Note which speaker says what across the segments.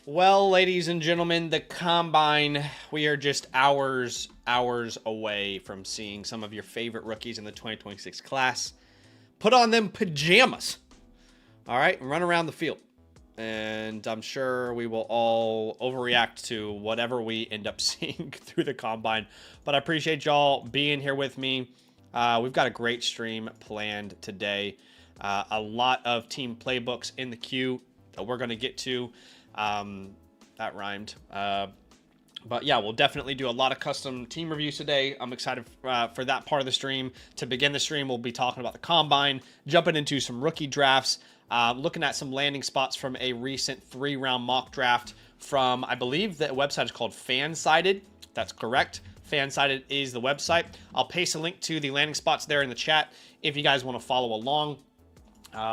Speaker 1: Well, ladies and gentlemen, the Combine, we are just hours away from seeing some of your favorite rookies in the 2026 class put on them pajamas, all right, and run around the field. And I'm sure we will all overreact to whatever we end up seeing through the Combine. But I appreciate y'all being here with me. We've got a great stream planned today. A lot of team playbooks in the queue that we're going to get to. That rhymed. But yeah, we'll definitely do a lot of custom team reviews today. I'm excited for that part of the stream. To begin the stream, we'll be talking about the Combine, jumping into some rookie drafts, looking at some landing spots from a recent 3-round mock draft from, I believe the website is called Fansided. That's correct. Fansided is the website. I'll paste a link to the landing spots there in the chat if you guys want to follow along,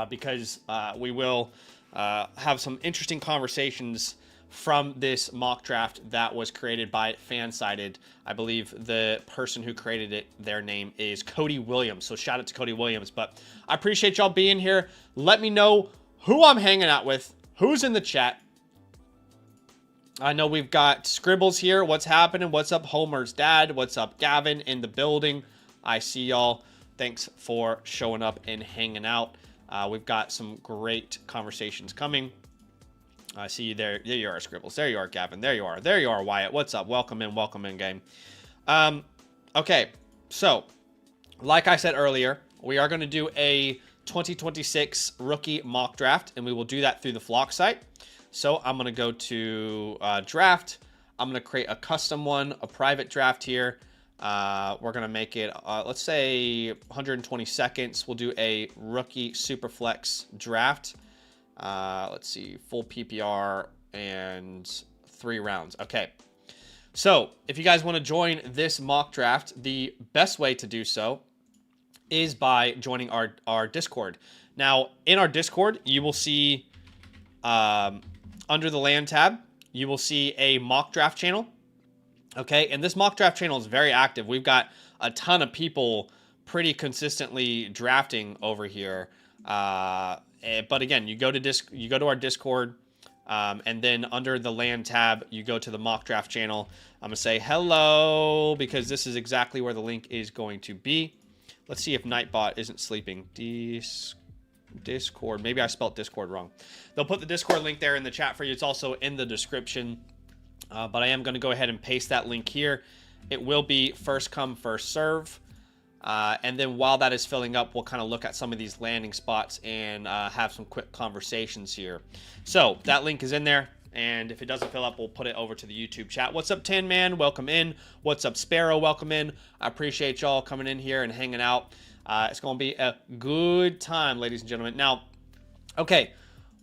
Speaker 1: because we will have some interesting conversations from this mock draft that was created by Fansided. I believe the person who created it, their name is Cody Williams. So shout out to Cody Williams. But I appreciate y'all being here. Let me know who I'm hanging out with, who's in the chat. I know we've got Scribbles here. What's happening? What's up, Homer's dad? What's up, Gavin in the building? I see y'all. Thanks for showing up and hanging out. We've got some great conversations coming. I see you there. There you are, Scribbles. There you are, Gavin. There you are. There you are, Wyatt. What's up? Welcome in, game. Okay, so like I said earlier, we are going to do a 2026 rookie mock draft, and we will do that through the Flock site. So I'm going to go to draft. I'm going to create a custom one, a private draft here. We're going to make it, let's say 120 seconds. We'll do a rookie superflex draft. Let's see, full PPR and 3 rounds. Okay. So if you guys want to join this mock draft, the best way to do so is by joining our Discord. Now in our Discord, you will see, under the land tab, you will see a mock draft channel. Okay, and this mock draft channel is very active. We've got a ton of people pretty consistently drafting over here. But again, you go to our Discord, and then under the land tab, you go to the mock draft channel. I'm gonna say hello because this is exactly where the link is going to be. Let's see if Nightbot isn't sleeping. Discord. Maybe I spelled Discord wrong. They'll put the Discord link there in the chat for you. It's also in the description. But I am going to go ahead and paste that link here. It will be first come, first serve. And then while that is filling up, we'll kind of look at some of these landing spots and have some quick conversations here. So that link is in there. And if it doesn't fill up, we'll put it over to the YouTube chat. What's up, Tin Man? Welcome in. What's up, Sparrow? Welcome in. I appreciate y'all coming in here and hanging out. It's going to be a good time, ladies and gentlemen. Now, okay.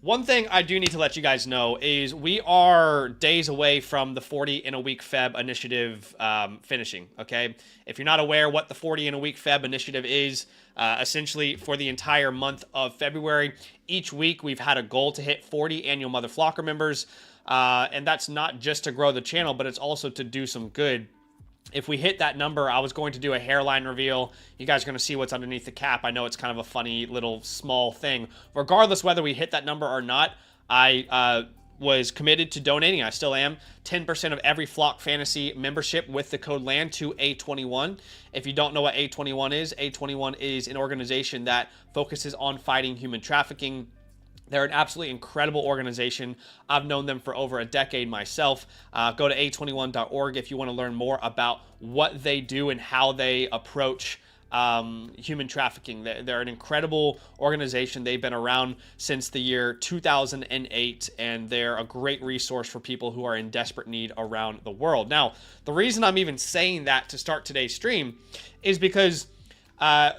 Speaker 1: One thing I do need to let you guys know is we are days away from the 40 in a week Feb initiative finishing, okay? If you're not aware what the 40 in a week Feb initiative is, essentially for the entire month of February, each week we've had a goal to hit 40 annual Mother Flocker members, and that's not just to grow the channel, but it's also to do some good. If we hit that number, I was going to do a hairline reveal. You guys are going to see what's underneath the cap. I know it's kind of a funny little small thing. Regardless whether we hit that number or not, I was committed to donating. I still am. 10% of every Flock Fantasy membership with the code LAND to A21. If you don't know what A21 is an organization that focuses on fighting human trafficking. They're an absolutely incredible organization. I've known them for over a decade myself. Go to a21.org if you want to learn more about what they do and how they approach human trafficking. They're an incredible organization. They've been around since the year 2008, and they're a great resource for people who are in desperate need around the world. Now, the reason I'm even saying that to start today's stream is because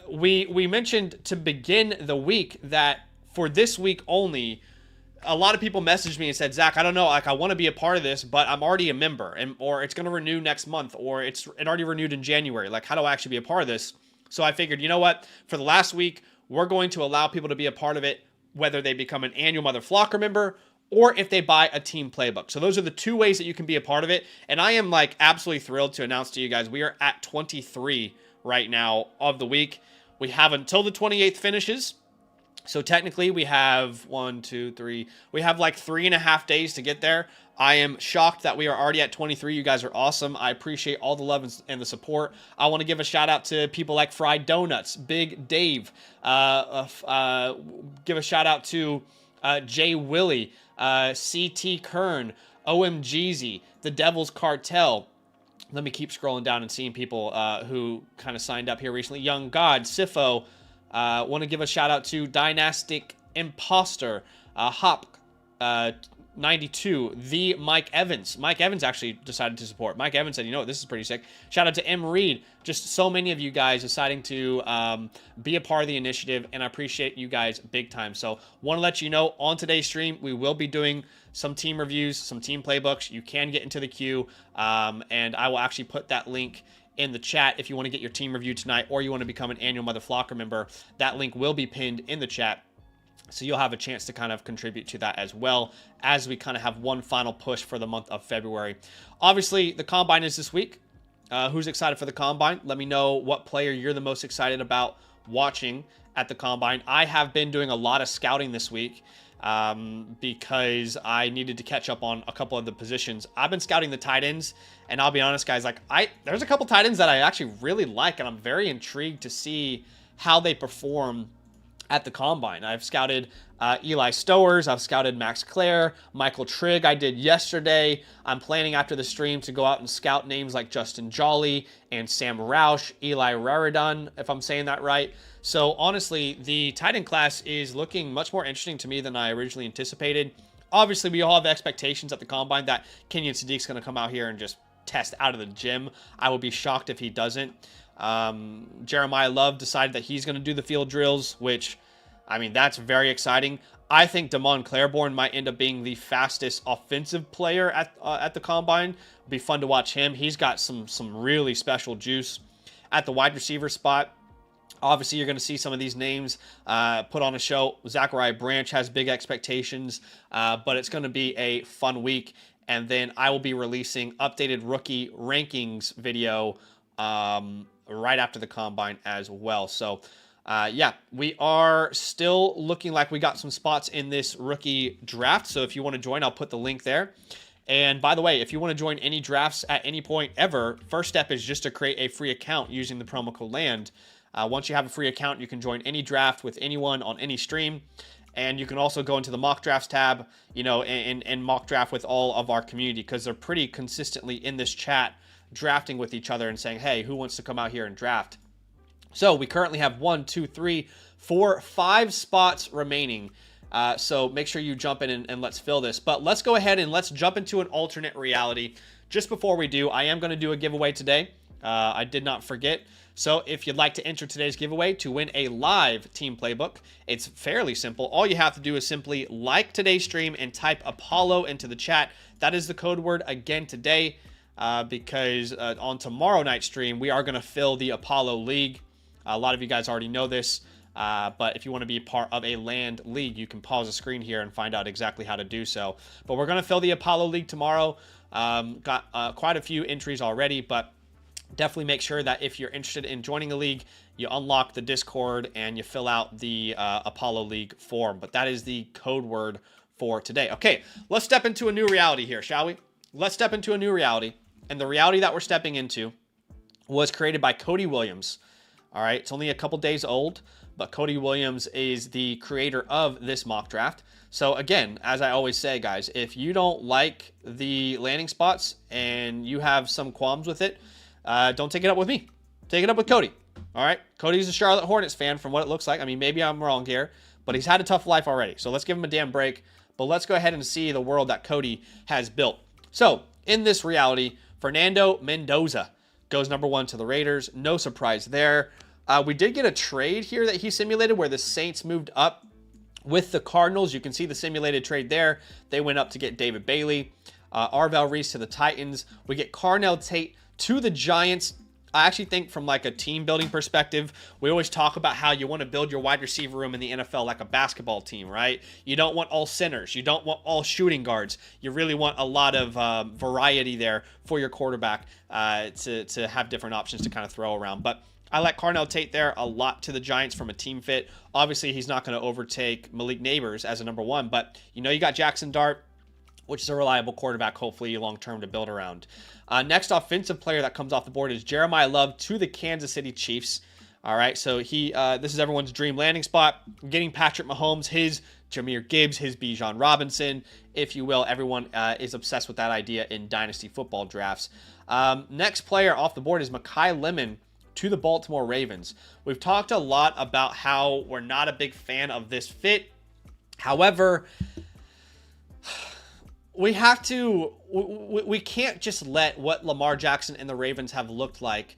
Speaker 1: we mentioned to begin the week that for this week only, a lot of people messaged me and said, Zach, I don't know, like I want to be a part of this, but I'm already a member, or it's going to renew next month, or it already renewed in January. Like, how do I actually be a part of this? So I figured, you know what? For the last week, we're going to allow people to be a part of it, whether they become an annual Mother Flocker member or if they buy a team playbook. So those are the two ways that you can be a part of it. And I am like absolutely thrilled to announce to you guys, we are at 23 right now of the week. We have until the 28th finishes. So technically we have we have like 3.5 days to get there. I am shocked that we are already at 23. You guys are awesome. I appreciate all the love and the support. I want to give a shout out to people like Fried Donuts, Big Dave. Give a shout out to Jay Willie, CT Kern, OMGZ, The Devil's Cartel. Let me keep scrolling down and seeing people who kind of signed up here recently. Young God, Sifo. Want to give a shout out to Dynastic Imposter, Hop, 92, the Mike Evans. Mike Evans actually decided to support. Mike Evans said, you know what, this is pretty sick. Shout out to M. Reed. Just so many of you guys deciding to be a part of the initiative, and I appreciate you guys big time. So want to let you know, on today's stream, we will be doing some team reviews, some team playbooks. You can get into the queue, and I will actually put that link in the chat if you want to get your team review tonight, or you want to become an annual Mother Flocker member. That link will be pinned in the chat. So you'll have a chance to kind of contribute to that as well, as we kind of have one final push for the month of February. Obviously, the Combine is this week. Who's excited for the Combine? Let me know what player you're the most excited about watching at the Combine. I have been doing a lot of scouting this week because I needed to catch up on a couple of the positions. I've been scouting the tight ends, and I'll be honest, guys, like there's a couple tight ends that I actually really like, and I'm very intrigued to see how they perform at the Combine. I've scouted Eli Stowers. I've scouted Max Clare, Michael Trigg. I did yesterday. I'm planning after the stream to go out and scout names like Justin Jolly and Sam Roush, Eli Raridon, if I'm saying that right. So honestly, the tight end class is looking much more interesting to me than I originally anticipated. Obviously, we all have expectations at the Combine that Kenyon Sadiq's going to come out here and just test out of the gym. I will be shocked if he doesn't. Jeremiah Love decided that he's going to do the field drills, which, I mean, that's very exciting. I think Damon Claiborne might end up being the fastest offensive player at the Combine. It'll be fun to watch him. He's got some really special juice. At the wide receiver spot, obviously you're going to see some of these names put on a show. Zachariah Branch has big expectations, but it's going to be a fun week. And then I will be releasing updated rookie rankings video right after the Combine as well. So yeah, we are still looking like we got some spots in this rookie draft. So if you want to join, I'll put the link there. And by the way, if you want to join any drafts at any point ever, first step is just to create a free account using the promo code LAND. Once you have a free account, you can join any draft with anyone on any stream. And you can also go into the mock drafts tab, you know, and mock draft with all of our community, because they're pretty consistently in this chat drafting with each other and saying, hey, who wants to come out here and draft? So we currently have 1, 2, 3, 4, 5 spots remaining. So make sure you jump in and let's fill this. But let's go ahead and let's jump into an alternate reality. Just before we do, I am going to do a giveaway today. I did not forget. So if you'd like to enter today's giveaway to win a live team playbook, it's fairly simple. All you have to do is simply like today's stream and type Apollo into the chat. That is the code word again today, because on tomorrow night's stream, we are going to fill the Apollo League. A lot of you guys already know this, but if you want to be part of a land league, you can pause the screen here and find out exactly how to do so. But we're going to fill the Apollo League tomorrow. Got quite a few entries already, but definitely make sure that if you're interested in joining a league, you unlock the Discord and you fill out the Apollo League form. But that is the code word for today. Okay, let's step into a new reality here, shall we? Let's step into a new reality. And the reality that we're stepping into was created by Cody Williams. All right, it's only a couple days old, but Cody Williams is the creator of this mock draft. So again, as I always say, guys, if you don't like the landing spots and you have some qualms with it, don't take it up with me. Take it up with Cody. All right, Cody's a Charlotte Hornets fan from what it looks like. I mean, maybe I'm wrong here, but he's had a tough life already. So let's give him a damn break. But let's go ahead and see the world that Cody has built. So in this reality, Fernando Mendoza goes number 1 to the Raiders. No surprise there. We did get a trade here that he simulated where the Saints moved up with the Cardinals. You can see the simulated trade there. They went up to get David Bailey. Arvell Reese to the Titans. We get Carnell Tate to the Giants. I actually think from like a team building perspective, we always talk about how you want to build your wide receiver room in the NFL like a basketball team, right? You don't want all centers. You don't want all shooting guards. You really want a lot of variety there for your quarterback to have different options to kind of throw around. But I like Carnell Tate there a lot to the Giants from a team fit. Obviously, he's not going to overtake Malik Neighbors as a number one, but you know you got Jackson Dart, which is a reliable quarterback, hopefully long-term to build around. Next offensive player that comes off the board is Jeremiah Love to the Kansas City Chiefs. All right, so this is everyone's dream landing spot. Getting Patrick Mahomes, his Jahmyr Gibbs, his Bijan Robinson, if you will. Everyone is obsessed with that idea in dynasty football drafts. Next player off the board is Mekhi Lemon to the Baltimore Ravens. We've talked a lot about how we're not a big fan of this fit. However, we can't just let what Lamar Jackson and the Ravens have looked like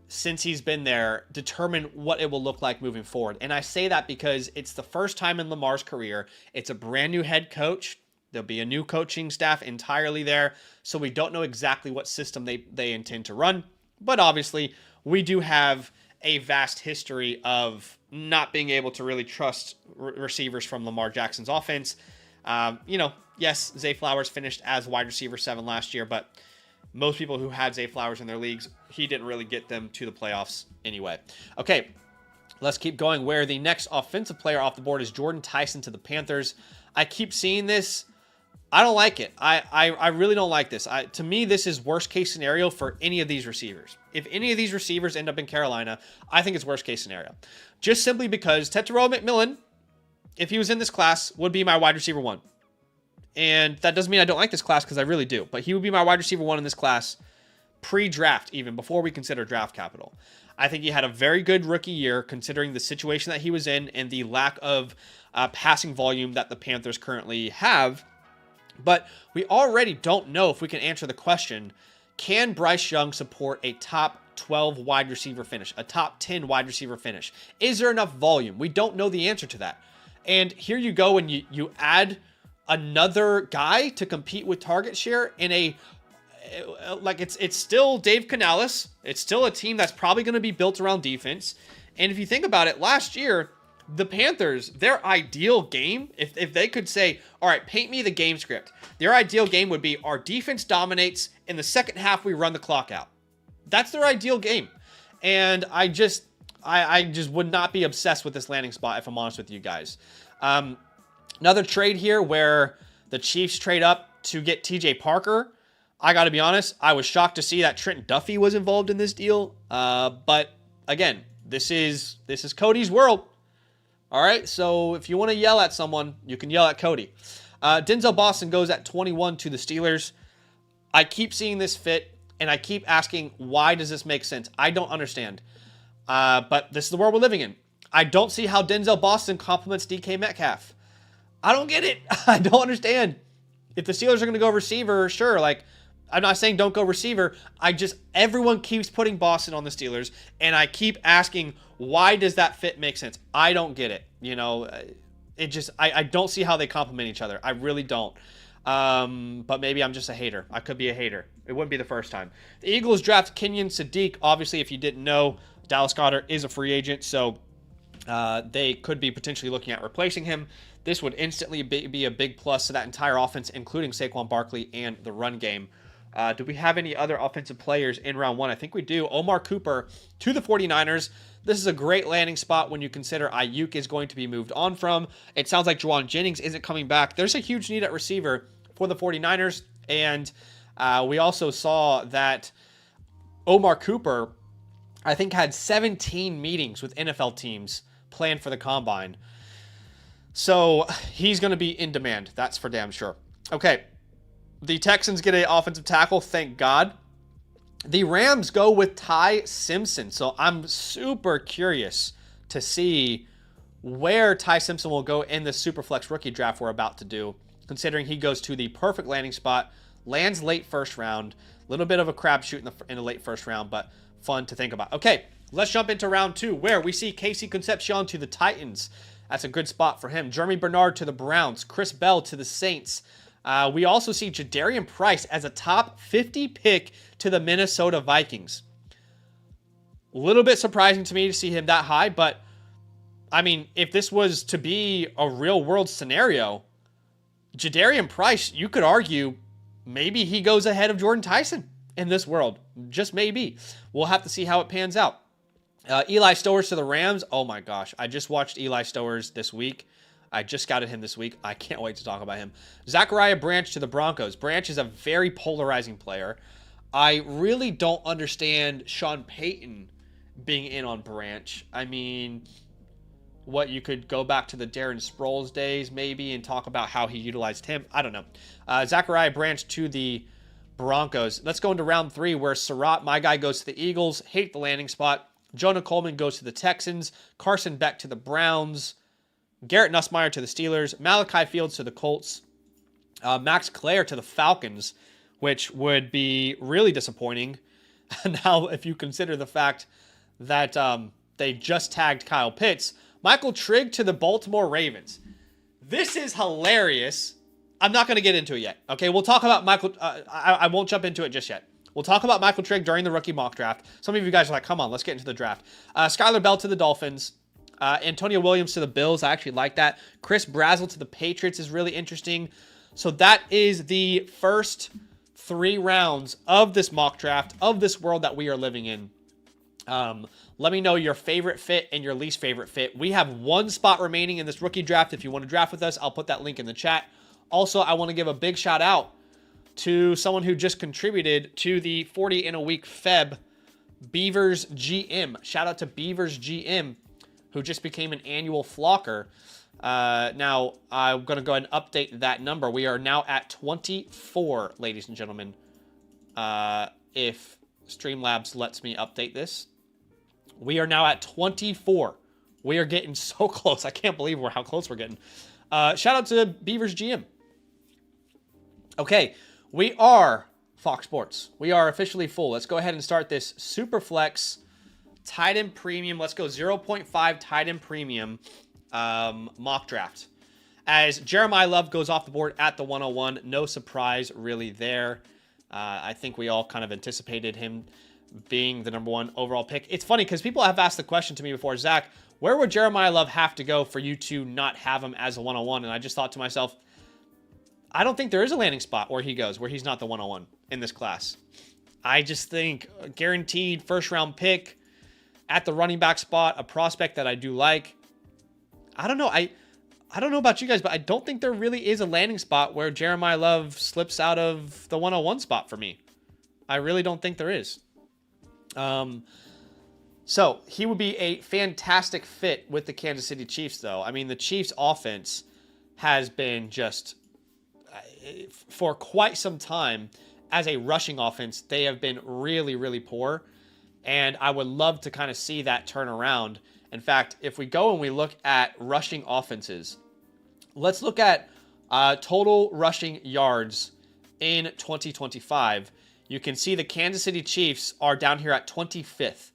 Speaker 1: since he's been there determine what it will look like moving forward. And I say that because it's the first time in Lamar's career. It's a brand new head coach. There'll be a new coaching staff entirely there. So we don't know exactly what system they intend to run. But obviously, we do have a vast history of not being able to really trust receivers from Lamar Jackson's offense. Yes, Zay Flowers finished as wide receiver 7 last year, but most people who had Zay Flowers in their leagues, he didn't really get them to the playoffs anyway. Okay, let's keep going, where the next offensive player off the board is Jordan Tyson to the Panthers. I keep seeing this. I don't like it. I really don't like this. To me, this is worst case scenario for any of these receivers. If any of these receivers end up in Carolina, I think it's worst case scenario. Just simply because Tetairoa McMillan, if he was in this class, would be my wide receiver 1. And that doesn't mean I don't like this class, because I really do. But he would be my wide receiver 1 in this class pre-draft, even before we consider draft capital. I think he had a very good rookie year considering the situation that he was in and the lack of passing volume that the Panthers currently have. But we already don't know if we can answer the question, can Bryce Young support a top 12 wide receiver finish, a top 10 wide receiver finish? Is there enough volume? We don't know the answer to that. And here you go and you add another guy to compete with target share in it's still Dave Canales. It's still a team that's probably going to be built around defense. And if you think about it, last year, the Panthers, their ideal game, if they could say, all right, paint me the game script, their ideal game would be our defense dominates. In the second half, we run the clock out. That's their ideal game. And I just would not be obsessed with this landing spot, if I'm honest with you guys. Another trade here where the Chiefs trade up to get TJ Parker. I got to be honest, I was shocked to see that Trent Duffy was involved in this deal. But again, this is Cody's world. All right, so if you want to yell at someone, you can yell at Cody. Denzel Boston goes at 21 to the Steelers. I keep seeing this fit, and I keep asking, why does this make sense? I don't understand. But this is the world we're living in. I don't see how Denzel Boston complements DK Metcalf. I don't get it. I don't understand. If the Steelers are going to go receiver, sure. I'm not saying don't go receiver. Everyone keeps putting Boston on the Steelers, and I keep asking, why does that fit make sense? I don't get it. I don't see how they complement each other. I really don't. But maybe I'm just a hater. I could be a hater. It wouldn't be the first time. The Eagles draft Kenyon Sadiq. Obviously, if you didn't know, Dallas Goedert is a free agent, so they could be potentially looking at replacing him. This would instantly be a big plus to that entire offense, including Saquon Barkley and the run game. Do we have any other offensive players in round 1? I think we do. Omar Cooper to the 49ers. This is a great landing spot when you consider Ayuk is going to be moved on from. It sounds like Juwan Jennings isn't coming back. There's a huge need at receiver for the 49ers. And we also saw that Omar Cooper, I think, had 17 meetings with NFL teams planned for the combine. So he's going to be in demand. That's for damn sure. Okay. The Texans get an offensive tackle. Thank God. The Rams go with Ty Simpson. So I'm super curious to see where Ty Simpson will go in the Superflex rookie draft we're about to do, considering he goes to the perfect landing spot, lands late first round, a little bit of a crapshoot in the late first round, but fun to think about. Okay, let's jump into round 2, where we see Casey Concepcion to the Titans. That's a good spot for him. Jeremy Bernard to the Browns. Chris Bell to the Saints. We also see Jadarian Price as a top 50 pick to the Minnesota Vikings. A little bit surprising to me to see him that high, but I mean, if this was to be a real world scenario, Jadarian Price, you could argue maybe he goes ahead of Jordan Tyson in this world. Just maybe. We'll have to see how it pans out. Eli Stowers to the Rams. Oh my gosh. I just watched Eli Stowers this week. I just scouted him this week. I can't wait to talk about him. Zachariah Branch to the Broncos. Branch is a very polarizing player. I really don't understand Sean Payton being in on Branch. I mean, what, you could go back to the Darren Sproles days maybe and talk about how he utilized him. I don't know. Zachariah Branch to the Broncos. Let's go into round 3 where Surratt, my guy, goes to the Eagles. Hate the landing spot. Jonah Coleman goes to the Texans. Carson Beck to the Browns. Garrett Nussmeier to the Steelers. Malachi Fields to the Colts. Max Clare to the Falcons, which would be really disappointing. Now, if you consider the fact that they just tagged Kyle Pitts. Michael Trigg to the Baltimore Ravens. This is hilarious. I'm not going to get into it yet. Okay, we'll talk about Michael. I won't jump into it just yet. We'll talk about Michael Trigg during the rookie mock draft. Some of you guys are like, come on, let's get into the draft. Skylar Bell to the Dolphins. Antonio Williams to the Bills. I actually like that. Chris Brazzell to the Patriots is really interesting. So that is the first 3 rounds of this mock draft, of this world that we are living in. Let me know your favorite fit and your least favorite fit. We have 1 spot remaining in this rookie draft. If you want to draft with us, I'll put that link in the chat. Also, I want to give a big shout out to someone who just contributed to the 40 in a week Feb, Beavers GM. Shout out to Beavers GM, who just became an annual flocker. Now, I'm going to go ahead and update that number. We are now at 24, ladies and gentlemen. If Streamlabs lets me update this. We are now at 24. We are getting so close. I can't believe how close we're getting. Shout out to Beavers GM. Okay, we are Fox Sports. We are officially full. Let's go ahead and start this Superflex tight end premium. Let's go 0.5 tight end premium mock draft. As Jeremiah Love goes off the board at the 101, no surprise really there. I think we all kind of anticipated him being the number 1 overall pick. It's funny because people have asked the question to me before, Zach, where would Jeremiah Love have to go for you to not have him as a 101? And I just thought to myself, I don't think there is a landing spot where he goes, where he's not the 101 in this class. I just think a guaranteed first-round pick at the running back spot, a prospect that I do like. I don't know. I don't know about you guys, but I don't think there really is a landing spot where Jeremiah Love slips out of the 101 spot for me. I really don't think there is. So he would be a fantastic fit with the Kansas City Chiefs, though. I mean, the Chiefs' offense has been just, for quite some time, as a rushing offense, they have been really, really poor. And I would love to kind of see that turn around. In fact, if we go and we look at rushing offenses, let's look at total rushing yards in 2025. You can see the Kansas City Chiefs are down here at 25th.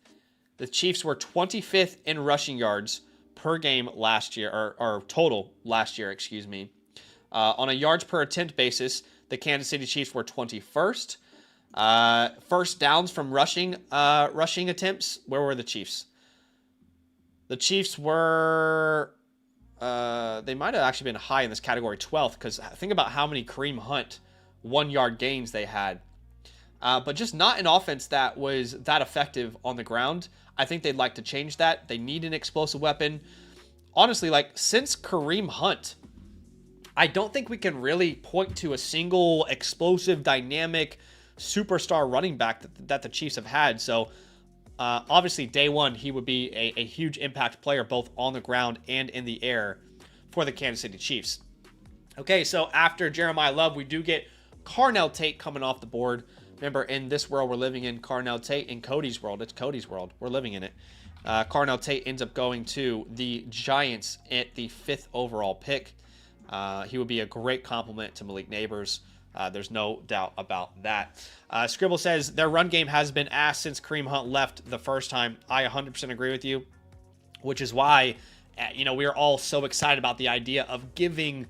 Speaker 1: The Chiefs were 25th in rushing yards per game last year, or total last year, excuse me. On a yards per attempt basis, the Kansas City Chiefs were 21st. First downs from rushing attempts, where were the Chiefs? The Chiefs were, they might have actually been high in this category, 12th, because think about how many Kareem Hunt 1-yard gains they had. But just not an offense that was that effective on the ground. I think they'd like to change that. They need an explosive weapon. Honestly, like, since Kareem Hunt, I don't think we can really point to a single explosive, dynamic, superstar running back that the Chiefs have had. So, obviously, day one, he would be a huge impact player, both on the ground and in the air for the Kansas City Chiefs. Okay, so after Jeremiah Love, we do get Carnell Tate coming off the board. Remember, in this world we're living in, Carnell Tate, in Cody's world, it's Cody's world. We're living in it. Carnell Tate ends up going to the Giants at the 5th overall pick. He would be a great complement to Malik Neighbors. There's no doubt about that. Scribble says, their run game has been ass since Kareem Hunt left the first time. I 100% agree with you, which is why, we are all so excited about the idea of giving,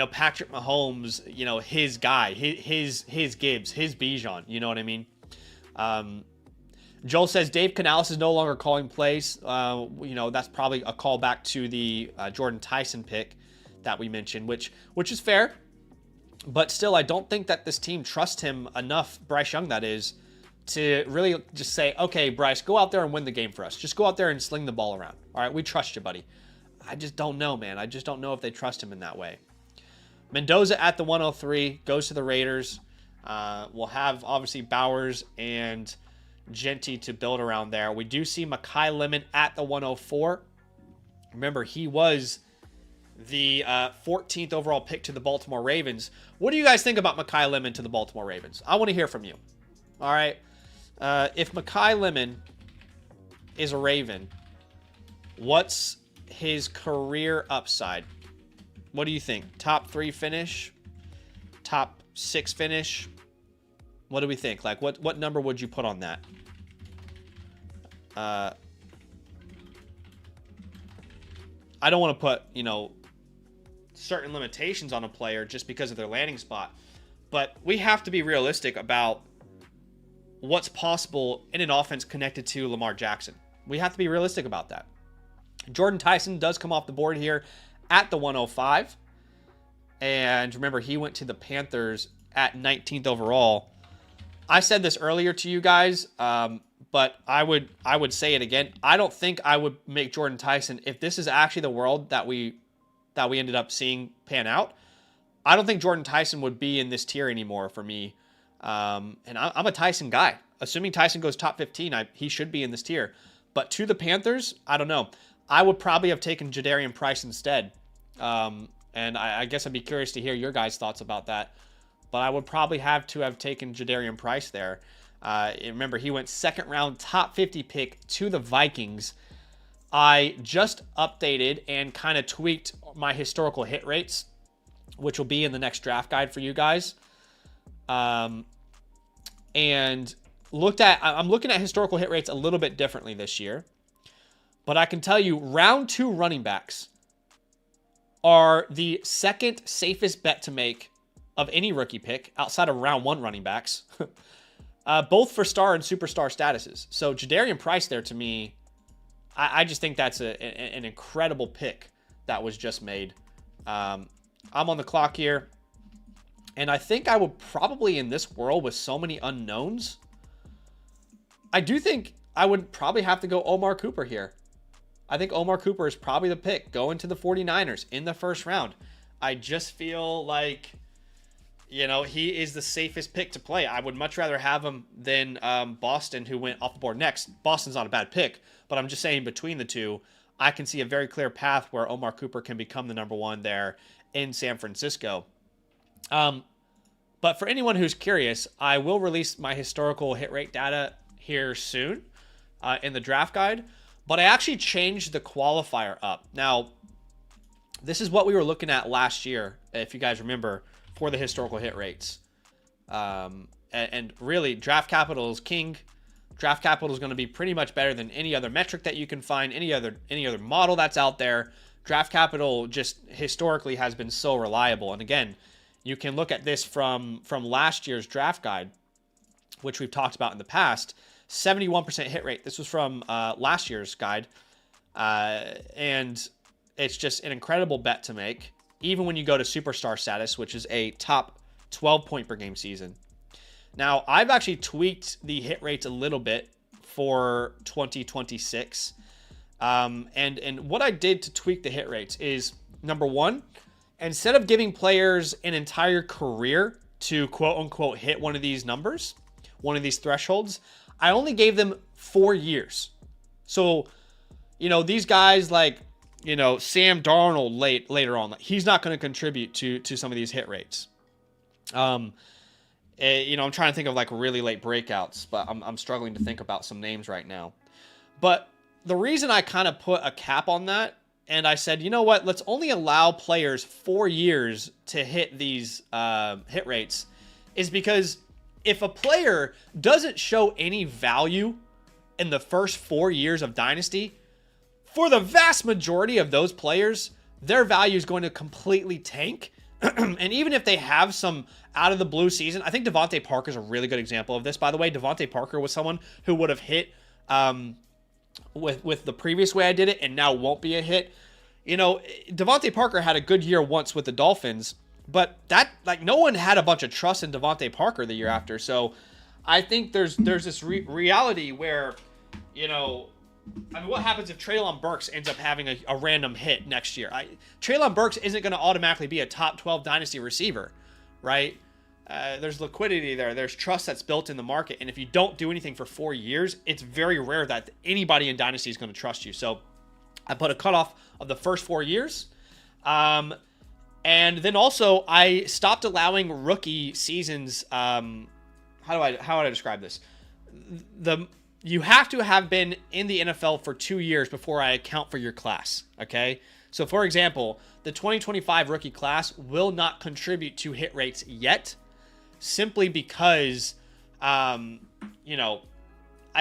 Speaker 1: Patrick Mahomes, his guy, his Gibbs, his Bijan, you know what I mean? Joel says Dave Canales is no longer calling plays. That's probably a callback to the Jordan Tyson pick that we mentioned, which is fair. But still, I don't think that this team trusts him enough, Bryce Young that is, to really just say, okay, Bryce, go out there and win the game for us. Just go out there and sling the ball around. All right, we trust you, buddy. I just don't know, man. I just don't know if they trust him in that way. Mendoza at the 103 goes to the Raiders. We'll have, obviously, Bowers and Genty to build around there. We do see Mekhi Lemon at the 104. Remember, he was the 14th overall pick to the Baltimore Ravens. What do you guys think about Mekhi Lemon to the Baltimore Ravens? I want to hear from you. All right. If Mekhi Lemon is a Raven, what's his career upside? What do you think? Top 3 finish? Top 6 finish? What do we think? Like, what number would you put on that? I don't want to put, certain limitations on a player just because of their landing spot. But we have to be realistic about what's possible in an offense connected to Lamar Jackson. We have to be realistic about that. Jordan Tyson does come off the board here at the 105. And remember, he went to the Panthers at 19th overall. I said this earlier to you guys, but I would say it again. I don't think I would make Jordan Tyson, if this is actually the world that we ended up seeing pan out. I don't think Jordan Tyson would be in this tier anymore for me. And I'm a Tyson guy. Assuming Tyson goes top 15, he should be in this tier. But to the Panthers, I don't know. I would probably have taken Jadarian Price instead. And I guess I'd be curious to hear your guys' thoughts about that. But I would probably have taken Jadarian Price there. Remember, he went second round, top 50 pick to the Vikings. I just updated and kind of tweaked my historical hit rates, which will be in the next draft guide for you guys. And I'm looking at historical hit rates a little bit differently this year. But I can tell you, round 2 running backs are the second safest bet to make of any rookie pick outside of round 1 running backs, both for star and superstar statuses. So Jadarian Price there, to me, I just think that's an incredible pick that was just made. I'm on the clock here, and I think I would probably, in this world with so many unknowns, I do think I would probably have to go Omar Cooper here. I think Omar Cooper is probably the pick going to the 49ers in the first round. I just feel like, he is the safest pick to play. I would much rather have him than Boston, who went off the board next. Boston's not a bad pick, but I'm just saying between the two, I can see a very clear path where Omar Cooper can become the number 1 there in San Francisco. But for anyone who's curious, I will release my historical hit rate data here soon in the draft guide. But I actually changed the qualifier up. Now, this is what we were looking at last year, if you guys remember, for the historical hit rates. And really, draft capital is king. Draft capital is going to be pretty much better than any other metric that you can find, any other model that's out there. Draft capital just historically has been so reliable. And again, you can look at this from last year's draft guide, which we've talked about in the past. 71% hit rate. This was from last year's guide. And it's just an incredible bet to make, even when you go to superstar status, which is a top 12 point per game season. Now, I've actually tweaked the hit rates a little bit for 2026. And what I did to tweak the hit rates is, number 1, instead of giving players an entire career to quote unquote hit one of these numbers, one of these thresholds, I only gave them 4 years. So, these guys like, Sam Darnold later on, he's not going to contribute to some of these hit rates. I'm trying to think of like really late breakouts, but I'm struggling to think about some names right now. But the reason I kind of put a cap on that, and I said, you know what, let's only allow players 4 years to hit these hit rates, is because if a player doesn't show any value in the first 4 years of Dynasty, for the vast majority of those players, their value is going to completely tank. And even if they have some out of the blue season, I think Devontae Parker is a really good example of this. By the way, Devontae Parker was someone who would have hit with the previous way I did it and now won't be a hit. Devontae Parker had a good year once with the Dolphins, but no one had a bunch of trust in Devontae Parker the year after. So I think there's this reality where, I mean, what happens if Treylon Burks ends up having a random hit next year? Treylon Burks isn't going to automatically be a top 12 dynasty receiver, right? There's liquidity there. There's trust that's built in the market. And if you don't do anything for 4 years, it's very rare that anybody in dynasty is going to trust you. So I put a cutoff of the first 4 years. And then also I stopped allowing rookie seasons. How would I describe this? You have to have been in the NFL for 2 years before I account for your class. Okay. So for example, the 2025 rookie class will not contribute to hit rates yet, simply because, I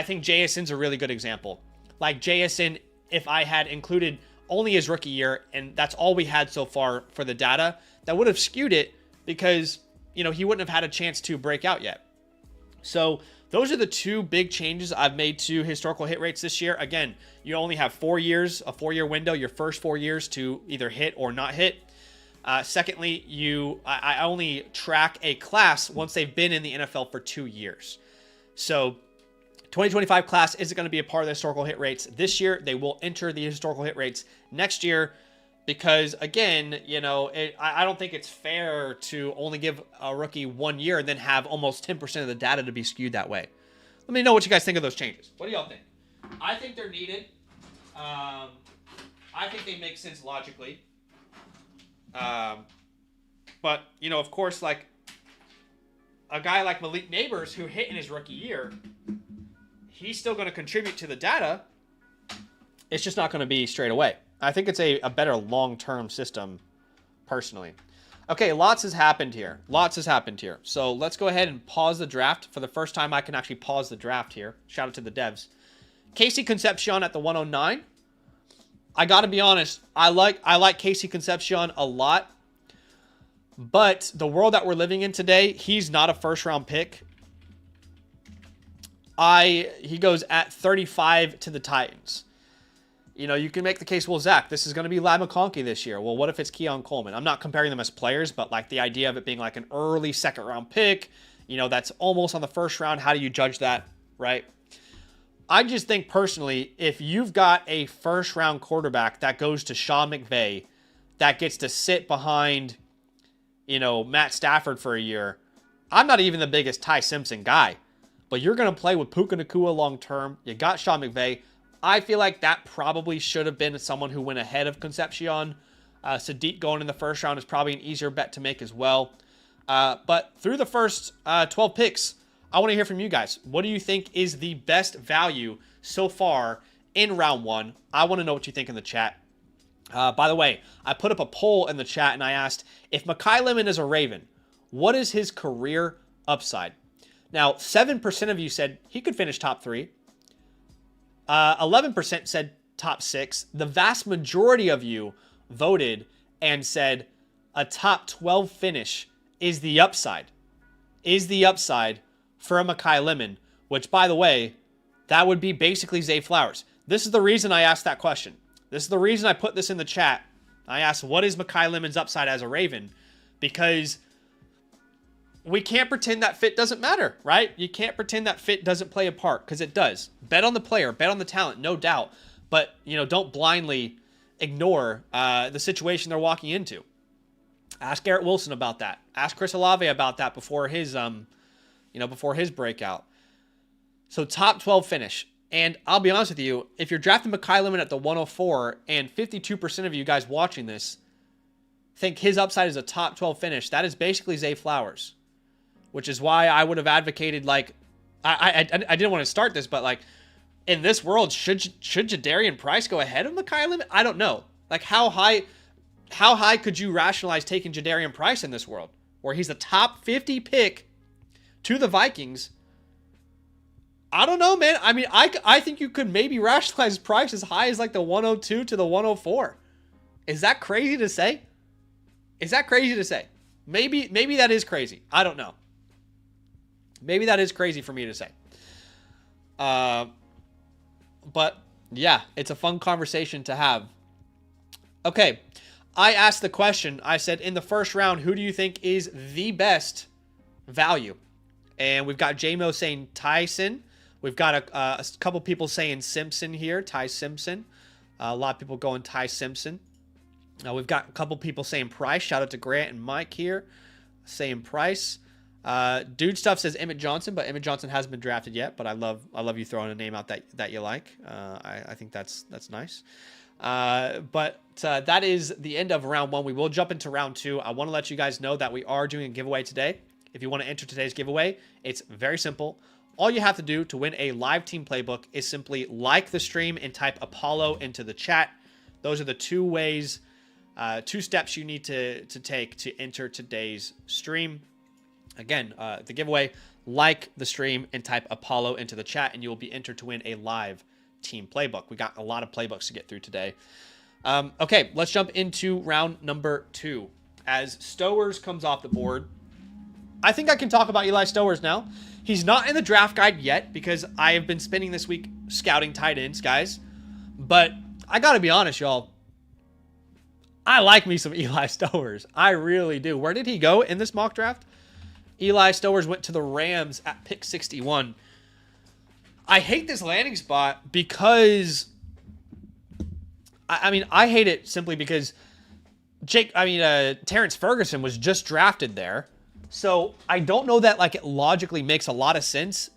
Speaker 1: think JSN's a really good example. Like JSN, if I had included only his rookie year, and that's all we had so far for the data, that would have skewed it because, he wouldn't have had a chance to break out yet. So those are the two big changes I've made to historical hit rates this year. Again, you only have 4 years, a 4-year window, your first 4 years to either hit or not hit. Secondly, I only track a class once they've been in the NFL for 2 years. So 2025 class isn't going to be a part of the historical hit rates this year. They will enter the historical hit rates next year because, again, I don't think it's fair to only give a rookie 1 year and then have almost 10% of the data to be skewed that way. Let me know what you guys think of those changes. What do y'all think? I think they're needed. I think they make sense logically. But, of course, like a guy like Malik Neighbors who hit in his rookie year, he's still going to contribute to the data. It's just not going to be straight away. I think it's a better long-term system, personally. Okay, lots has happened here. So let's go ahead and pause the draft. For the first time, I can actually pause the draft here. Shout out to the devs. Casey Concepcion at the 109. I got to be honest, I like Casey Concepcion a lot. But the world that we're living in today, he's not a first-round pick. He goes at 35 to the Titans. You can make the case, well, Zach, this is going to be Ladd McConkey this year. Well, what if it's Keon Coleman? I'm not comparing them as players, but like the idea of it being like an early second-round pick, that's almost on the first round. How do you judge that, right? I just think personally, if you've got a first-round quarterback that goes to Sean McVay, that gets to sit behind, Matt Stafford for a year, I'm not even the biggest Ty Simpson guy, but you're going to play with Puka Nacua long-term. You got Sean McVay. I feel like that probably should have been someone who went ahead of Concepcion. Sadiq going in the first round is probably an easier bet to make as well. But through the first 12 picks, I want to hear from you guys. What do you think is the best value so far in round one? I want to know what you think in the chat. By the way, I put up a poll in the chat and I asked, if Mekhi Lemon is a Raven, what is his career upside? Now, 7% of you said he could finish top 3. 11% said top 6. The vast majority of you voted and said a top 12 finish is the upside. For a Mekhi Lemon, which, by the way, that would be basically Zay Flowers. This is the reason I asked that question. This is the reason I put this in the chat. I asked, what is Mekhi Lemon's upside as a Raven? Because we can't pretend that fit doesn't matter, right? You can't pretend that fit doesn't play a part, because it does. Bet on the player, bet on the talent, no doubt. But, don't blindly ignore the situation they're walking into. Ask Garrett Wilson about that. Ask Chris Olave about that before his breakout. So top 12 finish. And I'll be honest with you, if you're drafting Mekhi Lemon at the 104 and 52% of you guys watching this think his upside is a top 12 finish, that is basically Zay Flowers. Which is why I would have advocated, like, I didn't want to start this, but like, in this world, should Jadarian Price go ahead of Mekhi Lemon? I don't know. Like, how high could you rationalize taking Jadarian Price in this world, where he's the top 50 pick to the Vikings? I don't know, man. I mean, I think you could maybe rationalize Price as high as like the 102 to the 104. Is that crazy to say? Maybe that is crazy. I don't know. Maybe that is crazy for me to say. But yeah, it's a fun conversation to have. Okay, I asked the question. I said, in the first round, who do you think is the best value? And we've got JMO saying Tyson. We've got a couple people saying Simpson here, Ty Simpson. A lot of people going Ty Simpson. We've got a couple people saying Price. Shout out to Grant and Mike here saying Price. Dude Stuff says Emmett Johnson, but Emmett Johnson hasn't been drafted yet. But I love you throwing a name out that you like. I think that's nice. But that is the end of round 1. We will jump into round 2. I want to let you guys know that we are doing a giveaway today. If you want to enter today's giveaway, it's very simple. All you have to do to win a live team playbook is simply like the stream and type Apollo into the chat. Those are the 2 ways, 2 steps you need to take to enter today's stream. Again, the giveaway, like the stream and type Apollo into the chat, and you will be entered to win a live team playbook. We got a lot of playbooks to get through today. Okay, let's jump into round number 2. As Stowers comes off the board, I think I can talk about Eli Stowers now. He's not in the draft guide yet because I have been spending this week scouting tight ends, guys. But I got to be honest, y'all. I like me some Eli Stowers. I really do. Where did he go in this mock draft? Eli Stowers went to the Rams at pick 61. I hate this landing spot because, I mean, I hate it simply because Terrence Ferguson was just drafted there. So I don't know that like it logically makes a lot of sense.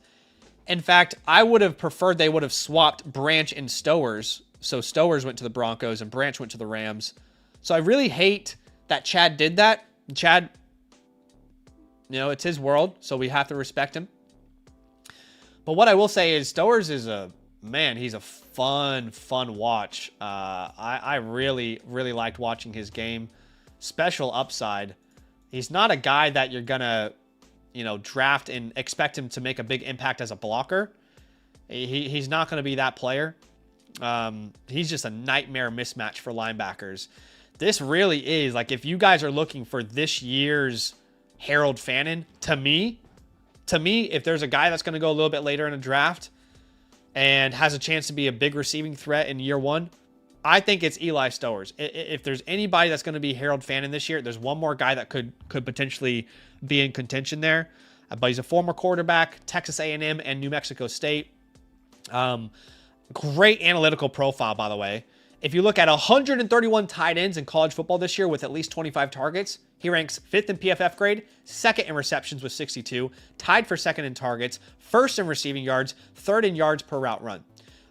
Speaker 1: In fact, I would have preferred they would have swapped Branch and Stowers. So Stowers went to the Broncos and Branch went to the Rams. So I really hate that Chad did that. Chad, you know, it's his world, so we have to respect him. But what I will say is Stowers is he's a fun watch. I really liked watching his game. Special upside. He's not a guy that you're going to, draft and expect him to make a big impact as a blocker. He's not going to be that player. He's just a nightmare mismatch for linebackers. This really is, like, if you guys are looking for this year's Harold Fannin, to me, if there's a guy that's going to go a little bit later in a draft and has a chance to be a big receiving threat in year 1, I think it's Eli Stowers. If there's anybody that's going to be Harold Fannin this year, there's one more guy that could potentially be in contention there. But he's a former quarterback, Texas A&M and New Mexico State. Great analytical profile, by the way. If you look at 131 tight ends in college football this year with at least 25 targets, he ranks 5th in PFF grade, 2nd in receptions with 62, tied for 2nd in targets, 1st in receiving yards, 3rd in yards per route run.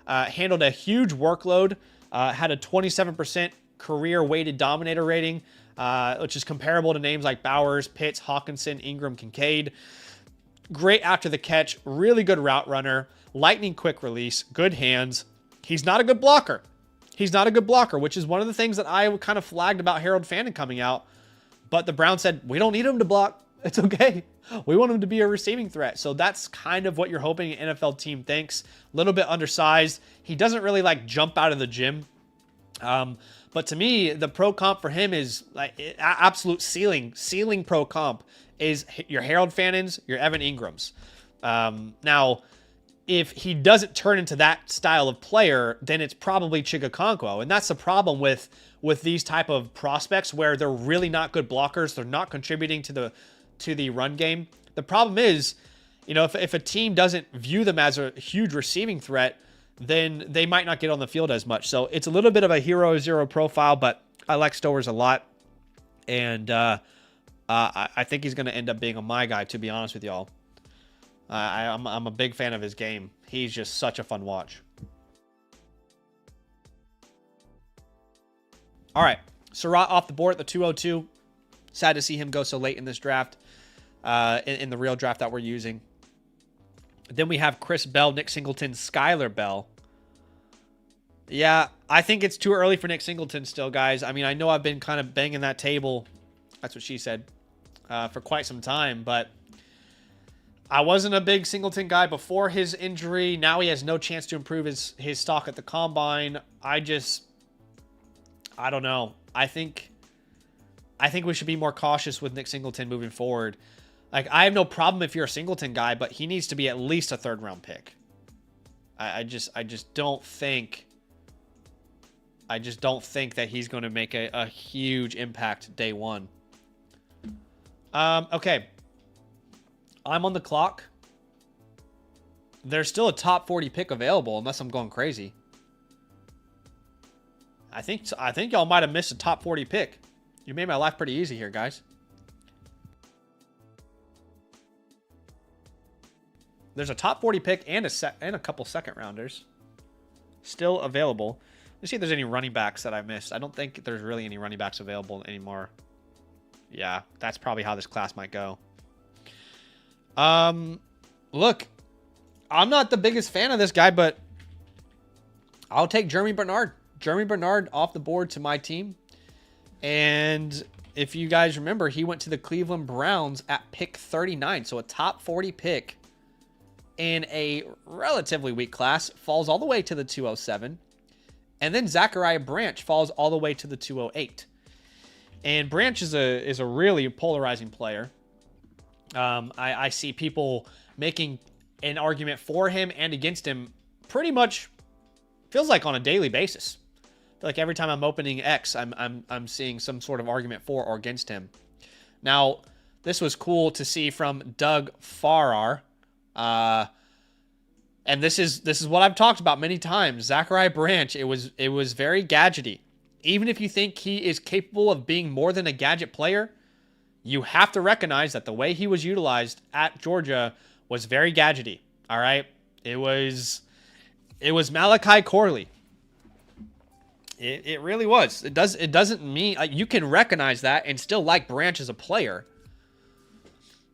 Speaker 1: Handled a huge workload. Had a 27% career weighted dominator rating, which is comparable to names like Bowers, Pitts, Hawkinson, Ingram, Kincaid. Great after the catch, really good route runner, lightning quick release, good hands. He's not a good blocker. Which is one of the things that I kind of flagged about Harold Fannin coming out. But the Browns said, we don't need him to block. It's okay. We want him to be a receiving threat. So that's kind of what you're hoping an NFL team thinks. A little bit undersized. He doesn't really like jump out of the gym. But to me, the pro comp for him is like absolute ceiling pro comp is your Harold Fannins, your Evan Ingrams. Now, if he doesn't turn into that style of player, then it's probably Chigakonkwo. And that's the problem with these type of prospects where they're really not good blockers. They're not contributing to the run game. The problem is, if a team doesn't view them as a huge receiving threat, then they might not get on the field as much. So it's a little bit of a hero zero profile, but I like Stowers a lot. And I think he's going to end up being my guy, to be honest with y'all. I'm a big fan of his game. He's just such a fun watch. All right, Surratt off the board at the 202. Sad to see him go so late in this draft, in the real draft that we're using. Then we have Chris Bell, Nick Singleton, Skylar Bell. Yeah, I think it's too early for Nick Singleton still, guys. I mean, I know I've been kind of banging that table, that's what she said, for quite some time, but I wasn't a big Singleton guy before his injury. Now he has no chance to improve his stock at the combine. I don't know. I think we should be more cautious with Nick Singleton moving forward. Like, I have no problem if you're a Singleton guy, but he needs to be at least a 3rd round pick. I just don't think that he's going to make a huge impact day 1. Okay. I'm on the clock. There's still a top 40 pick available unless I'm going crazy. I think y'all might have missed a top 40 pick. You made my life pretty easy here, guys. There's a top 40 pick and a couple second rounders still available. Let's see if there's any running backs that I missed. I don't think there's really any running backs available anymore. Yeah, that's probably how this class might go. Look, I'm not the biggest fan of this guy, but I'll take Jeremy Bernard. Jeremy Bernard off the board to my team. And if you guys remember, he went to the Cleveland Browns at pick 39. So a top 40 pick in a relatively weak class falls all the way to the 207. And then Zachariah Branch falls all the way to the 208. And Branch is a really polarizing player. I see people making an argument for him and against him pretty much feels like on a daily basis. I feel like every time I'm opening X, I'm seeing some sort of argument for or against him. Now, this was cool to see from Doug Farrar. And this is what I've talked about many times. Zachariah Branch, it was very gadgety. Even if you think he is capable of being more than a gadget player, you have to recognize that the way he was utilized at Georgia was very gadgety. All right, it was Malachi Corley. It really was. It doesn't mean you can recognize that and still like Branch as a player.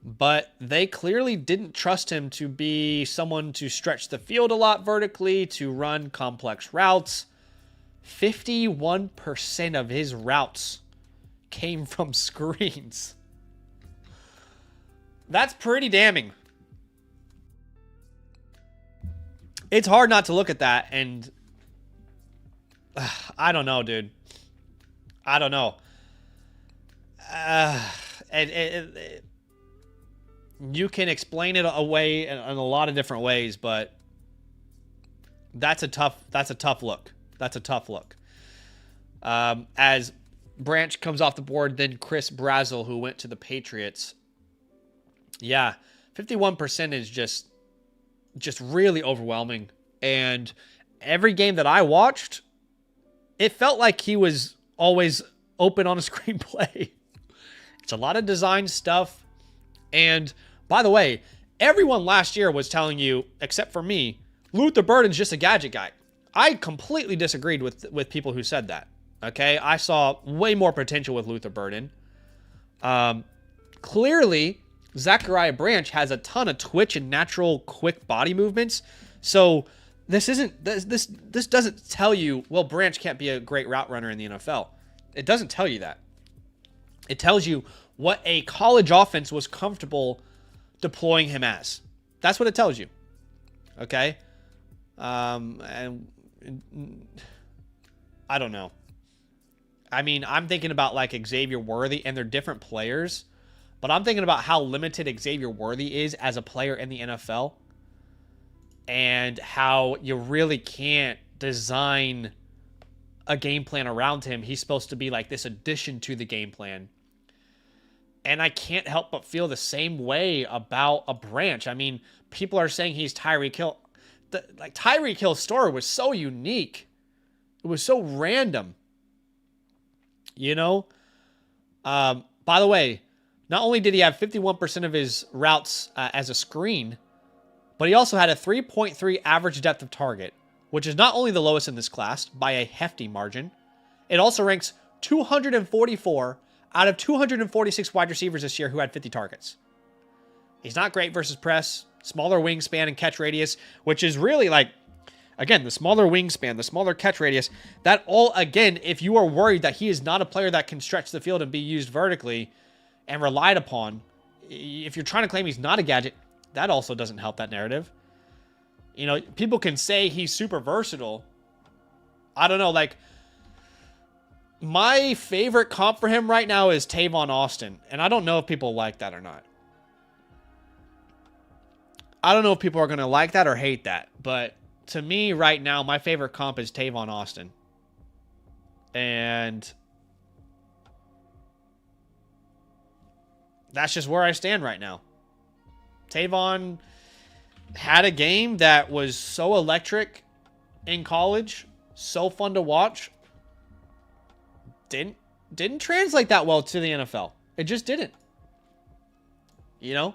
Speaker 1: But they clearly didn't trust him to be someone to stretch the field a lot vertically, to run complex routes. 51% of his routes came from screens. That's pretty damning. It's hard not to look at that and I don't know, dude. I don't know. You can explain it away in a lot of different ways, but that's a tough look. That's a tough look. As Branch comes off the board, then Chris Brazel, who went to the Patriots. Yeah, 51% is just really overwhelming. And every game that I watched, it felt like he was always open on a screenplay. It's a lot of design stuff. And by the way, everyone last year was telling you, except for me, Luther Burden's just a gadget guy. I completely disagreed with people who said that. Okay, I saw way more potential with Luther Burden. Clearly, Zachariah Branch has a ton of twitch and natural quick body movements. So this doesn't tell you, well, Branch can't be a great route runner in the NFL. It doesn't tell you that. It tells you what a college offense was comfortable deploying him as. That's what it tells you. Okay? And I don't know. I mean, I'm thinking about like Xavier Worthy, and they're different players, but I'm thinking about how limited Xavier Worthy is as a player in the NFL and how you really can't design a game plan around him. He's supposed to be like this addition to the game plan. And I can't help but feel the same way about a Branch. I mean, people are saying he's Tyreek Hill. Like Tyreek Hill's story was so unique. It was so random. You know? By the way, not only did he have 51% of his routes as a screen, but he also had a 3.3 average depth of target, which is not only the lowest in this class by a hefty margin, it also ranks 244 out of 246 wide receivers this year who had 50 targets. He's not great versus press, smaller wingspan and catch radius, which is really like, again, the smaller wingspan, the smaller catch radius, that all, again, if you are worried that he is not a player that can stretch the field and be used vertically and relied upon, if you're trying to claim he's not a gadget, that also doesn't help that narrative. You know, people can say he's super versatile. I don't know, like, my favorite comp for him right now is Tavon Austin, and I don't know if people like that or not. I don't know if people are going to like that or hate that, but to me right now, my favorite comp is Tavon Austin. And that's just where I stand right now. Tavon had a game that was so electric in college, so fun to watch. Didn't translate that well to the NFL. It just didn't. You know?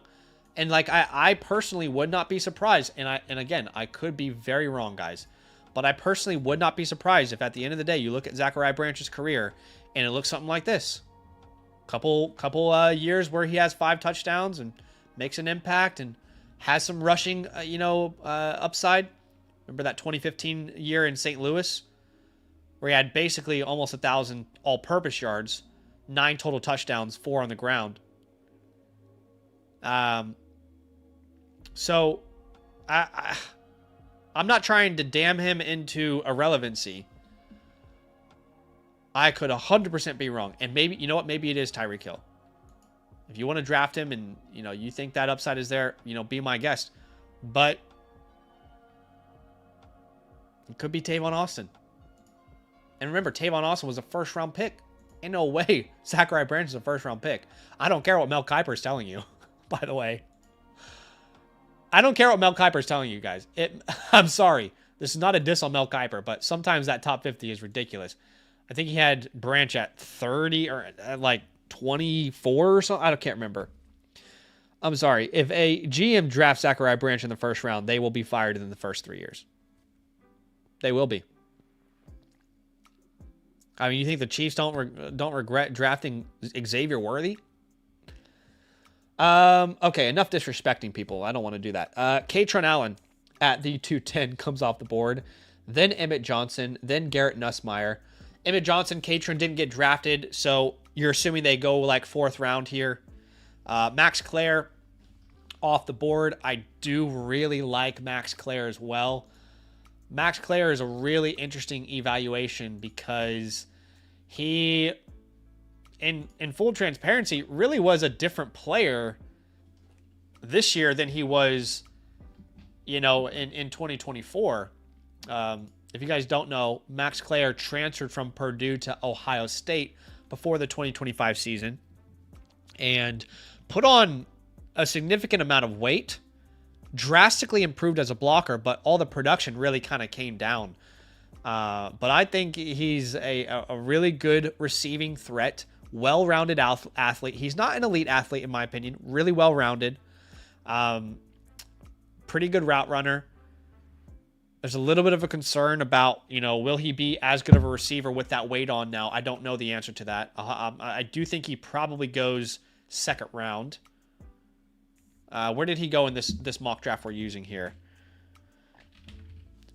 Speaker 1: And like I personally would not be surprised, and again, I could be very wrong, guys. But I personally would not be surprised if at the end of the day you look at Zachariah Branch's career and it looks something like this. Couple years where he has 5 touchdowns and makes an impact and has some rushing, upside. Remember that 2015 year in St. Louis where he had basically almost 1,000 all-purpose yards, 9 total touchdowns, 4 on the ground. So I'm not trying to damn him into irrelevancy. I could 100% be wrong. And maybe, you know what? Maybe it is Tyreek Hill. If you want to draft him and, you think that upside is there, be my guest. But it could be Tavon Austin. And remember, Tavon Austin was a first-round pick. Ain't no way Zachariah Branch is a first-round pick. I don't care what Mel Kiper is telling you, by the way. I don't care what Mel Kiper is telling you guys. I'm sorry. This is not a diss on Mel Kiper, but sometimes that top 50 is ridiculous. I think he had Branch at 30 or at like 24 or something. I can't remember. I'm sorry. If a GM drafts Zachariah Branch in the first round, they will be fired in the first 3 years. They will be. I mean, you think the Chiefs don't regret drafting Xavier Worthy? Okay, enough disrespecting people. I don't want to do that. Katron Allen at the 210 comes off the board. Then Emmett Johnson. Then Garrett Nussmeier. Emmett Johnson, Katron didn't get drafted, so you're assuming they go like 4th round here. Max Clare off the board. I do really like Max Clare as well. Max Clare is a really interesting evaluation because he, in full transparency, really was a different player this year than he was, in 2024. If you guys don't know, Max Clare transferred from Purdue to Ohio State before the 2025 season and put on a significant amount of weight, drastically improved as a blocker, but all the production really kind of came down. But I think he's a really good receiving threat, well-rounded athlete. He's not an elite athlete, in my opinion. Really well-rounded. Pretty good route runner. There's a little bit of a concern about, will he be as good of a receiver with that weight on now? I don't know the answer to that. I do think he probably goes 2nd round. Where did he go in this mock draft we're using here?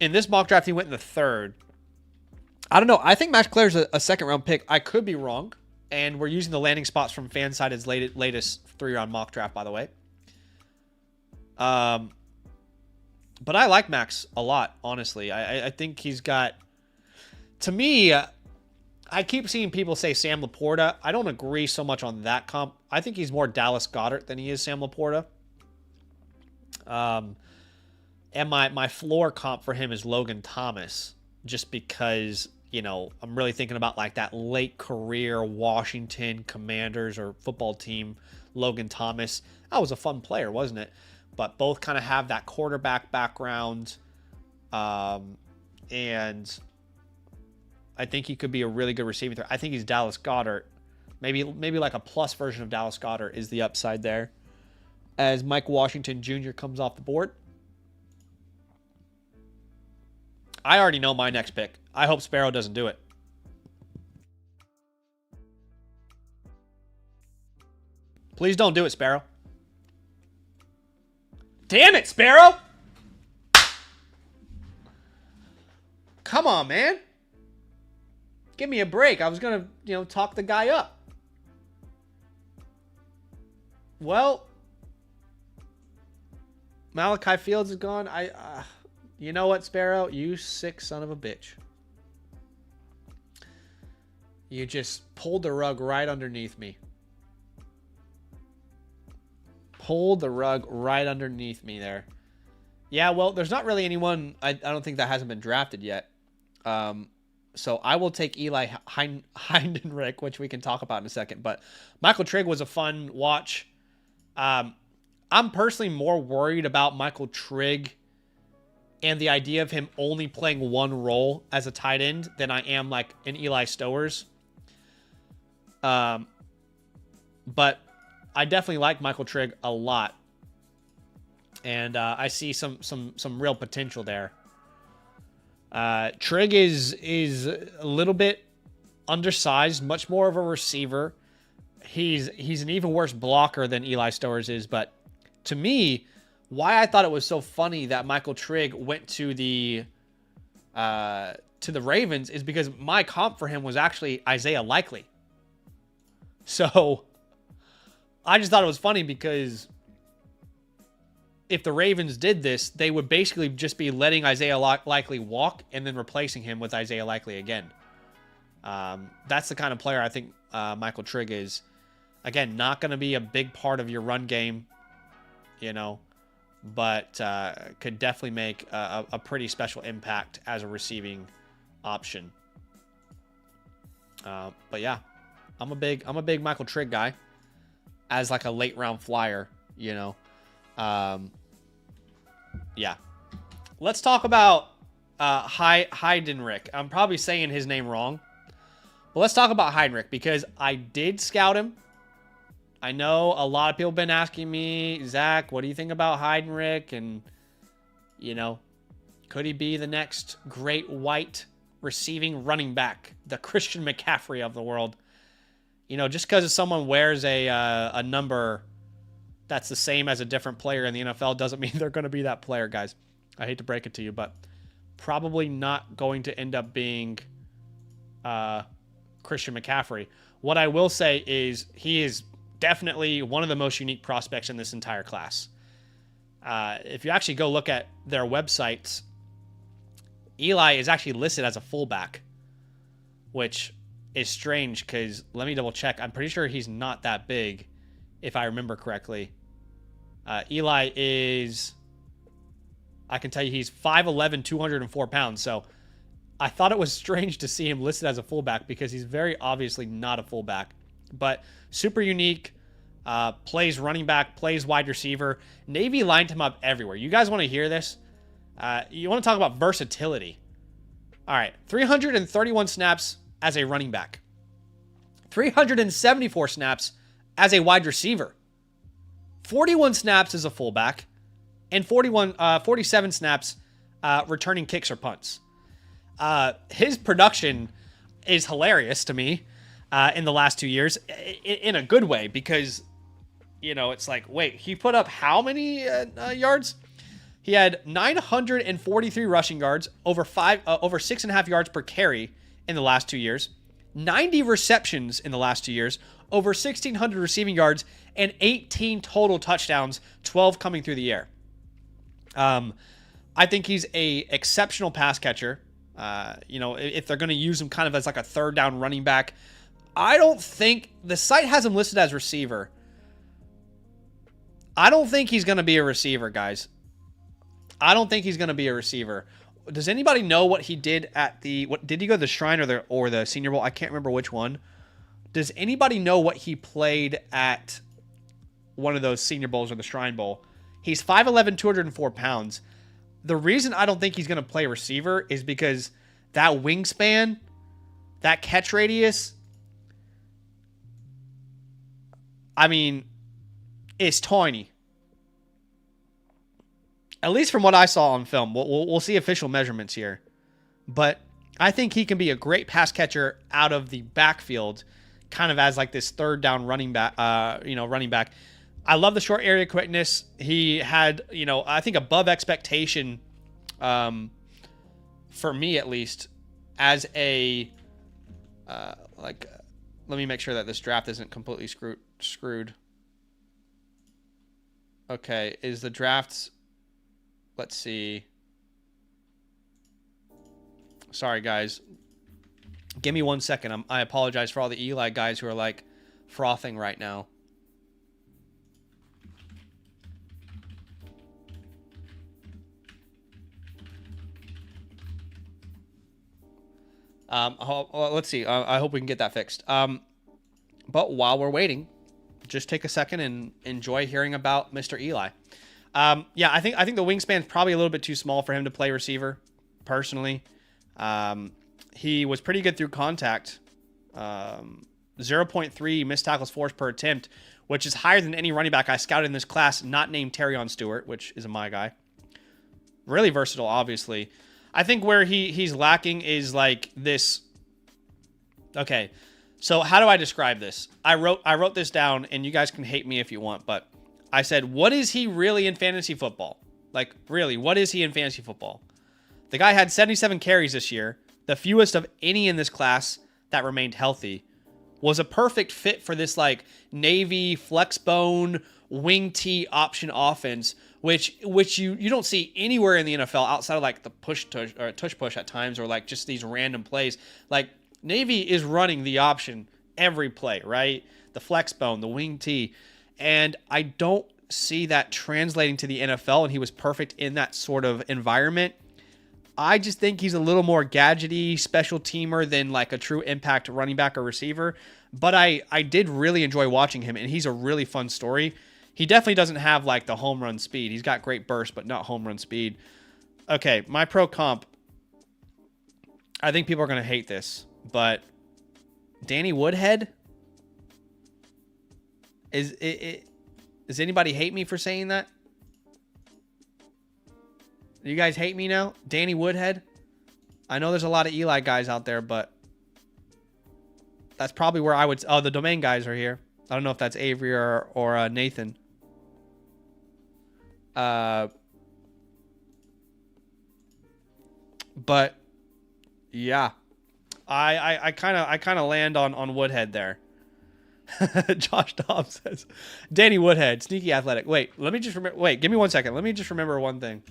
Speaker 1: In this mock draft, he went in the 3rd. I don't know. I think Max Clare's a 2nd round pick. I could be wrong. And we're using the landing spots from Fansided's latest 3-round mock draft, by the way. But I like Max a lot, honestly. I think he's got... To me, I keep seeing people say Sam Laporta. I don't agree so much on that comp. I think he's more Dallas Goedert than he is Sam Laporta. And my floor comp for him is Logan Thomas, just because, I'm really thinking about like that late career Washington Commanders or football team, Logan Thomas. That was a fun player, wasn't it? But both kind of have that quarterback background. And I think he could be a really good receiving threat. I think he's Dallas Goedert. Maybe like a plus version of Dallas Goedert is the upside there. As Mike Washington Jr. comes off the board. I already know my next pick. I hope Sparrow doesn't do it. Please don't do it, Sparrow. Damn it, Sparrow! Come on, man. Give me a break. I was going to, talk the guy up. Well, Malachi Fields is gone. You know what, Sparrow? You sick son of a bitch. You just pulled the rug right underneath me. Pulled the rug right underneath me there. Yeah, well, there's not really anyone, I don't think that hasn't been drafted yet. So I will take Eli Heidenreich, which we can talk about in a second. But Michael Trigg was a fun watch. I'm personally more worried about Michael Trigg and the idea of him only playing one role as a tight end than I am like an Eli Stowers. But I definitely like Michael Trigg a lot. And I see some real potential there. Trigg is a little bit undersized, much more of a receiver. He's an even worse blocker than Eli Stowers is, but to me, why I thought it was so funny that Michael Trigg went to the Ravens is because my comp for him was actually Isaiah Likely. So I just thought it was funny because if the Ravens did this, they would basically just be letting Isaiah Likely walk and then replacing him with Isaiah Likely again. That's the kind of player I think Michael Trigg is. Again, not going to be a big part of your run game, but could definitely make a pretty special impact as a receiving option. But yeah, I'm a big Michael Trigg guy as like a late round flyer, Yeah. Let's talk about Heidenreich. I'm probably saying his name wrong. But let's talk about Heidenreich because I did scout him. I know a lot of people have been asking me, Zach, what do you think about Heidenreich? And, could he be the next great white receiving running back, the Christian McCaffrey of the world? Just because someone wears a number that's the same as a different player in the NFL doesn't mean they're going to be that player, guys. I hate to break it to you, but probably not going to end up being Christian McCaffrey. What I will say is he is definitely one of the most unique prospects in this entire class. If you actually go look at their websites, Eli is actually listed as a fullback, which is strange because let me double check. I'm pretty sure he's not that big, if I remember correctly. Eli is, I can tell you he's 5'11", 204 pounds. So I thought it was strange to see him listed as a fullback because he's very obviously not a fullback. But super unique, plays running back, plays wide receiver. Navy lined him up everywhere. You guys want to hear this? You want to talk about versatility. All right, 331 snaps as a running back. 374 snaps as a wide receiver. 41 snaps as a fullback. And 47 snaps returning kicks or punts. His production is hilarious to me in the last 2 years in a good way because, it's like, wait, he put up how many yards? He had 943 rushing yards, over 6.5 yards per carry in the last 2 years, 90 receptions in the last 2 years, over 1,600 receiving yards, and 18 total touchdowns, 12 coming through the air. I think he's a exceptional pass catcher. If they're going to use him kind of as like a third down running back, I don't think the site has him listed as receiver. I don't think he's going to be a receiver, guys. I don't think he's going to be a receiver. Does anybody know what he did at did he go to the Shrine or the Senior Bowl? I can't remember which one. Does anybody know what he played at one of those Senior Bowls or the Shrine Bowl? He's 5'11", 204 pounds. The reason I don't think he's going to play receiver is because that wingspan, that catch radius, is tiny. At least from what I saw on film. We'll see official measurements here. But I think he can be a great pass catcher out of the backfield, kind of as like this third down running back, running back. I love the short area quickness. He had, I think above expectation, for me at least, as a, let me make sure that this draft isn't completely screwed. Okay, is the drafts, let's see. Sorry, guys. Give me 1 second. I apologize for all the Eli guys who are like frothing right now. Let's see. I hope we can get that fixed. But while we're waiting, just take a second and enjoy hearing about Mr. Eli. Yeah, I think the wingspan's probably a little bit too small for him to play receiver, personally. He was pretty good through contact. 0.3 missed tackles forced per attempt, which is higher than any running back I scouted in this class, not named Terrion Stewart, which is my guy. Really versatile, obviously. I think where he's lacking is like this. Okay, so how do I describe this? I wrote this down, and you guys can hate me if you want, but I said, what is he really in fantasy football? Like, really, what is he in fantasy football? The guy had 77 carries this year, the fewest of any in this class that remained healthy. Was a perfect fit for this like Navy flex bone wing T option offense, which you don't see anywhere in the NFL outside of like the push or tush push at times, or like just these random plays. Like Navy is running the option every play, right? The flex bone, the wing T, and I don't see that translating to the NFL. And he was perfect in that sort of environment. I just think he's a little more gadgety special teamer than like a true impact running back or receiver. But I did really enjoy watching him, and he's a really fun story. He definitely doesn't have like the home run speed. He's got great burst, but not home run speed. Okay, my pro comp. I think people are going to hate this, but Danny Woodhead? Does anybody hate me for saying that? You guys hate me now? Danny Woodhead? I know there's a lot of Eli guys out there, but that's probably where I would... Oh, the domain guys are here. I don't know if that's Avery or Nathan. But yeah, I kind of land on Woodhead there. Josh Dobbs says, Danny Woodhead, sneaky athletic. Wait, let me just remember. Wait, give me 1 second. Let me just remember one thing.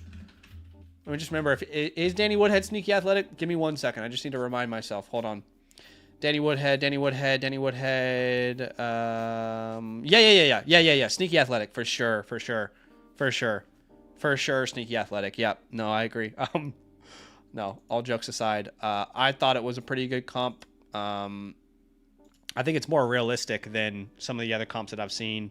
Speaker 1: Let me just remember, if is Danny Woodhead sneaky athletic? Give me 1 second. I just need to remind myself. Hold on. Danny Woodhead. Yeah. Sneaky athletic for sure. Sneaky athletic. Yep. No, I agree. No, all jokes aside, I thought it was a pretty good comp. I think it's more realistic than some of the other comps that I've seen.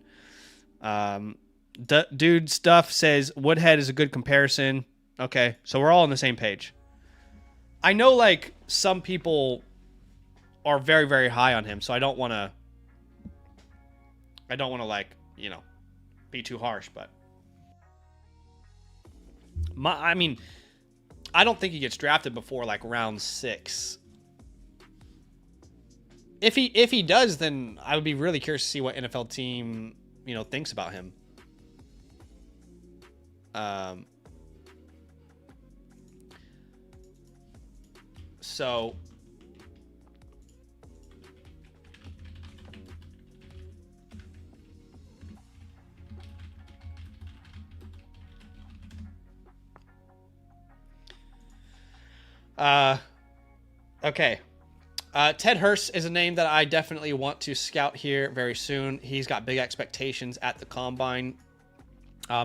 Speaker 1: Dude Stuff says Woodhead is a good comparison. Okay, so we're all on the same page. I know, like, some people are very, very high on him, so I don't want to, like, you know, be too harsh, but I mean, I don't think he gets drafted before, like, round 6. If he does, then I would be really curious to see what NFL team, you know, thinks about him. So okay. Ted Hurst is a name that I definitely want to scout here very soon. He's got big expectations at the combine.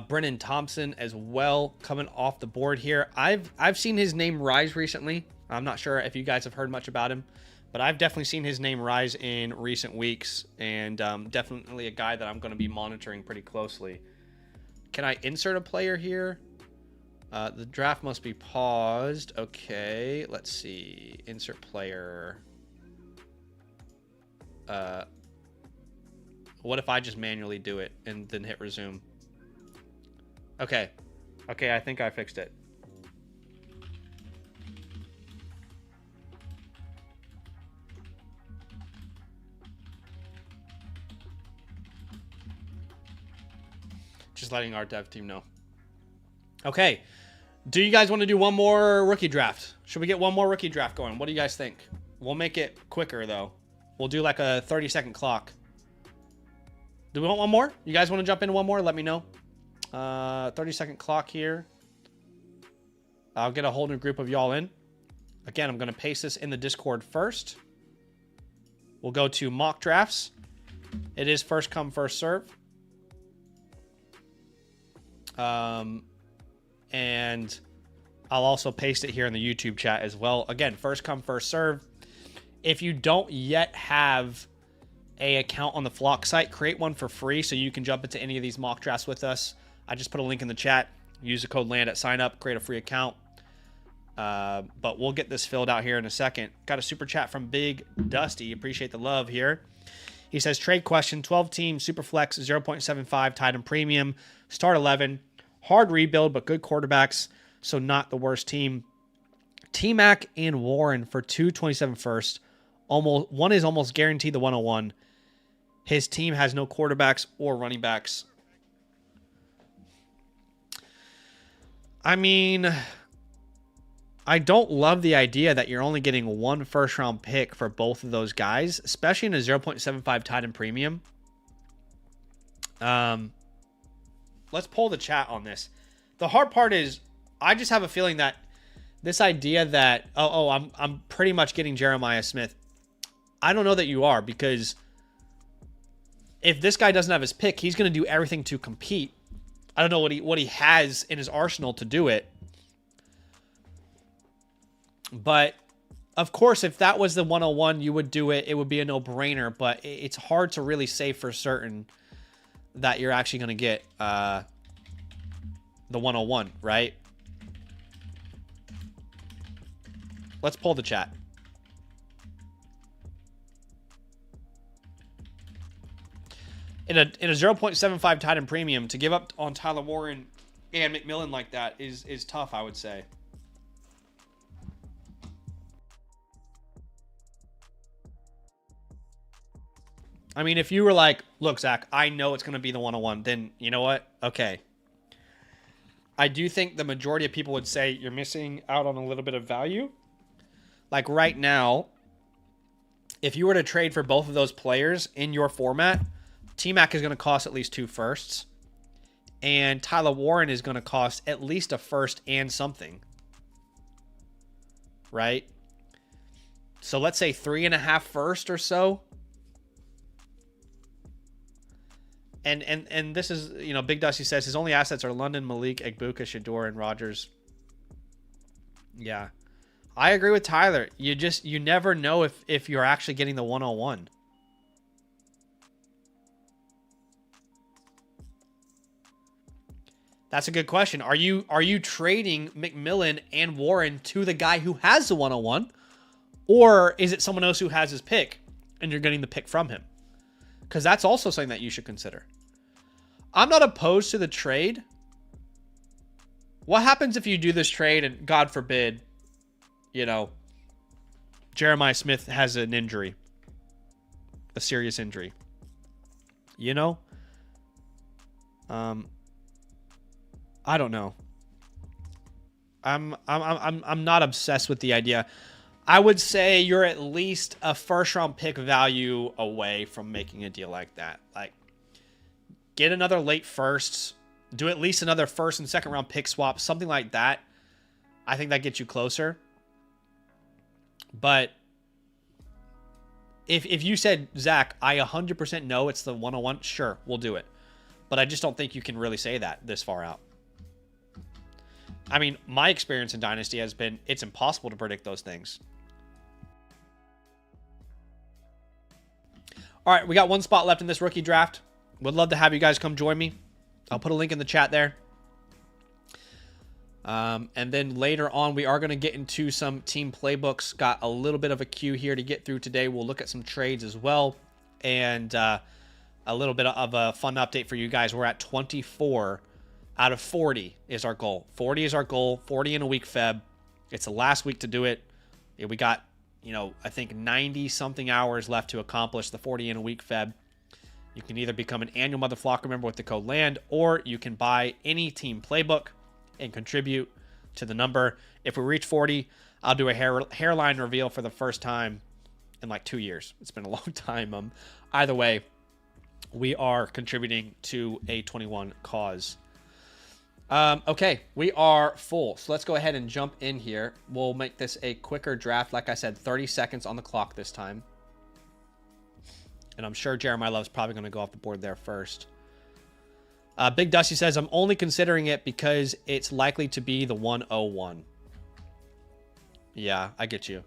Speaker 1: Brennan Thompson as well coming off the board here. I've seen his name rise recently. I'm not sure if you guys have heard much about him, but I've definitely seen his name rise in recent weeks, and definitely a guy that I'm going to be monitoring pretty closely. Can I insert a player here? The draft must be paused. Okay, let's see. Insert player. What if I just manually do it and then hit resume? Okay, I think I fixed it. Just letting our dev team know. Okay. Do you guys want to do one more rookie draft? Should we get one more rookie draft going? What do you guys think? We'll make it quicker, though. We'll do like a 30-second clock. Do we want one more? You guys want to jump into one more? Let me know. 30-second clock here. I'll get a whole new group of y'all in. Again, I'm going to paste this in the Discord first. We'll go to mock drafts. It is first come, first serve. And I'll also paste it here in the YouTube chat as well. Again, first come, first serve. If you don't yet have a account on the Flock site, create one for free so you can jump into any of these mock drafts with us. I just put a link in the chat. Use the code LAND at sign up, create a free account. But we'll get this filled out here in a second. Got a super chat from Big Dusty. Appreciate the love here. He says, trade question, 12 team, super flex, 0.75, tight end premium, start 11, hard rebuild, but good quarterbacks, so not the worst team. T-Mac and Warren for 227 first. One is almost guaranteed the 101. His team has no quarterbacks or running backs. I mean, I don't love the idea that you're only getting one first-round pick for both of those guys, especially in a 0.75 tight end premium. Let's pull the chat on this. The hard part is I just have a feeling that this idea that, I'm pretty much getting Jeremiah Smith. I don't know that you are, because if this guy doesn't have his pick, he's going to do everything to compete. I don't know what he has in his arsenal to do it. But, of course, if that was the 101, you would do it. It would be a no-brainer. But it's hard to really say for certain that you're actually going to get the 101, right? Let's pull the chat. In a 0.75 tight end premium, to give up on Tyler Warren and McMillan like that is tough, I would say. I mean, if you were like, look, Zach, I know it's going to be the 101, then you know what? Okay. I do think the majority of people would say you're missing out on a little bit of value. Like right now, if you were to trade for both of those players in your format, T-Mac is going to cost at least 2 firsts. And Tyler Warren is going to cost at least a first and something. Right? So let's say 3.5 first or so. And this is, Big Dusty says his only assets are London, Malik, Egbuka, Shador, and Rodgers. Yeah. I agree with Tyler. You never know if you're actually getting the 101. That's a good question. Are you trading McMillan and Warren to the guy who has the 101? Or is it someone else who has his pick and you're getting the pick from him? Because that's also something that you should consider. I'm not opposed to the trade. What happens if you do this trade and, God forbid, Jeremiah Smith has an injury, a serious injury? I don't know. I'm not obsessed with the idea. I would say you're at least a first-round pick value away from making a deal like that. Like, get another late first, do at least another first and second-round pick swap, something like that. I think that gets you closer. But if you said, Zach, I 100% know it's the 101, sure, we'll do it. But I just don't think you can really say that this far out. I mean, my experience in Dynasty has been it's impossible to predict those things. All right, we got one spot left in this rookie draft. Would love to have you guys come join me. I'll put a link in the chat there. And then later on, we are going to get into some team playbooks. Got a little bit of a queue here to get through today. We'll look at some trades as well. And a little bit of a fun update for you guys. We're at 24 out of 40 is our goal. 40 is our goal. 40 in a week, Feb. It's the last week to do it. Yeah, we got, I think 90-something hours left to accomplish the 40 in a week, Feb. You can either become an annual Mother Flocker member with the code LAND, or you can buy any team playbook and contribute to the number. If we reach 40, I'll do a hairline reveal for the first time in like 2 years. It's been a long time. Either way, we are contributing to a 21 cause. Okay, we are full. So let's go ahead and jump in here. We'll make this a quicker draft. Like I said, 30 seconds on the clock this time. And I'm sure Jeremiah Love's probably going to go off the board there first. Big Dusty says, I'm only considering it because it's likely to be the 101. Yeah, I get you.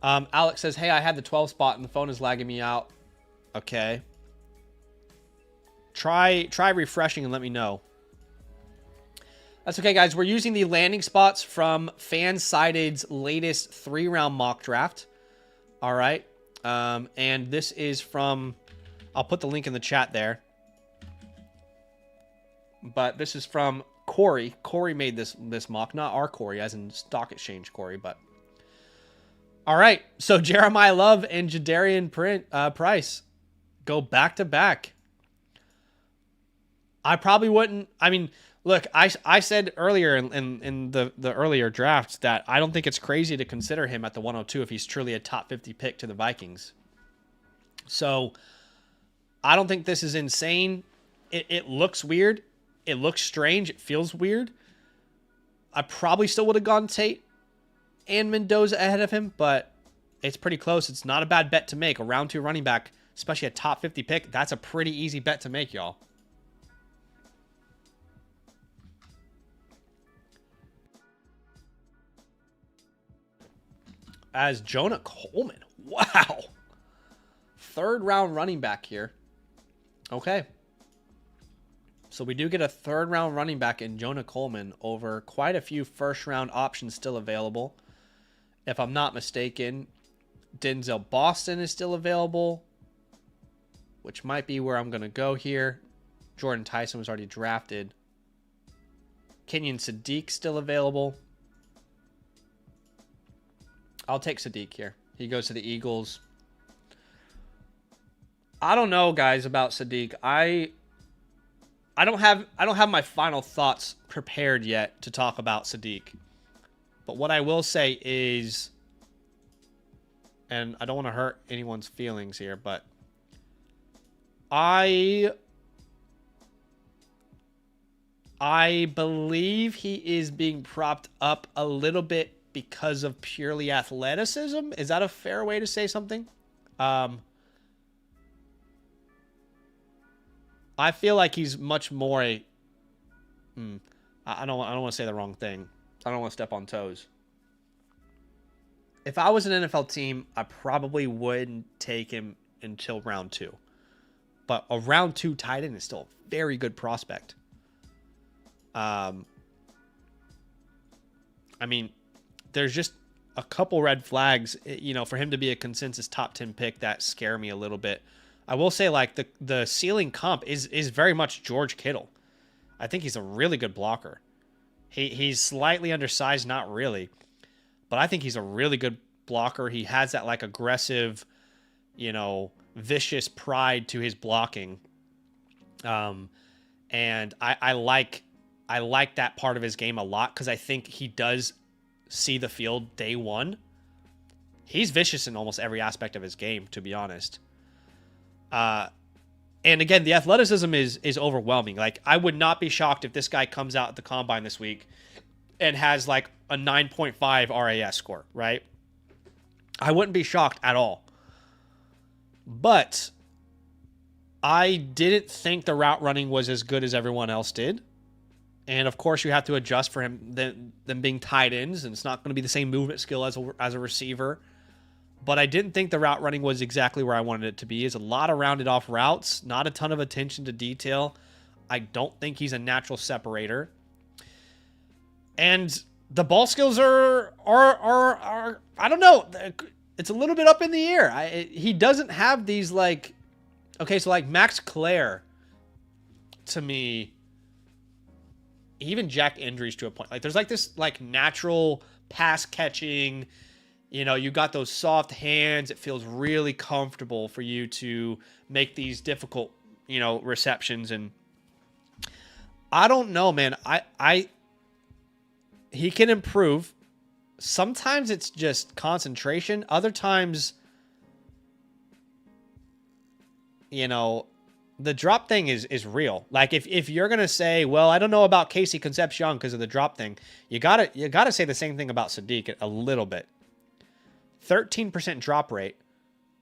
Speaker 1: Alex says, hey, I had the 12 spot and the phone is lagging me out. Okay. Try refreshing and let me know. That's okay, guys. We're using the landing spots from Fansided's latest 3-round mock draft. All right. And this is from... I'll put the link in the chat there. But this is from Corey. Corey made this mock. Not our Corey, as in Stock Exchange Corey, but... All right. So Jeremiah Love and Jadarian Price go back-to-back. I probably wouldn't... I mean, look, I said earlier in the earlier drafts that I don't think it's crazy to consider him at the 102 if he's truly a top 50 pick to the Vikings. So I don't think this is insane. It looks weird. It looks strange. It feels weird. I probably still would have gone Tate and Mendoza ahead of him, but it's pretty close. It's not a bad bet to make. A round 2 running back, especially a top 50 pick, that's a pretty easy bet to make, y'all. As Jonah Coleman. Wow. 3rd round running back here. Okay. So we do get a 3rd round running back in Jonah Coleman over quite a few 1st round options still available. If I'm not mistaken, Denzel Boston is still available, which might be where I'm going to go here. Jordan Tyson was already drafted. Kenyon Sadiq still available. I'll take Sadiq here. He goes to the Eagles. I don't know, guys, about Sadiq. I don't have my final thoughts prepared yet to talk about Sadiq. But what I will say is, and I don't want to hurt anyone's feelings here, but I believe he is being propped up a little bit because of purely athleticism. Is that a fair way to say something? I feel like he's much more a... I don't want to say the wrong thing. I don't want to step on toes. If I was an NFL team, I probably wouldn't take him until round 2. But a round 2 tight end is still a very good prospect. I mean, there's just a couple red flags, you know, for him to be a consensus top 10 pick that scare me a little bit. I will say, like, the ceiling comp is very much George Kittle. I think he's a really good blocker. He's slightly undersized, not really, but I think he's a really good blocker. He has that, like, aggressive, you know, vicious pride to his blocking. And I like that part of his game a lot because I think he does see the field day one. He's vicious in almost every aspect of his game, to be honest. And again, the athleticism is overwhelming. Like, I would not be shocked if this guy comes out at the combine this week and has like a 9.5 RAS score, right? I wouldn't be shocked at all. But I didn't think the route running was as good as everyone else did. And of course, you have to adjust for them being tight ends, and it's not going to be the same movement skill as a receiver. But I didn't think the route running was exactly where I wanted it to be. It's a lot of rounded off routes, not a ton of attention to detail. I don't think he's a natural separator. And the ball skills are I don't know. It's a little bit up in the air. He doesn't have these, like, okay, so like Max Clare, to me, even Jack Andrews to a point. Like, there's like this like natural pass catching. You know, you got those soft hands. It feels really comfortable for you to make these difficult, you know, receptions. And I don't know, man. He can improve. Sometimes it's just concentration. Other times, you know, the drop thing is real. Like, if you're gonna say, well, I don't know about Casey Concepcion because of the drop thing, you gotta say the same thing about Sadiq a little bit. 13% drop rate,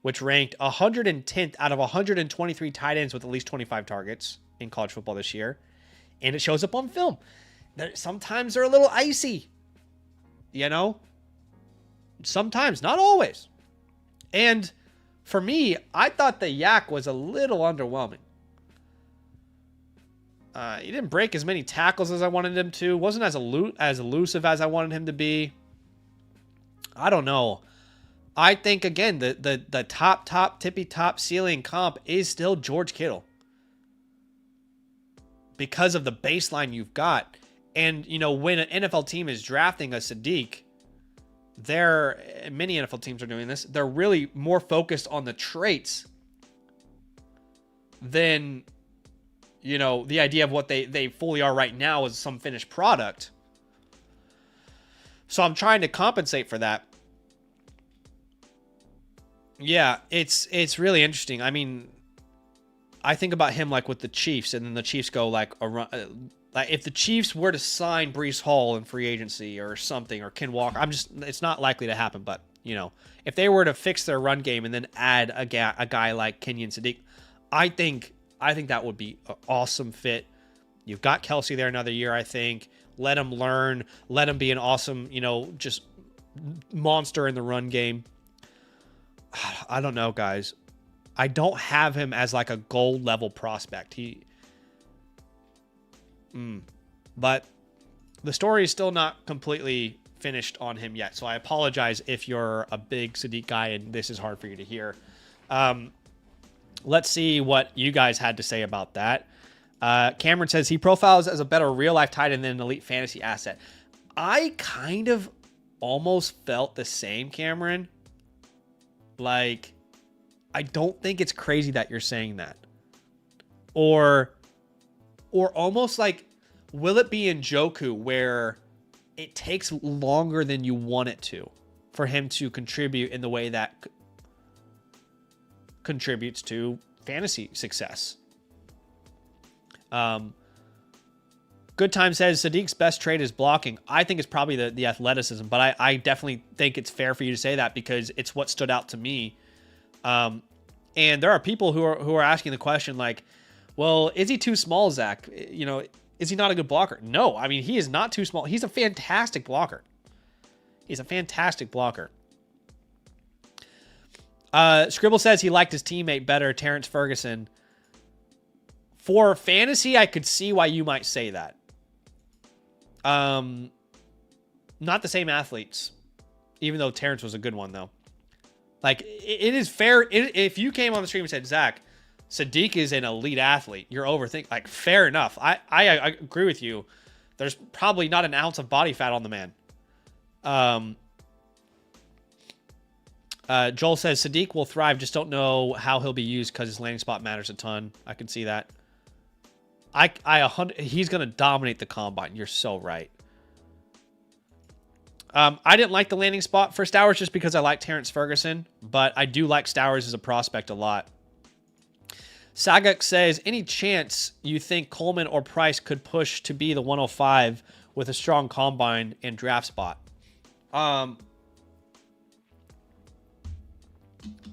Speaker 1: which ranked 110th out of 123 tight ends with at least 25 targets in college football this year. And it shows up on film. Sometimes they're a little icy. You know? Sometimes, not always. And for me, I thought the Yak was a little underwhelming. He didn't break as many tackles as I wanted him to. Wasn't as elusive as I wanted him to be. I don't know. I think, again, the top tippy top ceiling comp is still George Kittle. Because of the baseline you've got. And, you know, when an NFL team is drafting a Sadiq, many NFL teams are doing this, they're really more focused on the traits than, you know, the idea of what they fully are right now is some finished product. So I'm trying to compensate for that. Yeah, it's really interesting. I mean, I think about him like with the Chiefs, and then the Chiefs go like if the Chiefs were to sign Breece Hall in free agency or something, or Ken Walker, it's not likely to happen, but, you know, if they were to fix their run game and then add a guy like Kenyon Sadiq, I think that would be an awesome fit. You've got Kelsey there another year, I think. Let him learn. Let him be an awesome, you know, just monster in the run game. I don't know, guys. I don't have him as like a gold level prospect. But the story is still not completely finished on him yet. So I apologize if you're a big Sadiq guy and this is hard for you to hear. Let's see what you guys had to say about that. Cameron says he profiles as a better real life tight end than an elite fantasy asset. I kind of almost felt the same, Cameron. Like, I don't think it's crazy that you're saying that. Or almost like, will it be in Njoku where it takes longer than you want it to for him to contribute in the way that contributes to fantasy success? Good Time says Sadiq's best trait is blocking. I think it's probably the athleticism, but I definitely think it's fair for you to say that because it's what stood out to me. And there are people who are asking the question like, well, is he too small, Zach? You know, is he not a good blocker? No, I mean, he is not too small. He's a fantastic blocker. Scribble says he liked his teammate better, Terrence Ferguson. For fantasy, I could see why you might say that. Not the same athletes, even though Terrence was a good one, though. Like, it is fair. If you came on the stream and said, Zach, Sadiq is an elite athlete, you're overthinking. Like, fair enough. I agree with you. There's probably not an ounce of body fat on the man. Joel says Sadiq will thrive, just don't know how he'll be used because his landing spot matters a ton. I can see that. He's going to dominate the combine. You're so right. I didn't like the landing spot for Stowers just because I like Terrence Ferguson, but I do like Stowers as a prospect a lot. Saguk says, any chance you think Coleman or Price could push to be the 105 with a strong combine and draft spot?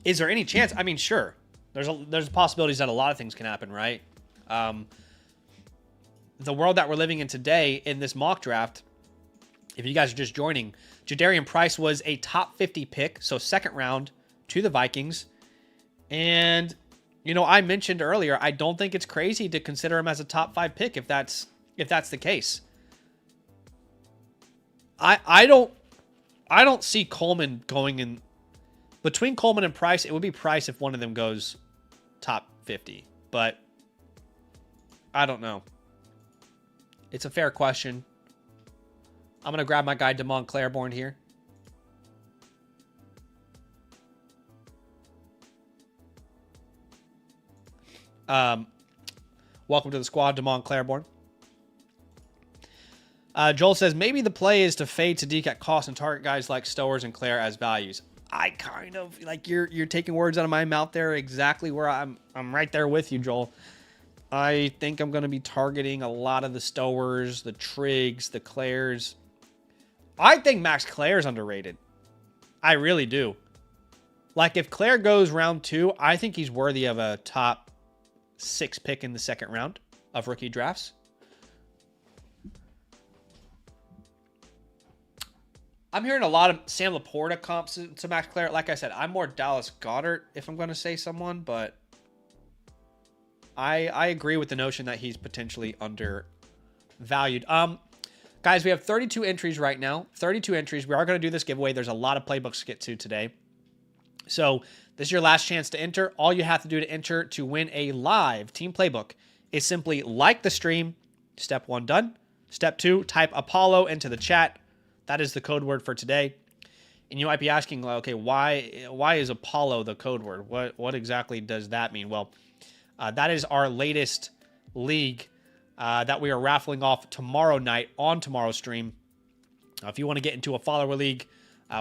Speaker 1: Is there any chance? I mean, sure. There's possibilities that a lot of things can happen, right? The world that we're living in today in this mock draft, if you guys are just joining, Jadarian Price was a top 50 pick, so second round to the Vikings. And, you know, I mentioned earlier, I don't think it's crazy to consider him as a top 5 pick if that's the case. I don't see Coleman going in. Between Coleman and Price, it would be Price if one of them goes top 50. But I don't know. It's a fair question. I'm going to grab my guy, Damon Claiborne, here. Welcome to the squad, Damon Claiborne. Joel says, maybe the play is to fade Sadiq at cost and target guys like Stowers and Claire as values. I kind of, like, you're taking words out of my mouth there, exactly where I'm right there with you, Joel. I think I'm going to be targeting a lot of the Stowers, the Triggs, the Claires. I think Max Claire's underrated. I really do. Like, if Claire goes round 2, I think he's worthy of a top 6 pick in the second round of rookie drafts. I'm hearing a lot of Sam Laporta comps to Max Claret. Like I said, I'm more Dallas Goedert if I'm going to say someone, but I agree with the notion that he's potentially undervalued. Guys, we have 32 entries right now. 32 entries. We are going to do this giveaway. There's a lot of playbooks to get to today. So this is your last chance to enter. All you have to do to enter to win a live team playbook is simply like the stream. Step 1 done. Step 2, type Apollo into the chat. That is the code word for today. And you might be asking, okay, why is Apollo the code word? What exactly does that mean? Well, that is our latest league that we are raffling off tomorrow night on tomorrow's stream. If you want to get into a follower league,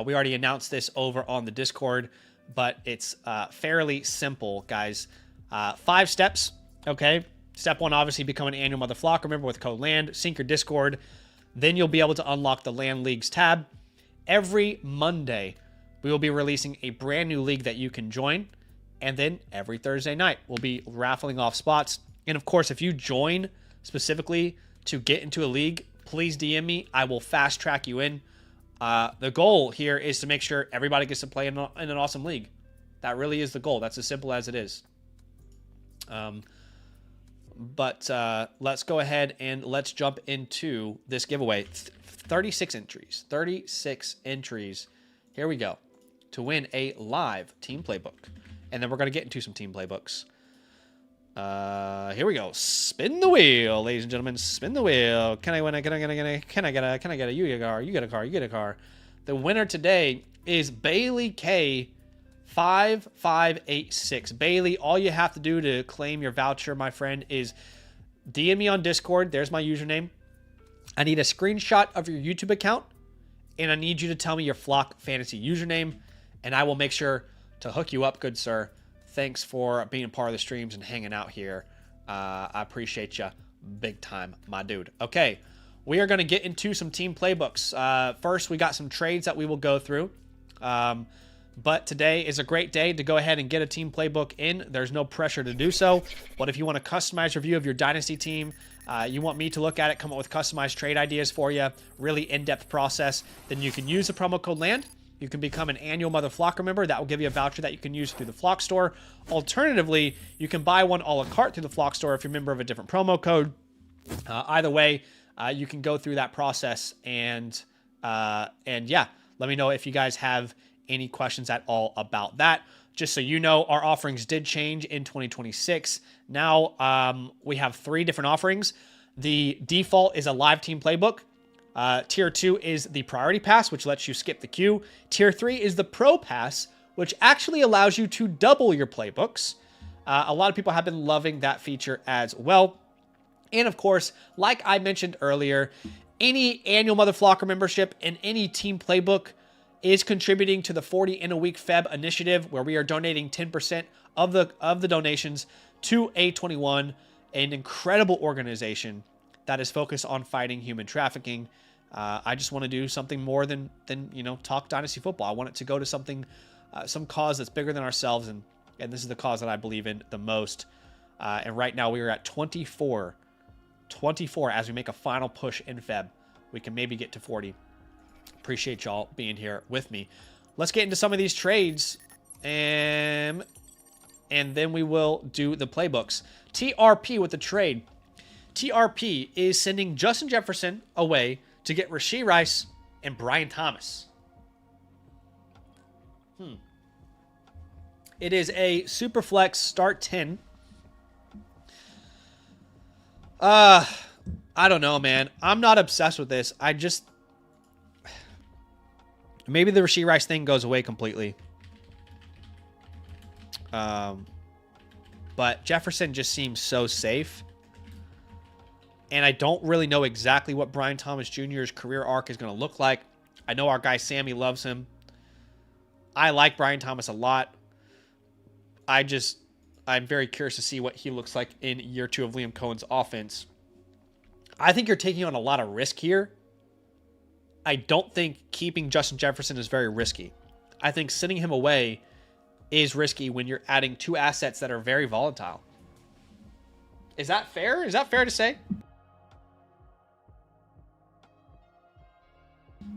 Speaker 1: we already announced this over on the Discord, but it's fairly simple, guys. 5 steps, okay? Step 1, obviously, become an annual Mother Flock. Remember, with code LAND, sync your Discord. Then you'll be able to unlock the LAN Leagues tab. Every Monday, we will be releasing a brand new league that you can join. And then every Thursday night, we'll be raffling off spots. And of course, if you join specifically to get into a league, please DM me. I will fast track you in. The goal here is to make sure everybody gets to play in an awesome league. That really is the goal. That's as simple as it is. But let's go ahead and let's jump into this giveaway. 36 entries. 36 entries. Here we go. To win a live team playbook. And then we're going to get into some team playbooks. Here we go. Spin the wheel, ladies and gentlemen. Spin the wheel. Can I win? Can I get a you get a car? You get a car. You get a car. The winner today is Bailey K 5586. Bailey, all you have to do to claim your voucher, my friend, is DM me on Discord. There's my username. I need a screenshot of your YouTube account, and I need you to tell me your Flock Fantasy username, and I will make sure to hook you up, good sir. Thanks for being a part of the streams and hanging out here. I appreciate you big time, my dude. Okay, we are going to get into some team playbooks. First, we got some trades that we will go through. But today is a great day to go ahead and get a team playbook in. There's no pressure to do so. But if you want a customized review of your Dynasty team, you want me to look at it, come up with customized trade ideas for you, really in-depth process, then you can use the promo code LAND. You can become an annual Mother Flocker member. That will give you a voucher that you can use through the Flock store. Alternatively, you can buy one a la carte through the Flock store if you're a member of a different promo code. Either way, you can go through that process. And yeah, let me know if you guys have any questions at all about that. Just so you know, our offerings did change in 2026. Now we have 3 different offerings. The default is a live team playbook. Tier 2 is the priority pass, which lets you skip the queue. Tier 3 is the pro pass, which actually allows you to double your playbooks. A lot of people have been loving that feature as well. And of course, like I mentioned earlier, any annual Mother Flocker membership and any team playbook is contributing to the 40 in a week Feb initiative, where we are donating 10% of the donations to A21, an incredible organization that is focused on fighting human trafficking. I just want to do something more than talk Dynasty football. I want it to go to something, some cause that's bigger than ourselves, and this is the cause that I believe in the most. And right now we are at 24 as we make a final push in Feb. We can maybe get to 40. Appreciate y'all being here with me. Let's get into some of these trades, and then we will do the playbooks. TRP with the trade. TRP is sending Justin Jefferson away to get Rashee Rice and Brian Thomas. It is a Superflex start 10. I don't know, man. I'm not obsessed with this. Maybe the Rashee Rice thing goes away completely. But Jefferson just seems so safe. And I don't really know exactly what Brian Thomas Jr.'s career arc is going to look like. I know our guy Sammy loves him. I like Brian Thomas a lot. I'm very curious to see what he looks like in year 2 of Liam Cohen's offense. I think you're taking on a lot of risk here. I don't think keeping Justin Jefferson is very risky. I think sending him away is risky when you're adding 2 assets that are very volatile. Is that fair? Is that fair to say?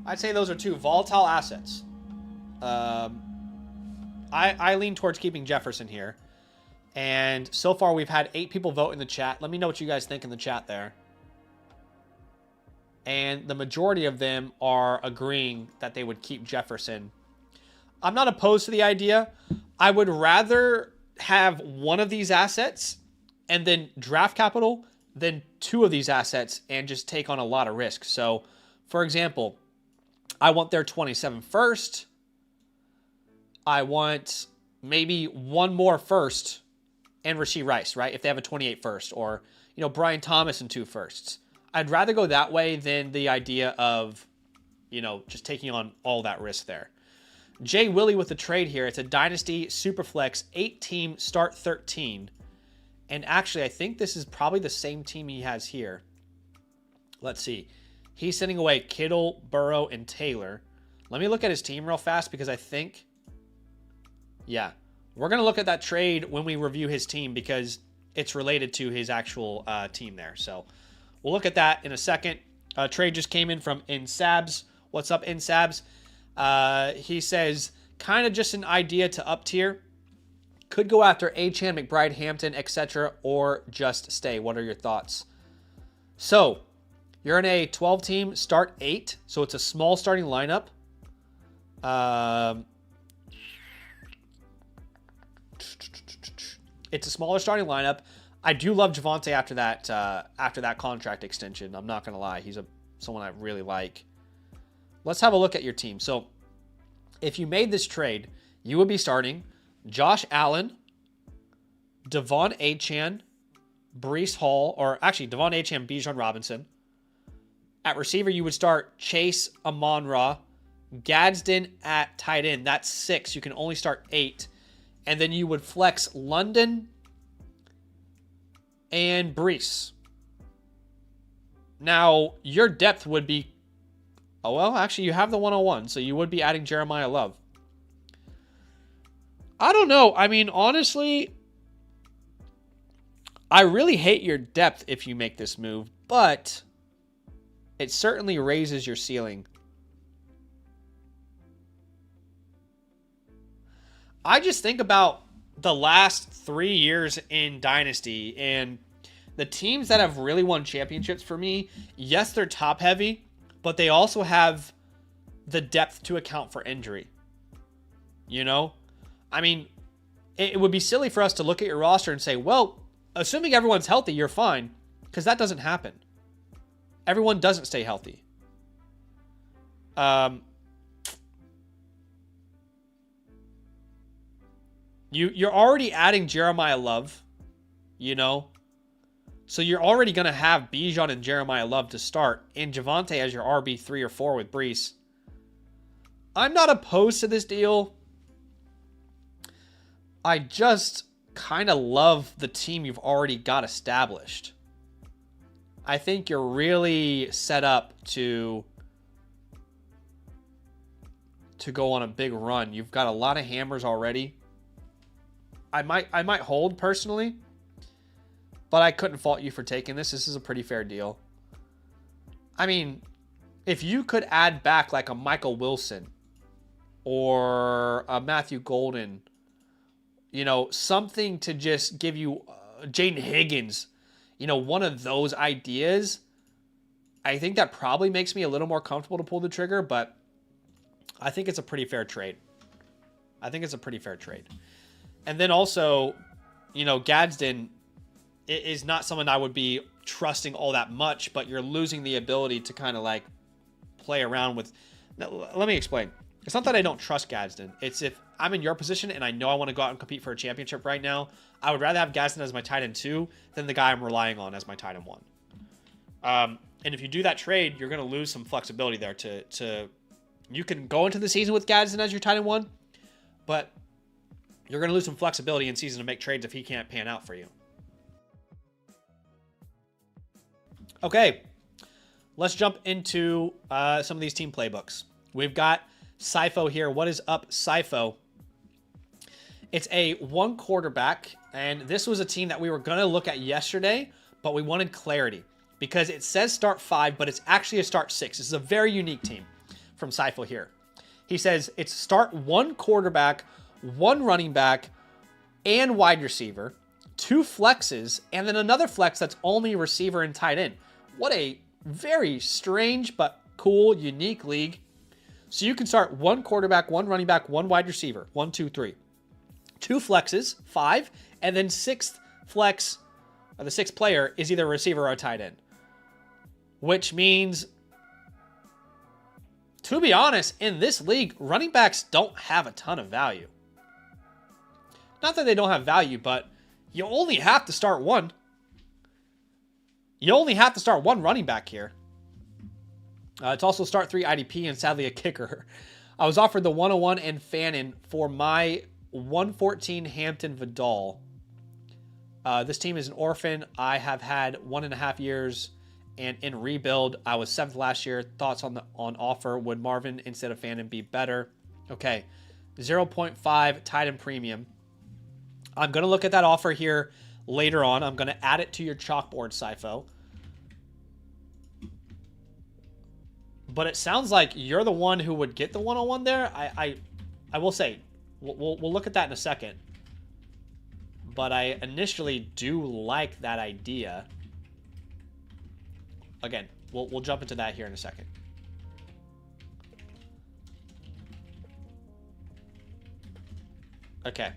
Speaker 1: I'd say those are two volatile assets. I lean towards keeping Jefferson here. And so far, we've had 8 people vote in the chat. Let me know what you guys think in the chat there. And the majority of them are agreeing that they would keep Jefferson. I'm not opposed to the idea. I would rather have one of these assets and then draft capital than 2 of these assets and just take on a lot of risk. So, for example, I want their 27 first. I want maybe one more first and Rashee Rice, right? If they have a 28 first, or, Brian Thomas and 2 firsts. I'd rather go that way than the idea of, just taking on all that risk there. Jay Willie with the trade here. It's a Dynasty Superflex 8-team start 13. And actually, I think this is probably the same team he has here. Let's see. He's sending away Kittle, Burrow, and Taylor. Let me look at his team real fast because I think... Yeah. We're going to look at that trade when we review his team because it's related to his actual team there. So we'll look at that in a second. Trade just came in from Insabs. What's up, Insabs? He says, kind of just an idea to up tier. Could go after Achane, McBride, Hampton, etc., or just stay. What are your thoughts? So, you're in a 12-team start 8, so it's a small starting lineup. It's a smaller starting lineup. I do love Javonte after that contract extension. I'm not gonna lie, he's someone I really like. Let's have a look at your team. So, if you made this trade, you would be starting Josh Allen, Devon Achane, Breece Hall, or actually Devon Achane, Bijan Robinson. At receiver, you would start Chase, Amon-Ra, Gadsden at tight end. That's 6. You can only start 8. And then you would flex London and Breece. Now, your depth would be... Oh, well, actually, you have the 101, so you would be adding Jeremiah Love. I don't know. I mean, honestly, I really hate your depth if you make this move, but it certainly raises your ceiling. I just think about the last 3 years in Dynasty and the teams that have really won championships for me. Yes, they're top heavy, but they also have the depth to account for injury. I mean, it would be silly for us to look at your roster and say, well, assuming everyone's healthy, you're fine, because that doesn't happen. Everyone doesn't stay healthy. You're already adding Jeremiah Love, so you're already going to have Bijan and Jeremiah Love to start, and Javonte as your RB3 or 4 with Breece. I'm not opposed to this deal. I just kind of love the team you've already got established. I think you're really set up to go on a big run. You've got a lot of hammers already. I might hold personally, but I couldn't fault you for taking this. This is a pretty fair deal. I mean, if you could add back like a Michael Wilson or a Matthew Golden, something to just give you Jaden Higgins, one of those ideas, I think that probably makes me a little more comfortable to pull the trigger, but I think it's a pretty fair trade. And then also, Gadsden is not someone I would be trusting all that much, but you're losing the ability to kind of like play around with. Now, let me explain. It's not that I don't trust Gadsden. It's if I'm in your position and I know I want to go out and compete for a championship right now, I would rather have Gadsden as my tight end 2 than the guy I'm relying on as my tight end 1. And if you do that trade, you're going to lose some flexibility there to you can go into the season with Gadsden as your tight end 1, but you're going to lose some flexibility in season to make trades if he can't pan out for you. Okay, let's jump into some of these team playbooks. We've got Sifo here. What is up, Sifo? It's a 1 quarterback, and this was a team that we were going to look at yesterday, but we wanted clarity because it says start 5, but it's actually a start 6. This is a very unique team. from Seifel here. He says it's start 1 quarterback, 1 running back, and wide receiver, 2 flexes, and then another flex that's only receiver and tight end. What a very strange but cool, unique league. So you can start 1 quarterback, 1 running back, 1 wide receiver, 1, 2, 3. 2 flexes, 5, and then 6th flex, or the 6th player is either a receiver or a tight end. Which means, to be honest, in this league, running backs don't have a ton of value. Not that they don't have value, but you only have to start 1. You only have to start 1 running back here. It's also start 3 IDP and sadly a kicker. I was offered the 101 and Fannin for my 114 Hampton Vidal. This team is an orphan. I have had 1.5 years and in rebuild. I was 7th last year. Thoughts on offer? Would Marvin instead of Fannin be better? Okay, 0.5 tight end premium. I'm going to look at that offer here later on. I'm going to add it to your chalkboard, Sifo. But it sounds like you're the one who would get the 101 there. I will say, we'll look at that in a second. But I initially do like that idea. Again, we'll jump into that here in a second. Okay.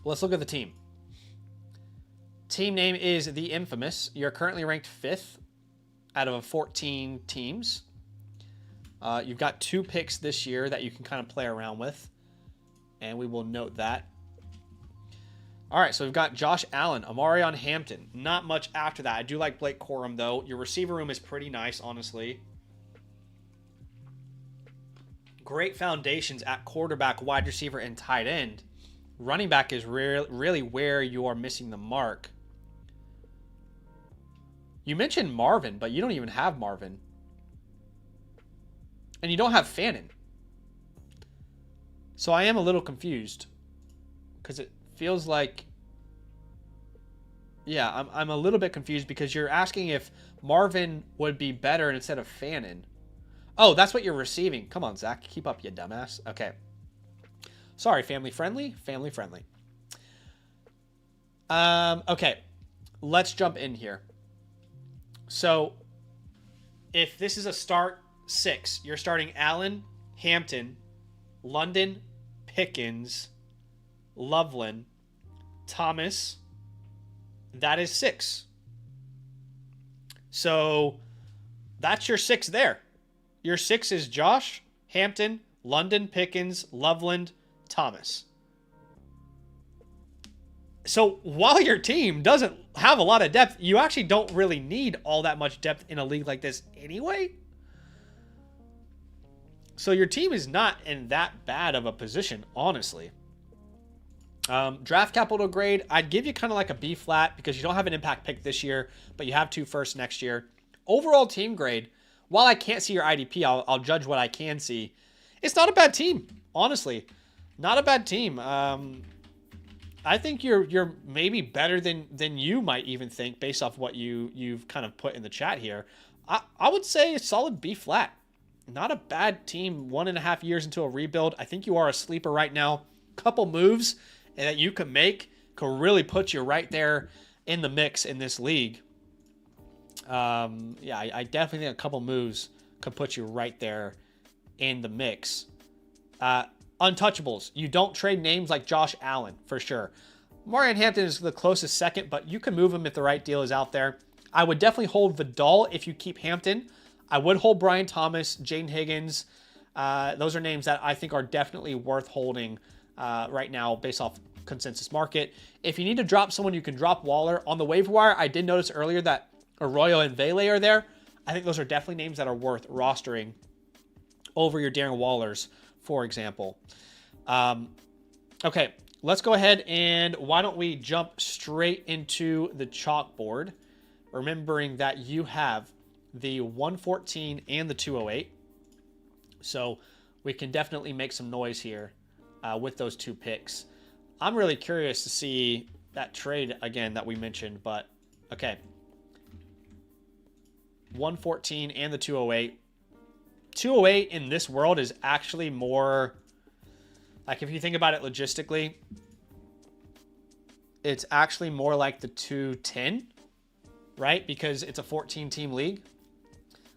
Speaker 1: Let's look at the team. Team name is The Infamous. You're currently ranked 5th out of 14 teams. You've got 2 picks this year that you can kind of play around with. And we will note that. All right, so we've got Josh Allen, Amarion Hampton. Not much after that. I do like Blake Corum, though. Your receiver room is pretty nice, honestly. Great foundations at quarterback, wide receiver, and tight end. Running back is really where you are missing the mark. You mentioned Marvin, but you don't even have Marvin. And you don't have Fannin. So I am a little confused. Because it feels like... Yeah, I'm a little bit confused because you're asking if Marvin would be better instead of Fannin. Oh, that's what you're receiving. Come on, Zach. Keep up, you dumbass. Okay. Sorry, family friendly? Family friendly. Okay. Let's jump in here. So, if this is a start 6, you're starting Allen, Hampton, London, Pickens, Loveland, Thomas. That is 6. So, that's your 6 there. Your 6 is Josh, Hampton, London, Pickens, Loveland, Thomas. So while your team doesn't have a lot of depth, you actually don't really need all that much depth in a league like this anyway. So your team is not in that bad of a position, honestly. Draft capital grade, I'd give you kind of like a B flat because you don't have an impact pick this year, but you have 2 firsts next year. Overall team grade, while I can't see your IDP, I'll judge what I can see. It's not a bad team, honestly. Not a bad team. I think you're maybe better than you might even think based off what you've kind of put in the chat here. I would say a solid B flat. Not a bad team 1.5 years into a rebuild. I think you are a sleeper right now. Couple moves that you can make could really put you right there in the mix in this league. Yeah, I definitely think a couple moves could put you right there in the mix. Untouchables. You don't trade names like Josh Allen, for sure. Marion Hampton is the closest second, but you can move him if the right deal is out there. I would definitely hold Vidal if you keep Hampton. I would hold Brian Thomas, Jaden Higgins. Those are names that I think are definitely worth holding right now based off consensus market. If you need to drop someone, you can drop Waller. On the waiver wire, I did notice earlier that Arroyo and Vele are there. I think those are definitely names that are worth rostering over your Darren Wallers, for example. Okay, let's go ahead and why don't we jump straight into the chalkboard, remembering that you have the 114 and the 208. So we can definitely make some noise here with those 2 picks. I'm really curious to see that trade again that we mentioned, but okay. 114 and the 208. 208 in this world is actually more, like if you think about it logistically, it's actually more like the 210, right? Because it's a 14-team league,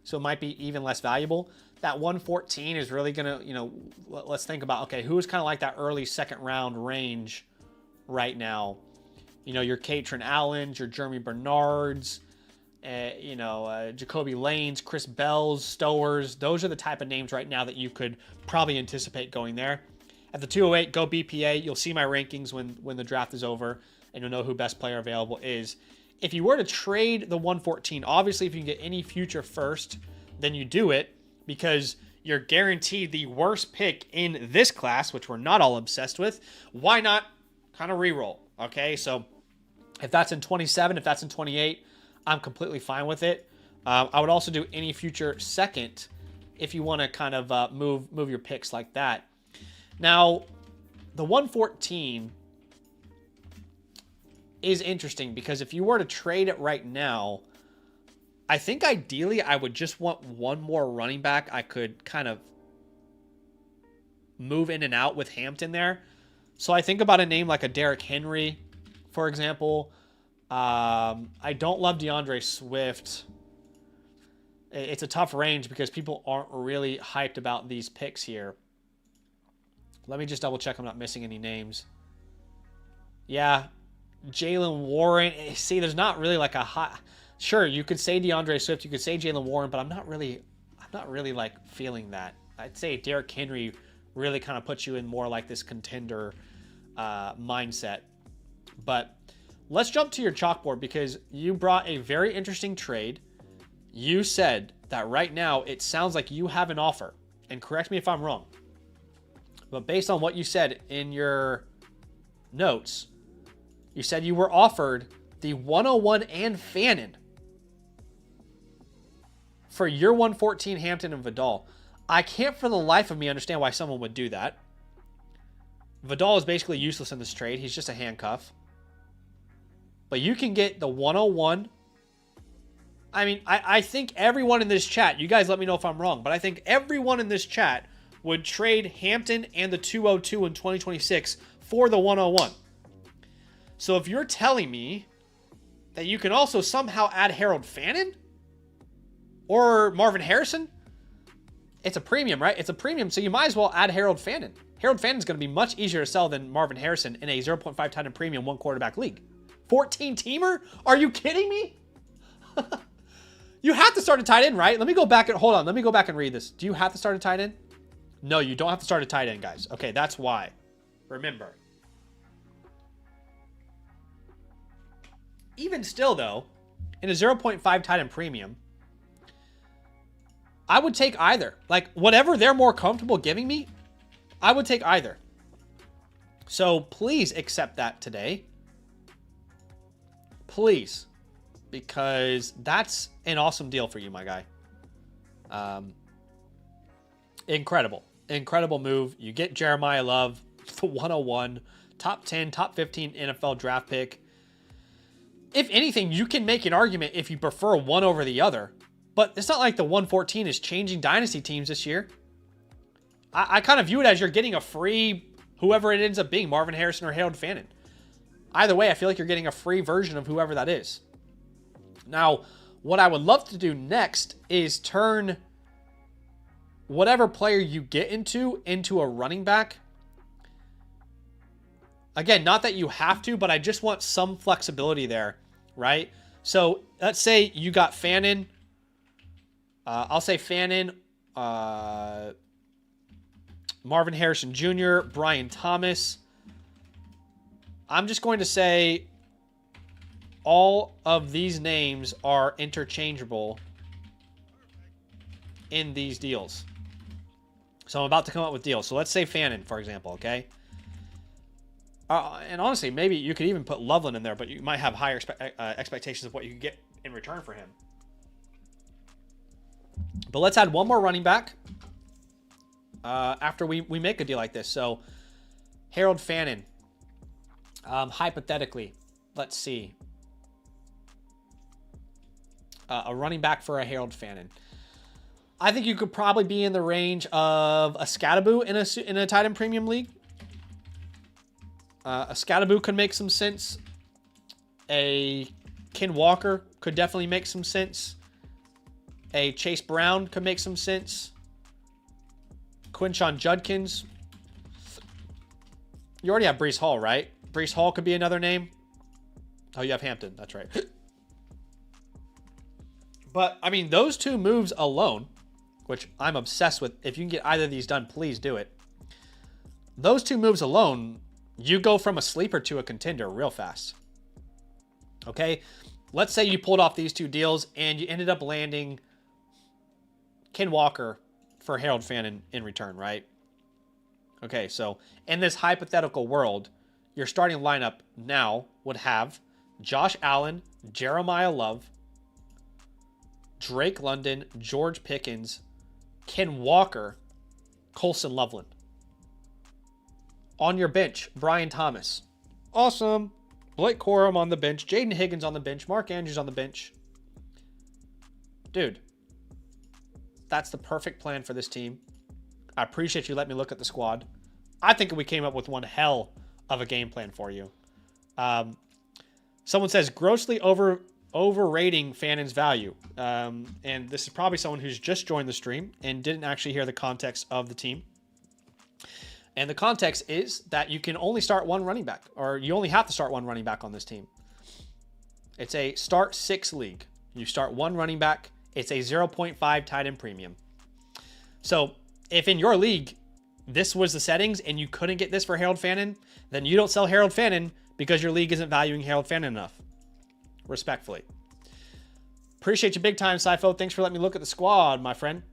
Speaker 1: so it might be even less valuable. That 114 is really going to, you know, let's think about, okay, who's kind of like that early second round range right now? You know, your Katrin Allens, your Jeremy Bernards, Jacoby Lanes, Chris Bells, Stowers. Those are the type of names right now that you could probably anticipate going there. At the 208, go BPA. You'll see my rankings when the draft is over, and you'll know who best player available is. If you were to trade the 114, obviously if you can get any future first, then you do it, because you're guaranteed the worst pick in this class, which we're not all obsessed with. Why not kind of reroll? Okay, so if that's in 27, if that's in 28, I'm completely fine with it. I would also do any future second if you want to kind of move your picks like that. Now, the 114 is interesting because if you were to trade it right now, I think ideally I would just want one more running back I could kind of move in and out with Hampton there. So I think about a name like a Derrick Henry, for example. I don't love DeAndre Swift. It's a tough range because people aren't really hyped about these picks here. Let me just double check I'm not missing any names. Yeah, Jalen Warren. See, there's not really like a hot... Sure, you could say DeAndre Swift, you could say Jalen Warren, but I'm not really like feeling that. I'd say Derrick Henry really kind of puts you in more like this contender mindset. But let's jump to your chalkboard because you brought a very interesting trade. You said that right now it sounds like you have an offer, and correct me if I'm wrong, but based on what you said in your notes, you said you were offered the 101 and Fannin for your 114 Hampton and Vidal. I can't for the life of me understand why someone would do that. Vidal is basically useless in this trade. He's just a handcuff. But you can get the 101. I mean, I think everyone in this chat, you guys let me know if I'm wrong, but I think everyone in this chat would trade Hampton and the 202 in 2026 for the 101. So if you're telling me that you can also somehow add Harold Fannin or Marvin Harrison, it's a premium, right? It's a premium, so you might as well add Harold Fannin. Harold Fannin is going to be much easier to sell than Marvin Harrison in a 0.5 tight end premium one quarterback league. 14-teamer? Are you kidding me? You have to start a tight end, right? Let me go back and hold on. Let me go back and read this. Do you have to start a tight end? No, you don't have to start a tight end, guys. Okay, that's why. Remember. Even still, though, in a 0.5 tight end premium, I would take either. Like, whatever they're more comfortable giving me, I would take either. So please accept that today. Please. Because that's an awesome deal for you, my guy. Incredible. Incredible move. You get Jeremiah Love, the 101, top 10, top 15 NFL draft pick. If anything, you can make an argument if you prefer one over the other. But it's not like the 114 is changing dynasty teams this year. I kind of view it as you're getting a free, whoever it ends up being, Marvin Harrison or Harold Fannin. Either way, I feel like you're getting a free version of whoever that is. Now, what I would love to do next is turn whatever player you get into a running back. Again, not that you have to, but I just want some flexibility there, right? So let's say you got Fannin. I'll say Fannin, Marvin Harrison Jr., Brian Thomas. I'm just going to say all of these names are interchangeable in these deals. So I'm about to come up with deals. So let's say Fannin, for example, okay? And honestly, maybe you could even put Loveland in there, but you might have higher expectations of what you could get in return for him. But let's add one more running back after we make a deal like this. So Harold Fannin, hypothetically, let's see. A running back for a Harold Fannin. I think you could probably be in the range of a Scattaboo in a tight end premium league. A Scattaboo could make some sense. A Ken Walker could definitely make some sense. A Chase Brown could make some sense. Quinshon Judkins. You already have Breece Hall, right? Breece Hall could be another name. Oh, you have Hampton. That's right. But, I mean, those two moves alone, which I'm obsessed with. If you can get either of these done, please do it. Those two moves alone, you go from a sleeper to a contender real fast. Okay? Let's say you pulled off these two deals and you ended up landing Ken Walker for Harold Fannin in return, right? Okay, so in this hypothetical world, your starting lineup now would have Josh Allen, Jeremiah Love, Drake London, George Pickens, Ken Walker, Colson Loveland. On your bench, Brian Thomas. Awesome. Blake Corum on the bench. Jaden Higgins on the bench. Mark Andrews on the bench. Dude, that's the perfect plan for this team. I appreciate you letting me look at the squad. I think we came up with one hell of a game plan for you. Someone says grossly overrating Fannin's value. And this is probably someone who's just joined the stream and didn't actually hear the context of the team. And the context is that you can only start one running back, or you only have to start one running back on this team. It's a start 6 league. You start one running back. It's a 0.5 tight end premium. So if in your league, this was the settings and you couldn't get this for Harold Fannin, then you don't sell Harold Fannin because your league isn't valuing Harold Fannin enough. Respectfully. Appreciate you big time, Sypho. Thanks for letting me look at the squad, my friend.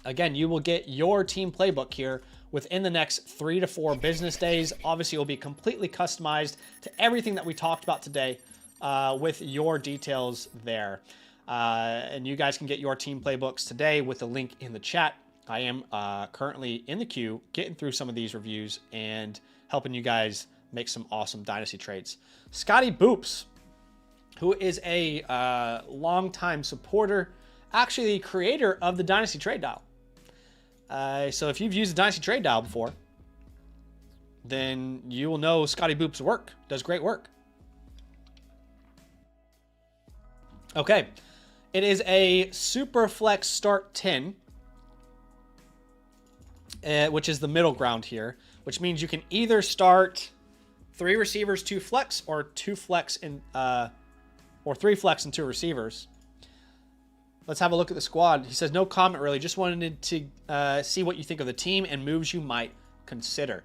Speaker 1: Again, you will get your team playbook here within the next 3 to 4 business days. Obviously, it will be completely customized to everything that we talked about today with your details there. And you guys can get your team playbooks today with the link in the chat. I am currently in the queue, getting through some of these reviews and helping you guys make some awesome dynasty trades. Scotty Boops, who is a longtime supporter, actually the creator of the Dynasty Trade Dial. So if you've used the Dynasty Trade Dial before, then you will know Scotty Boops' work. Does great work. Okay. It is a super flex start 10, which is the middle ground here, which means you can either start 3 receivers, 2 flex, or 2 flex and or 3 flex and 2 receivers. Let's have a look at the squad. He says, no comment really. Just wanted to see what you think of the team and moves you might consider.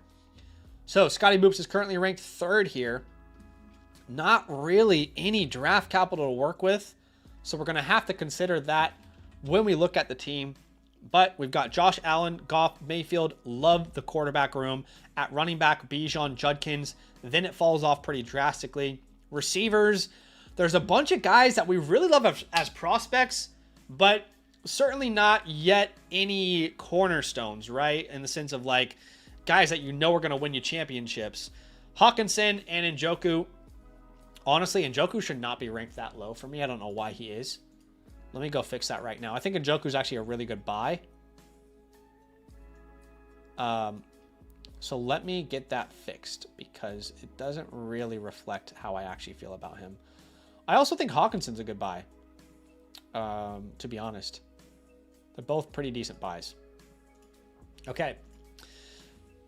Speaker 1: So Scotty Boops is currently ranked 3rd here. Not really any draft capital to work with. So we're going to have to consider that when we look at the team. But we've got Josh Allen, Goff, Mayfield. Love the quarterback room. At running back, Bijan, Judkins. Then it falls off pretty drastically. Receivers, there's a bunch of guys that we really love as prospects, but certainly not yet any cornerstones, right? In the sense of like guys that you know are going to win you championships. Hawkinson and Njoku. Honestly, Njoku should not be ranked that low for me. I don't know why he is. Let me go fix that right now. I think Njoku is actually a really good buy. So let me get that fixed because it doesn't really reflect how I actually feel about him. I also think Hawkinson's a good buy. To be honest, they're both pretty decent buys. Okay.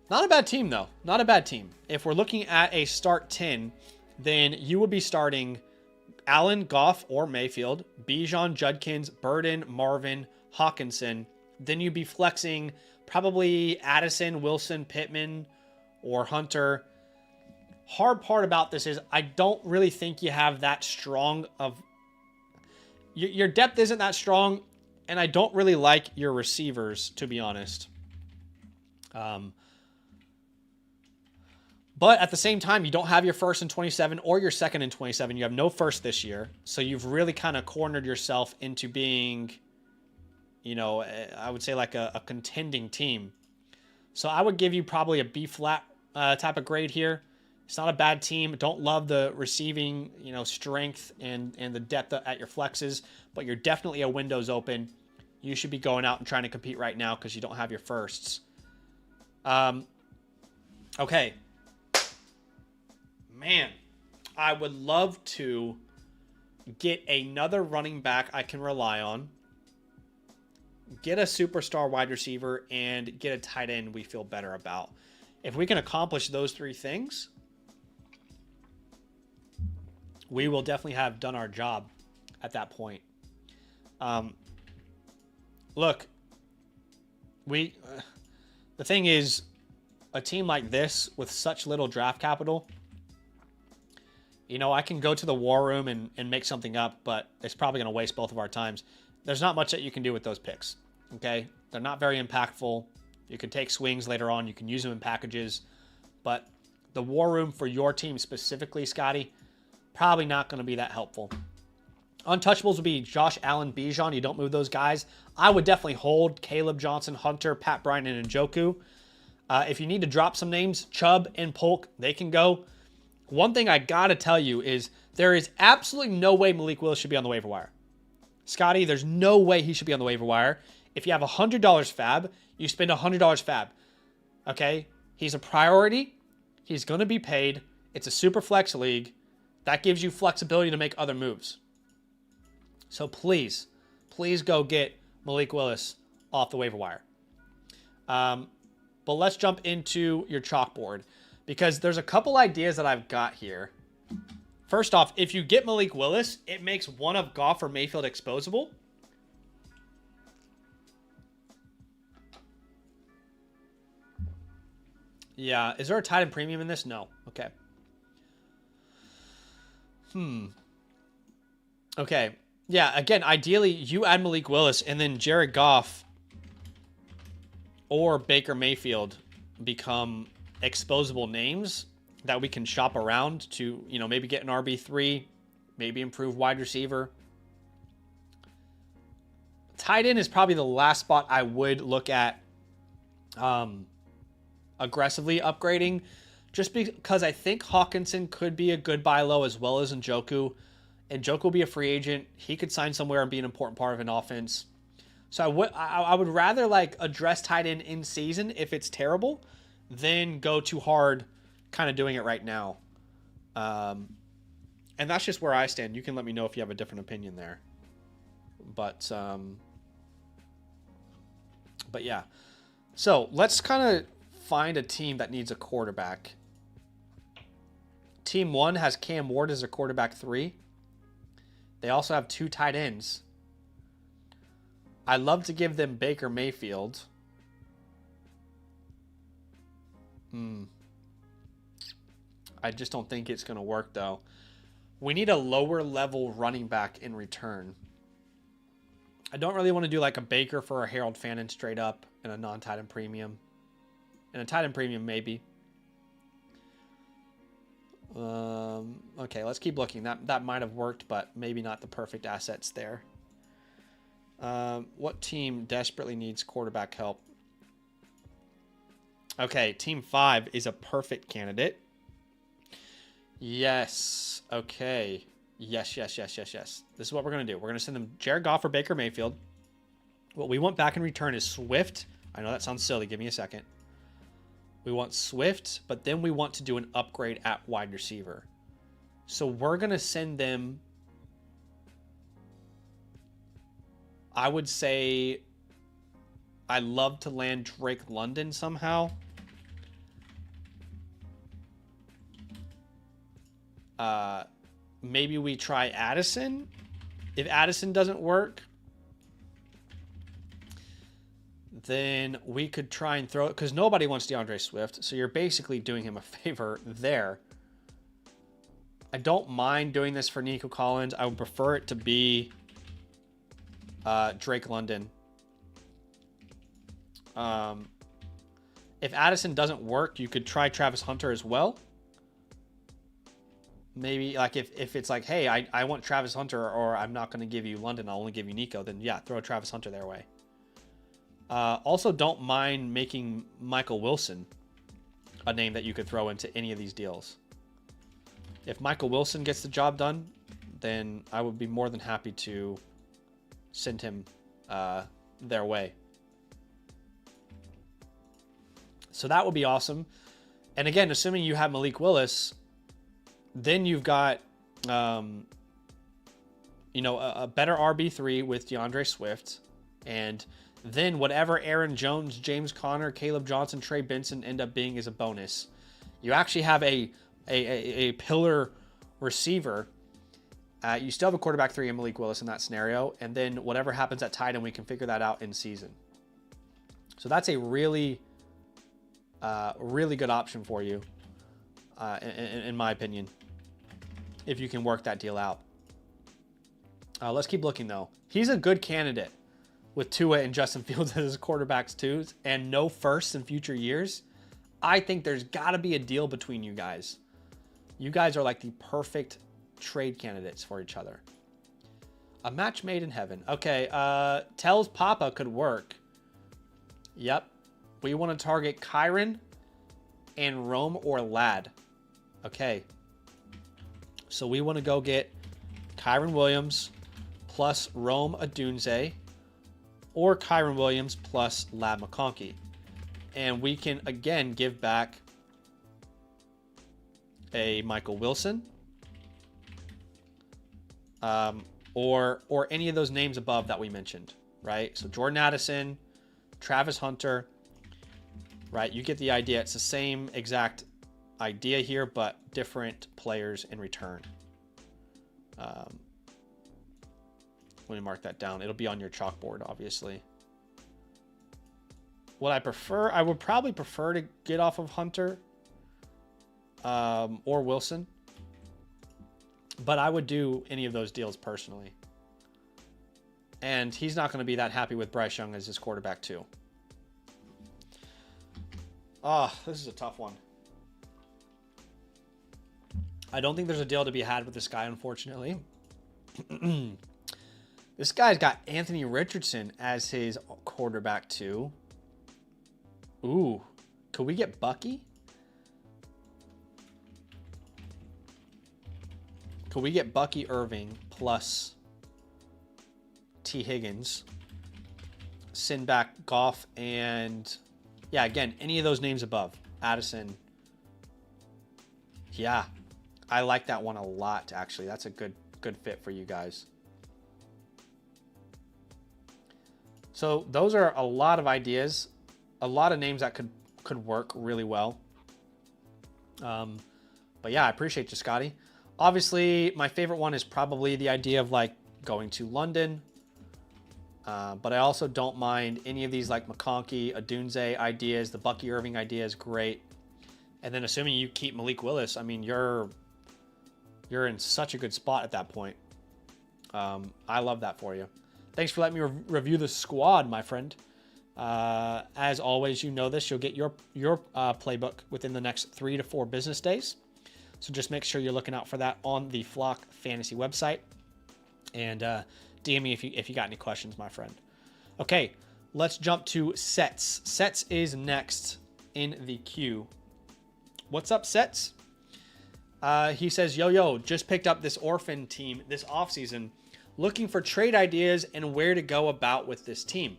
Speaker 1: Not a bad team, though. Not a bad team. If we're looking at a start 10, then you will be starting Allen, Goff, or Mayfield, Bijan, Judkins, Burden, Marvin, Hawkinson. Then you'd be flexing probably Addison, Wilson, Pittman, or Hunter. Hard part about this is I don't really think you have that strong of... Your depth isn't that strong, and I don't really like your receivers, to be honest. But at the same time, you don't have your first in 27 or your second in 27. You have no first this year. So you've really kind of cornered yourself into being, you know, I would say like a contending team. So I would give you probably a B flat type of grade here. It's not a bad team. Don't love the receiving, you know, strength and the depth at your flexes, but you're definitely a windows open. You should be going out and trying to compete right now because you don't have your firsts. Okay. Man, I would love to get another running back I can rely on, get a superstar wide receiver, and get a tight end we feel better about. If we can accomplish those three things, we will definitely have done our job at that point. Look, the thing is, a team like this with such little draft capital, you know, I can go to the war room and make something up, but it's probably going to waste both of our times. There's not much that you can do with those picks, okay? They're not very impactful. You can take swings later on. You can use them in packages. But the war room for your team specifically, Scotty, probably not going to be that helpful. Untouchables would be Josh Allen, Bijan. You don't move those guys. I would definitely hold Caleb Johnson, Hunter, Pat Bryant, and Njoku. If you need to drop some names, Chubb and Polk, they can go. One thing I got to tell you is there is absolutely no way Malik Willis should be on the waiver wire. Scotty, there's no way he should be on the waiver wire. If you have $100 fab, you spend $100 fab. Okay? He's a priority. He's going to be paid. It's a super flex league. That gives you flexibility to make other moves. So please go get Malik Willis off the waiver wire. But let's jump into your chalkboard because there's a couple ideas that I've got here. First off, if you get Malik Willis, it makes one of Goff or Mayfield exposable. Yeah, is there a tight end premium in this? No. Okay. Okay. Yeah, again, ideally, you add Malik Willis and then Jared Goff or Baker Mayfield become exposable names that we can shop around to, you know, maybe get an RB3, maybe improve wide receiver. Tight end is probably the last spot I would look at aggressively upgrading, just because I think Hawkinson could be a good buy low as well as Njoku. Njoku will be a free agent. He could sign somewhere and be an important part of an offense. So I would rather like address tight end in season if it's terrible than go too hard kind of doing it right now. And that's just where I stand. You can let me know if you have a different opinion there. But yeah. So let's kind of find a team that needs a quarterback. Team 1 has Cam Ward as a quarterback 3. They also have 2 tight ends. I love to give them Baker Mayfield. I just don't think it's going to work, though. We need a lower level running back in return. I don't really want to do like a Baker for a Harold Fannin straight up and a non-tight end premium. And a tight end premium, maybe. Okay, let's keep looking. That might have worked, but maybe not the perfect assets there. What team desperately needs quarterback help? Okay, Team 5 is a perfect candidate. Yes. Okay. Yes. This is what we're going to do. We're going to send them Jared Goff or Baker Mayfield. What we want back in return is Swift. I know that sounds silly. Give me a second. We want Swift, but then we want to do an upgrade at wide receiver. So we're going to send them, I would say, I love to land Drake London somehow. Maybe we try Addison. If Addison doesn't work, then we could try and throw it, because nobody wants DeAndre Swift, so you're basically doing him a favor there. I don't mind doing this for Nico Collins. I would prefer it to be Drake London. If Addison doesn't work, you could try Travis Hunter as well. Maybe like if it's like, hey, I want Travis Hunter, or I'm not going to give you London, I'll only give you Nico, then yeah, throw Travis Hunter their way. Also, don't mind making Michael Wilson a name that you could throw into any of these deals. If Michael Wilson gets the job done, then I would be more than happy to send him their way. So that would be awesome. And again, assuming you have Malik Willis, then you've got, a better RB3 with DeAndre Swift. And then whatever Aaron Jones, James Conner, Caleb Johnson, Trey Benson end up being is a bonus. You actually have a pillar receiver. You still have a quarterback 3 in Malik Willis in that scenario. And then whatever happens at tight end, we can figure that out in season. So that's a really good option for you, in my opinion, if you can work that deal out. Let's keep looking, though. He's a good candidate with Tua and Justin Fields as his quarterbacks, too, and no firsts in future years. I think there's got to be a deal between you guys. You guys are like the perfect trade candidates for each other. A match made in heaven. Okay, Tells Papa could work. Yep. We want to target Kyron and Rome or Ladd. Okay. So we want to go get Kyron Williams plus Rome Odunze or Kyron Williams plus Ladd McConkey. And we can, again, give back a Michael Wilson or any of those names above that we mentioned, right? So Jordan Addison, Travis Hunter, right? You get the idea. It's the same exact idea here, but different players in return. Let me mark that down. It'll be on your chalkboard, obviously. What I prefer, I would probably prefer to get off of Hunter or Wilson, but I would do any of those deals personally. And he's not going to be that happy with Bryce Young as his quarterback too. Oh, this is a tough one. I don't think there's a deal to be had with this guy, unfortunately. This guy's got Anthony Richardson as his quarterback too. Ooh, could we get Bucky? Could we get Bucky Irving plus T. Higgins? Send back Goff and... yeah, again, any of those names above. Addison. Yeah, I like that one a lot, actually. That's a good fit for you guys. So those are a lot of ideas. A lot of names that could work really well. But yeah, I appreciate you, Scotty. Obviously, my favorite one is probably the idea of like going to London. But I also don't mind any of these like McConkey, Odunze ideas. The Bucky Irving idea is great. And then assuming you keep Malik Willis, I mean, you're in such a good spot at that point. I love that for you. Thanks for letting me review the squad, my friend. As always, you know this. You'll get your playbook within the next 3 to 4 business days. So just make sure you're looking out for that on the Flock Fantasy website. And DM me if you got any questions, my friend. Okay, let's jump to Sets. Sets is next in the queue. What's up, Sets? He says, yo, just picked up this orphan team this offseason, looking for trade ideas and where to go about with this team.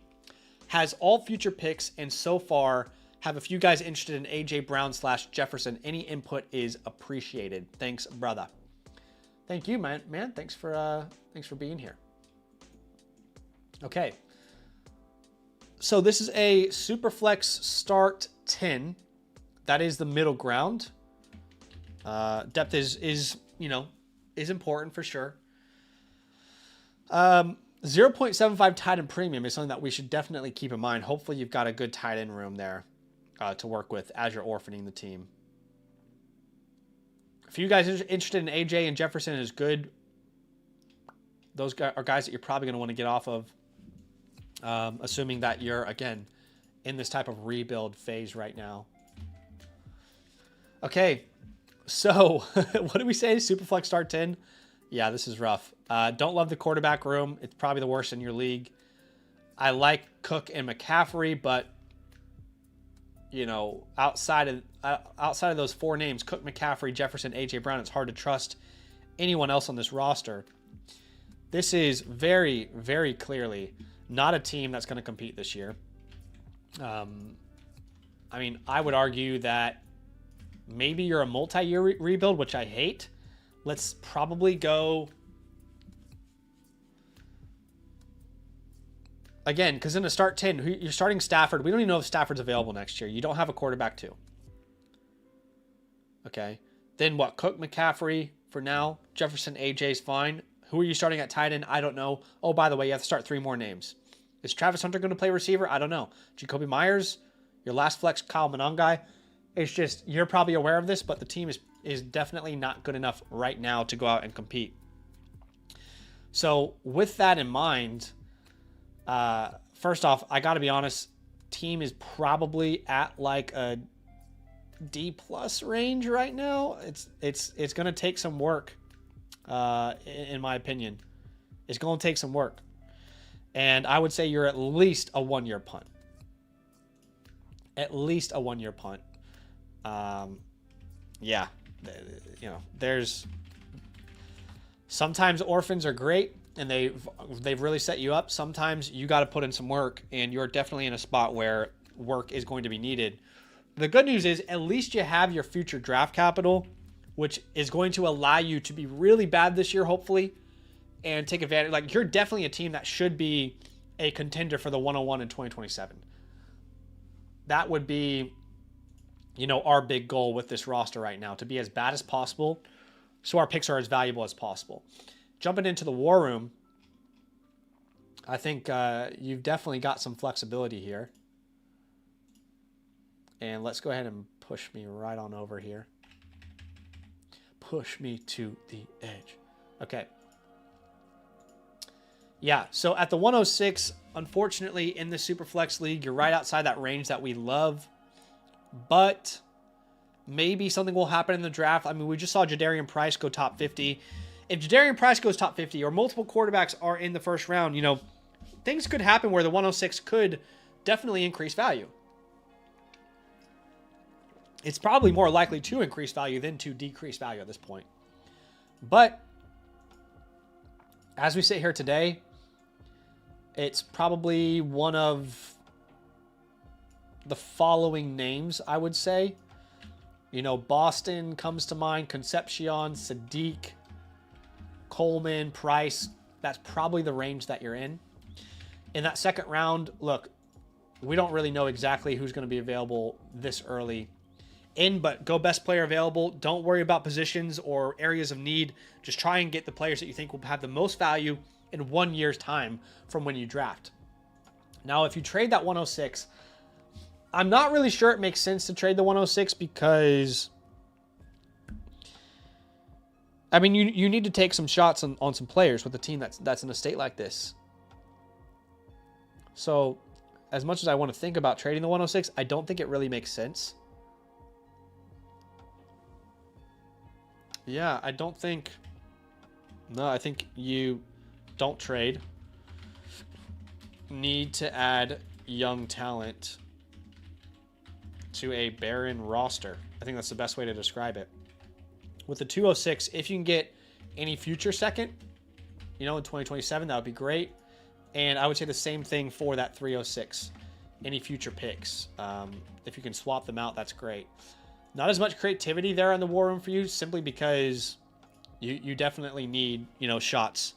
Speaker 1: Has all future picks and so far have a few guys interested in AJ Brown / Jefferson. Any input is appreciated. Thanks, brother. Thank you, man. Thanks for being here. Okay. So this is a Superflex start 10. That is the middle ground. Depth is important for sure. 0.75 tight end premium is something that we should definitely keep in mind. Hopefully you've got a good tight end room there to work with as you're orphaning the team. If you guys are interested in AJ and Jefferson is good. Those are guys that you're probably going to want to get off of, assuming that you're, again, in this type of rebuild phase right now. Okay, so what did we say? Superflex start 10? Yeah, this is rough. Don't love the quarterback room. It's probably the worst in your league. I like Cook and McCaffrey, but outside of those 4 names, Cook, McCaffrey, Jefferson, AJ Brown, it's hard to trust anyone else on this roster. This is very, very clearly Not a team that's going to compete this year. I mean, I would argue that maybe you're a multi-year rebuild, which I hate. Let's probably go... Again, because in a start 10, you're starting Stafford. We don't even know if Stafford's available next year. You don't have a quarterback too. Okay. Then what? Cook, McCaffrey for now. Jefferson, AJ's fine. Who are you starting at tight end? I don't know. Oh, by the way, you have to start 3 more names. Is Travis Hunter going to play receiver? I don't know. Jacoby Myers, your last flex, Kyle Monangai. It's just, you're probably aware of this, but the team is definitely not good enough right now to go out and compete. So with that in mind... first off, I got to be honest, team is probably at like a D+ range right now. It's going to take some work, in my opinion. It's going to take some work. And I would say you're at least a 1-year punt. At least a 1-year punt. Yeah, you know, there's sometimes orphans are great. And they've really set you up. Sometimes you got to put in some work, and you're definitely in a spot where work is going to be needed. The good news is at least you have your future draft capital, which is going to allow you to be really bad this year, hopefully, and take advantage. Like, you're definitely a team that should be a contender for the 101 in 2027. That would be, you know, our big goal with this roster right now, to be as bad as possible so our picks are as valuable as possible. Jumping into the war room, I think you've definitely got some flexibility here. And let's go ahead and push me right on over here. Push me to the edge. Okay. Yeah, so at the 106, unfortunately, in the Superflex League, you're right outside that range that we love. But maybe something will happen in the draft. I mean, we just saw Jadarian Price go top 50. If Jadarian Price goes top 50 or multiple quarterbacks are in the first round, you know, things could happen where the 106 could definitely increase value. It's probably more likely to increase value than to decrease value at this point. But as we sit here today, it's probably one of the following names, I would say. You know, Boston comes to mind, Concepcion, Sadiq, Coleman, Price. That's probably the range that you're in. In that second round, look, we don't really know exactly who's going to be available this early in, but go best player available. Don't worry about positions or areas of need. Just try and get the players that you think will have the most value in 1 year's time from when you draft. Now, if you trade that 106, I'm not really sure it makes sense to trade the 106 because, I mean, you need to take some shots on some players with a team that's in a state like this. So, as much as I want to think about trading the 106, I don't think it really makes sense. Yeah, I don't think... No, I think you don't trade. Need to add young talent to a barren roster. I think that's the best way to describe it. With the 206, if you can get any future second, you know, in 2027, that would be great. And I would say the same thing for that 306. Any future picks. If you can swap them out, that's great. Not as much creativity there in the war room for you, simply because you definitely need, you know, shots.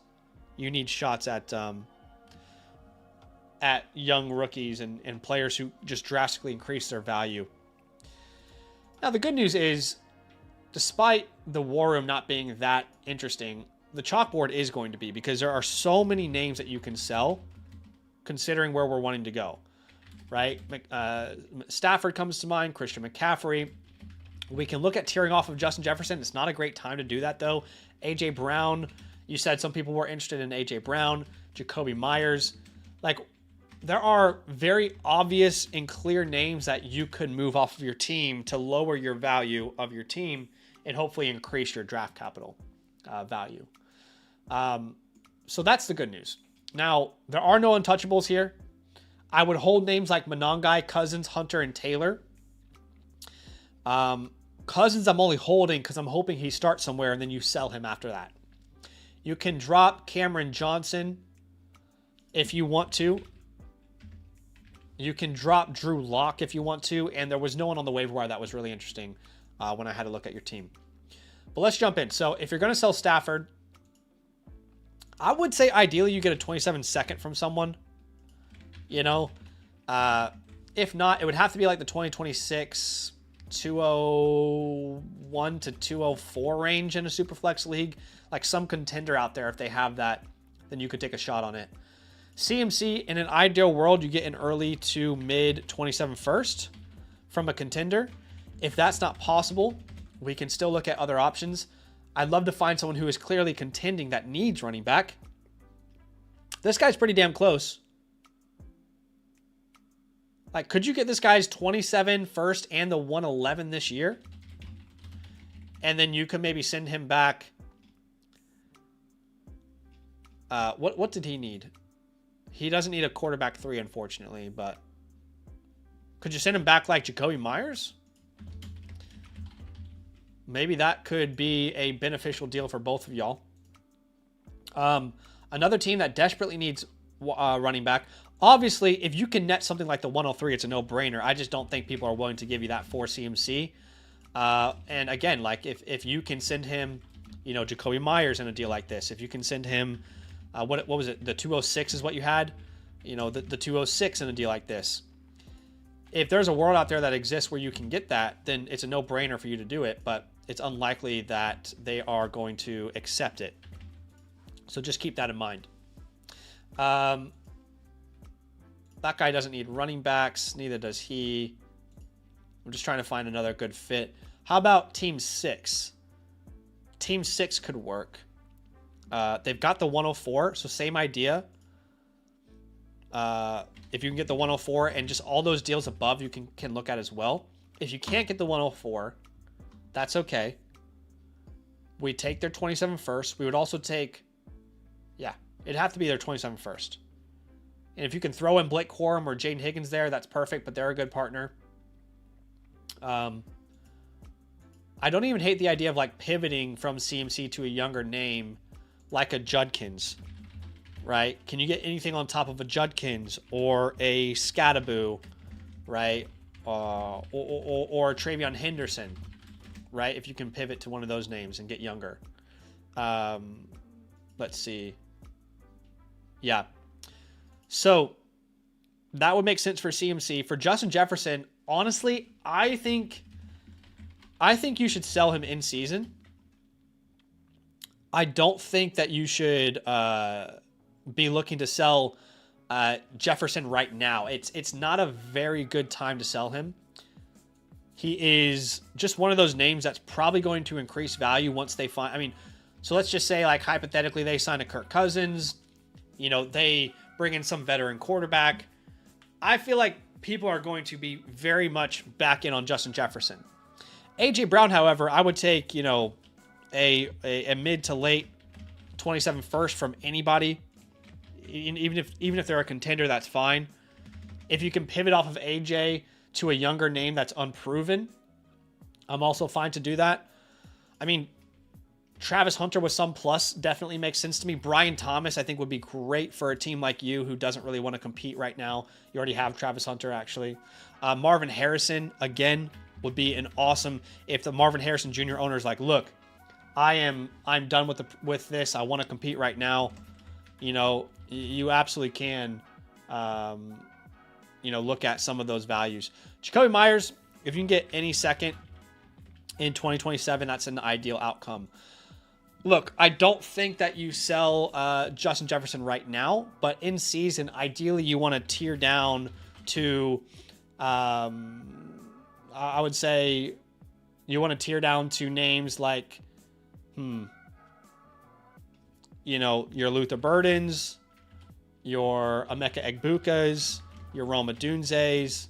Speaker 1: You need shots at young rookies and players who just drastically increase their value. Now, the good news is, despite the war room not being that interesting, the chalkboard is going to be, because there are so many names that you can sell considering where we're wanting to go, right? Stafford comes to mind, Christian McCaffrey. We can look at tearing off of Justin Jefferson. It's not a great time to do that, though. A.J. Brown, you said some people were interested in A.J. Brown, Jacoby Myers. Like, there are very obvious and clear names that you could move off of your team to lower your value of your team and hopefully increase your draft capital value. So that's the good news. Now, there are no untouchables here. I would hold names like Monangai, Cousins, Hunter, and Taylor. Cousins I'm only holding because I'm hoping he starts somewhere and then you sell him after that. You can drop Cameron Johnson. if you want to. You can drop Drew Lock if you want to, and there was no one on the waiver wire that was really interesting when I had to look at your team. But let's jump in. So if you're going to sell Stafford, I would say ideally you get a 27 second from someone. You know, if not, it would have to be like the 2026 201 to 204 range in a Superflex league. Like some contender out there, if they have that, then you could take a shot on it. CMC, in an ideal world, you get an early to mid 27 first from a contender. If that's not possible, we can still look at other options. I'd love to find someone who is clearly contending that needs running back. This guy's pretty damn close. Like, could you get this guy's 27 first and the 111 this year? And then you could maybe send him back. What did he need? He doesn't need a quarterback 3, unfortunately, but could you send him back like Jacoby Myers? Maybe that could be a beneficial deal for both of y'all. Another team that desperately needs running back. Obviously, if you can net something like the 103, it's a no-brainer. I just don't think people are willing to give you that for CMC. And again, like if you can send him, you know, Jacoby Myers in a deal like this, if you can send him, what was it? The 206 is what you had, you know, the 206 in a deal like this. If there's a world out there that exists where you can get that, then it's a no-brainer for you to do it. But it's unlikely that they are going to accept it. So just keep that in mind. That guy doesn't need running backs. Neither does he. I'm just trying to find another good fit. How about Team 6? Team 6 could work. They've got the 104, so same idea. If you can get the 104 and just all those deals above, you can look at as well. If you can't get the 104, that's okay. We take their 27 first. We would also take, yeah, it'd have to be their 27 first. And if you can throw in Blake Corum or Jaden Higgins there, that's perfect, but they're a good partner. I don't even hate the idea of like pivoting from CMC to a younger name like a Judkins, right? Can you get anything on top of a Judkins or a Scattaboo, right? Or a Travion Henderson, right? If you can pivot to one of those names and get younger. Let's see. Yeah. So that would make sense for CMC. For Justin Jefferson, honestly, I think you should sell him in season. I don't think that you should be looking to sell Jefferson right now. It's not a very good time to sell him. He is just one of those names that's probably going to increase value once they find. I mean, so let's just say, like, hypothetically, they sign a Kirk Cousins. You know, they bring in some veteran quarterback. I feel like people are going to be very much back in on Justin Jefferson. A.J. Brown, however, I would take, you know, a mid to late 27 first from anybody. Even if they're a contender, that's fine. If you can pivot off of AJ to a younger name that's unproven, I'm also fine to do that. I mean, Travis Hunter with some plus definitely makes sense to me. Brian Thomas, I think, would be great for a team like you who doesn't really want to compete right now. You already have Travis Hunter, actually. Marvin Harrison, again, would be an awesome, if the Marvin Harrison Jr. owner is like, look, I'm done with this. I want to compete right now. You know, you absolutely can, you know, look at some of those values. Jacoby Myers, if you can get any second in 2027, that's an ideal outcome. Look, I don't think that you sell Justin Jefferson right now, but in season, ideally you want to tier down to, I would say you want to tier down to names like, you know, your Luther Burdens, your Emeka Egbukas, your Roma Dunzes,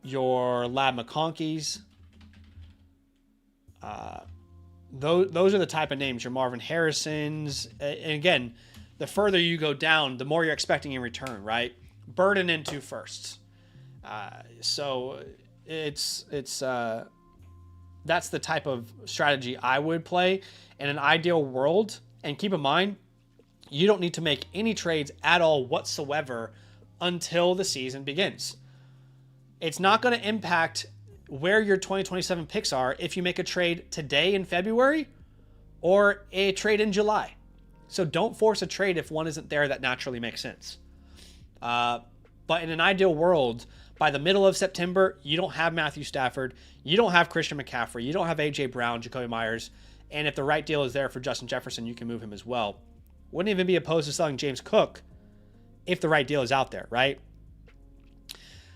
Speaker 1: your Lab McConkeys. Those are the type of names, your Marvin Harrisons. And again, the further you go down, the more you're expecting in return, right? Burden into firsts. So it's that's the type of strategy I would play in an ideal world. And keep in mind, you don't need to make any trades at all whatsoever until the season begins. It's not going to impact where your 2027 picks are if you make a trade today in February or a trade in July. So don't force a trade if one isn't there that naturally makes sense. But in an ideal world, by the middle of September, you don't have Matthew Stafford, you don't have Christian McCaffrey, you don't have A.J. Brown, Jacoby Myers, and if the right deal is there for Justin Jefferson, you can move him as well. Wouldn't even be opposed to selling James Cook if the right deal is out there, right?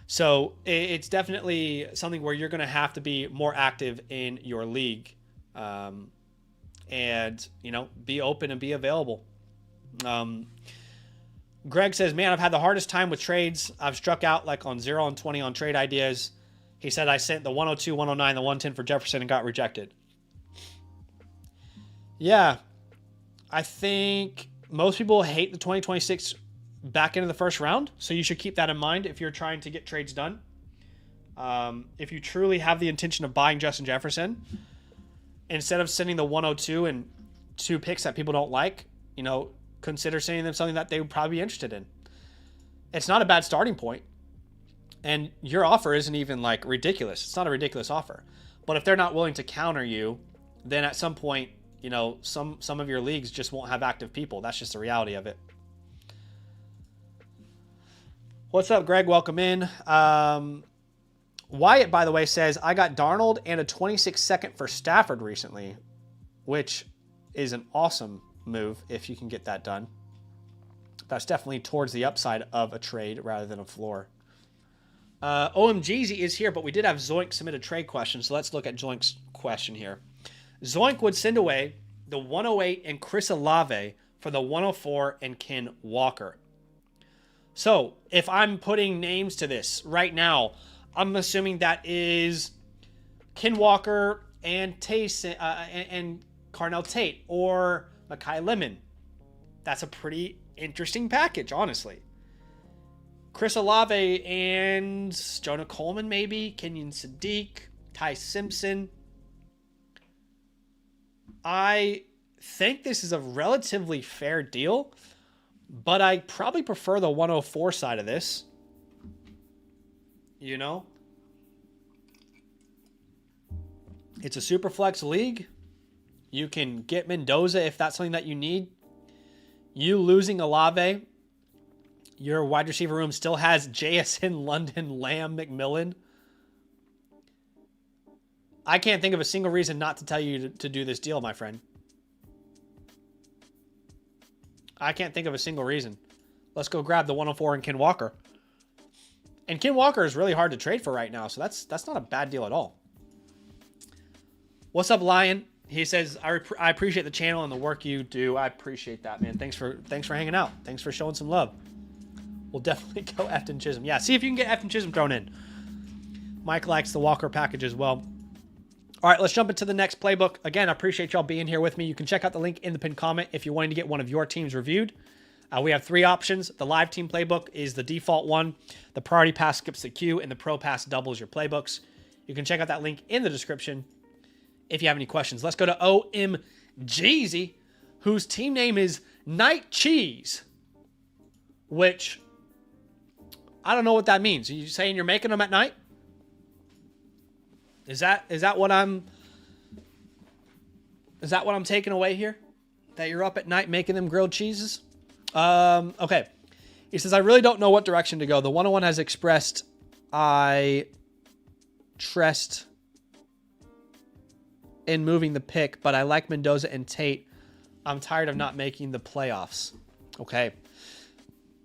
Speaker 1: So it's definitely something where you're going to have to be more active in your league, and be open and be available. Greg says, man, I've had the hardest time with trades. I've struck out like on 0 and 20 on trade ideas. He said, I sent the 102, 109, the 110 for Jefferson and got rejected. Yeah, I think most people hate the 2026 back into the first round. So you should keep that in mind if you're trying to get trades done. If you truly have the intention of buying Justin Jefferson, instead of sending the 102 and 2 picks that people don't like, consider sending them something that they would probably be interested in. It's not a bad starting point. And your offer isn't even like ridiculous. It's not a ridiculous offer. But if they're not willing to counter you, then at some point, some of your leagues just won't have active people. That's just the reality of it. What's up, Greg? Welcome in. Wyatt, by the way, says, I got Darnold and a 26 second for Stafford recently, which is an awesome move if you can get that done. That's definitely towards the upside of a trade rather than a floor. OMGZ is here, but we did have Zoink submit a trade question, so let's look at Zoink's question here. Zoink would send away the 108 and Chris Olave for the 104 and Ken Walker. So if I'm putting names to this right now, I'm assuming that is Ken Walker and Taysom, and Carnell Tate or Mekhi Lemon. That's a pretty interesting package, honestly. Chris Olave and Jonah Coleman, maybe. Kenyon Sadiq, Ty Simpson. I think this is a relatively fair deal, but I probably prefer the 104 side of this. It's a super flex league. You can get Mendoza if that's something that you need. You losing Olave, your wide receiver room still has JSN, London, Lamb, McMillan. I can't think of a single reason not to tell you to do this deal, my friend. I can't think of a single reason. Let's go grab the 104 and Ken Walker. And Ken Walker is really hard to trade for right now, so that's not a bad deal at all. What's up, Lion? He says, I appreciate the channel and the work you do. I appreciate that, man. Thanks for hanging out. Thanks for showing some love. We'll definitely go Efton Chisholm. Yeah, see if you can get Efton Chisholm thrown in. Mike likes the Walker package as well. All right, let's jump into the next playbook. Again, I appreciate y'all being here with me. You can check out the link in the pinned comment if you're wanting to get one of your teams reviewed. We have 3 options. The live team playbook is the default one. The priority pass skips the queue, and the pro pass doubles your playbooks. You can check out that link in the description if you have any questions. Let's go to OMGZ, whose team name is Night Cheese, which I don't know what that means. Are you saying you're making them at night? Is that what I'm taking away here? That you're up at night making them grilled cheeses? Okay. He says, I really don't know what direction to go. The 101 has expressed I trust in moving the pick, but I like Mendoza and Tate. I'm tired of not making the playoffs. Okay.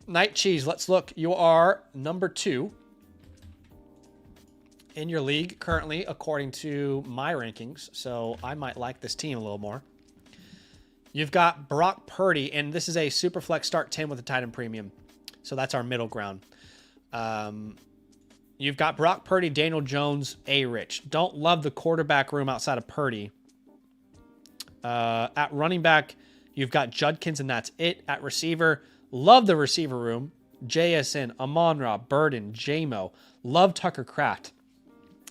Speaker 1: Night Cheese, let's look. You are number 2 in your league currently, according to my rankings. So I might like this team a little more. You've got Brock Purdy, and this is a super flex start 10 with a tight end premium. So that's our middle ground. You've got Brock Purdy, Daniel Jones, A-Rich. Don't love the quarterback room outside of Purdy. At running back, you've got Judkins, and that's it. At receiver, love the receiver room. JSN, Amon-Ra, Burden, J-Mo. Love Tucker Kraft.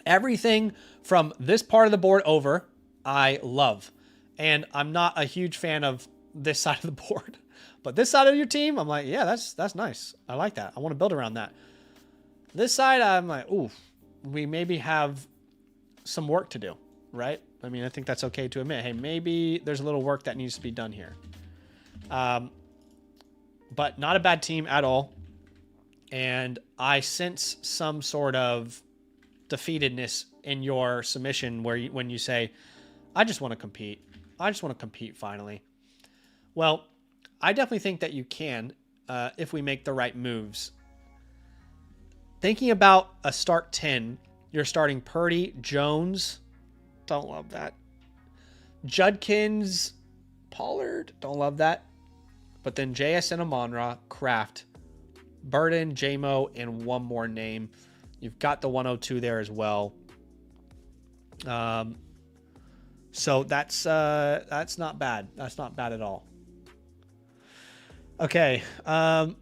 Speaker 1: Everything from this part of the board over, I love. And I'm not a huge fan of this side of the board. But this side of your team, I'm like, yeah, that's nice. I like that. I want to build around that. This side, I'm like, ooh, we maybe have some work to do, right? I mean, I think that's okay to admit. Hey, maybe there's a little work that needs to be done here. But not a bad team at all. And I sense some sort of defeatedness in your submission when you say, I just want to compete. I just want to compete finally. Well, I definitely think that you can if we make the right moves. Thinking about a start 10, you're starting Purdy, Jones. Don't love that. Judkins, Pollard. Don't love that. But then JSN, Amon-Ra, Kraft, Burden, JMO, and one more name. You've got the 102 there as well. So that's not bad. That's not bad at all. Okay. I'll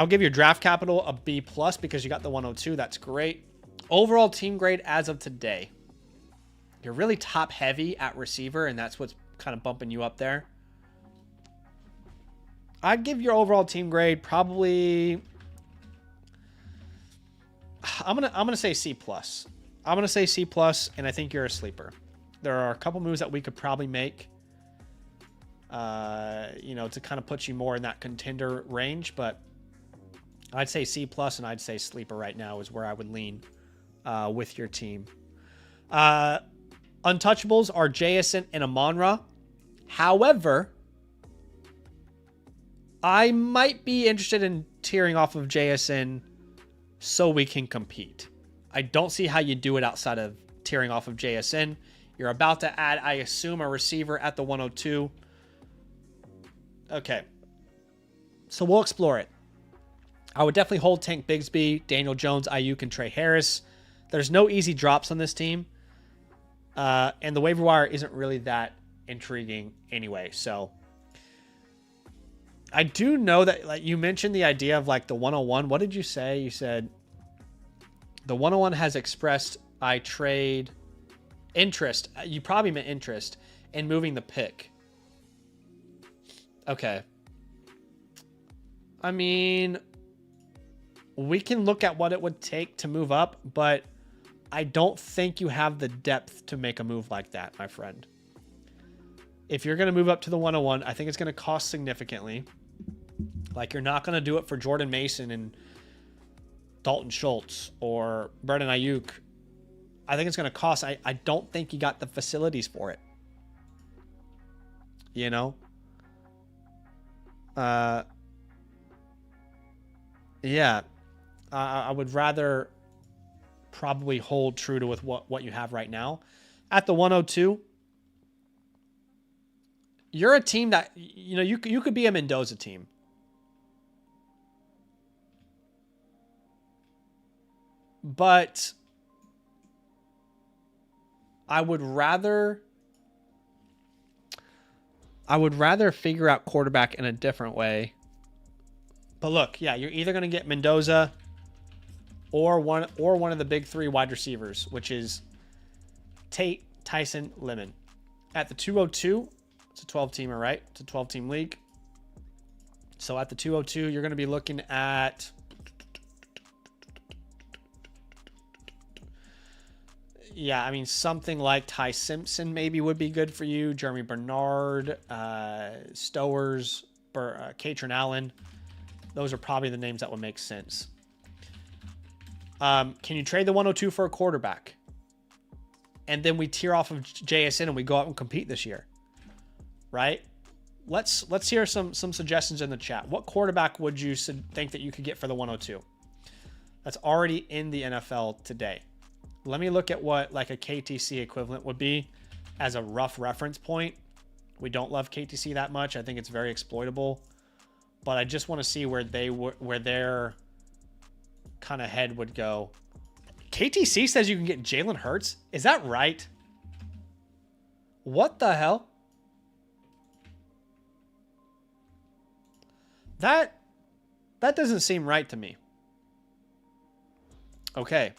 Speaker 1: give your draft capital a B+ because you got the 102. That's great. Overall team grade as of today. You're really top heavy at receiver, and that's what's kind of bumping you up there. I'd give your overall team grade probably, I'm gonna say C+. I'm gonna say C+, and I think you're a sleeper. There are a couple moves that we could probably make, to kind of put you more in that contender range, but I'd say C+, and I'd say sleeper right now is where I would lean with your team. Untouchables are JSN and Amon-Ra. However, I might be interested in tearing off of JSN so we can compete. I don't see how you do it outside of tearing off of JSN. You're about to add, I assume, a receiver at the 102. Okay. So we'll explore it. I would definitely hold Tank Bigsby, Daniel Jones, Ayuk, and Trey Harris. There's no easy drops on this team. And the waiver wire isn't really that intriguing anyway. So I do know that, like, you mentioned the idea of like the 101. What did you say? You said the 101 has expressed I trade interest. You probably meant interest in moving the pick. Okay. I mean, we can look at what it would take to move up, but I don't think you have the depth to make a move like that, my friend. If you're going to move up to the 101, I think it's going to cost significantly. Like, you're not going to do it for Jordan Mason and Dalton Schultz or Brandon Ayuk. I think it's going to cost. I don't think you got the facilities for it. You know? Yeah. I would rather probably hold true to with what you have right now. At the 102, you're a team that, you could be a Mendoza team. But I would rather figure out quarterback in a different way. But look, yeah, you're either going to get Mendoza or one of the big three wide receivers, which is Tate, Tyson, Lemon. At the 202, it's a 12-teamer, right? It's a 12-team league. So at the 202, you're going to be looking at something like Ty Simpson maybe would be good for you. Jeremy Bernard, Stowers, Katrin Allen. Those are probably the names that would make sense. Can you trade the 102 for a quarterback? And then we tear off of JSN and we go out and compete this year. Right? Let's hear some suggestions in the chat. What quarterback would you think that you could get for the 102? That's already in the NFL today. Let me look at what like a KTC equivalent would be as a rough reference point. We don't love KTC that much. I think it's very exploitable, but I just want to see where their kind of head would go. KTC says you can get Jalen Hurts. Is that right? What the hell? That doesn't seem right to me. Okay.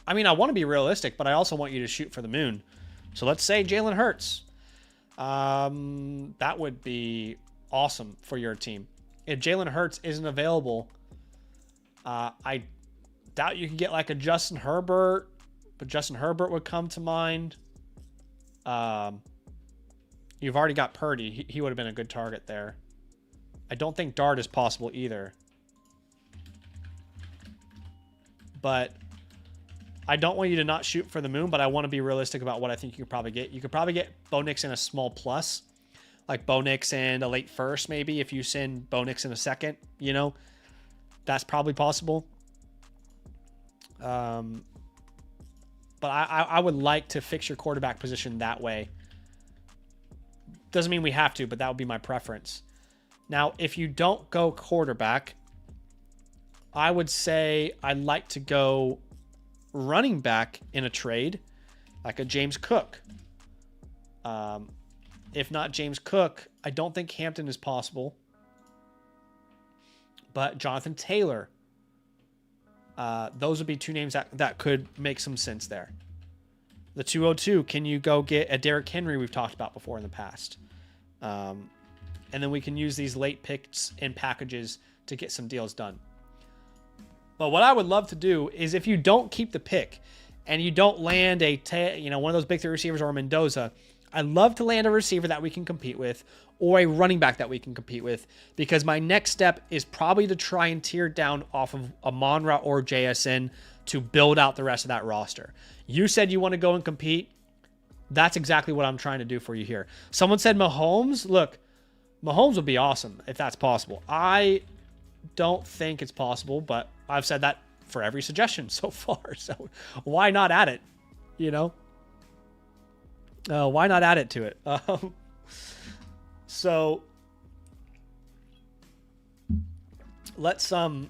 Speaker 1: I mean, I want to be realistic, but I also want you to shoot for the moon. So let's say Jalen Hurts. That would be awesome for your team. If Jalen Hurts isn't available, I doubt you can get like a Justin Herbert, but Justin Herbert would come to mind. You've already got Purdy. He would have been a good target there. I don't think Dart is possible either. But I don't want you to not shoot for the moon, but I want to be realistic about what I think you could probably get. You could probably get Bo Nix in a small plus, like Bo Nix and a late first, maybe, if you send Bo Nix in a second, you know, that's probably possible. But I would like to fix your quarterback position that way. Doesn't mean we have to, but that would be my preference. Now, if you don't go quarterback, I would say I'd like to go running back in a trade, like a James Cook. If not James Cook, I don't think Hampton is possible. But Jonathan Taylor. Those would be two names that could make some sense there. The 202, can you go get a Derrick Henry we've talked about before in the past? And then we can use these late picks and packages to get some deals done. But what I would love to do is if you don't keep the pick and you don't land one of those big three receivers or a Mendoza, I'd love to land a receiver that we can compete with or a running back that we can compete with, because my next step is probably to try and tear down off of Amon-Ra or JSN to build out the rest of that roster. You said you want to go and compete. That's exactly what I'm trying to do for you here. Someone said Mahomes. Look, Mahomes would be awesome if that's possible. I don't think it's possible, but I've said that for every suggestion so far. So why not add it? You know? Why not add it to it? So let's jump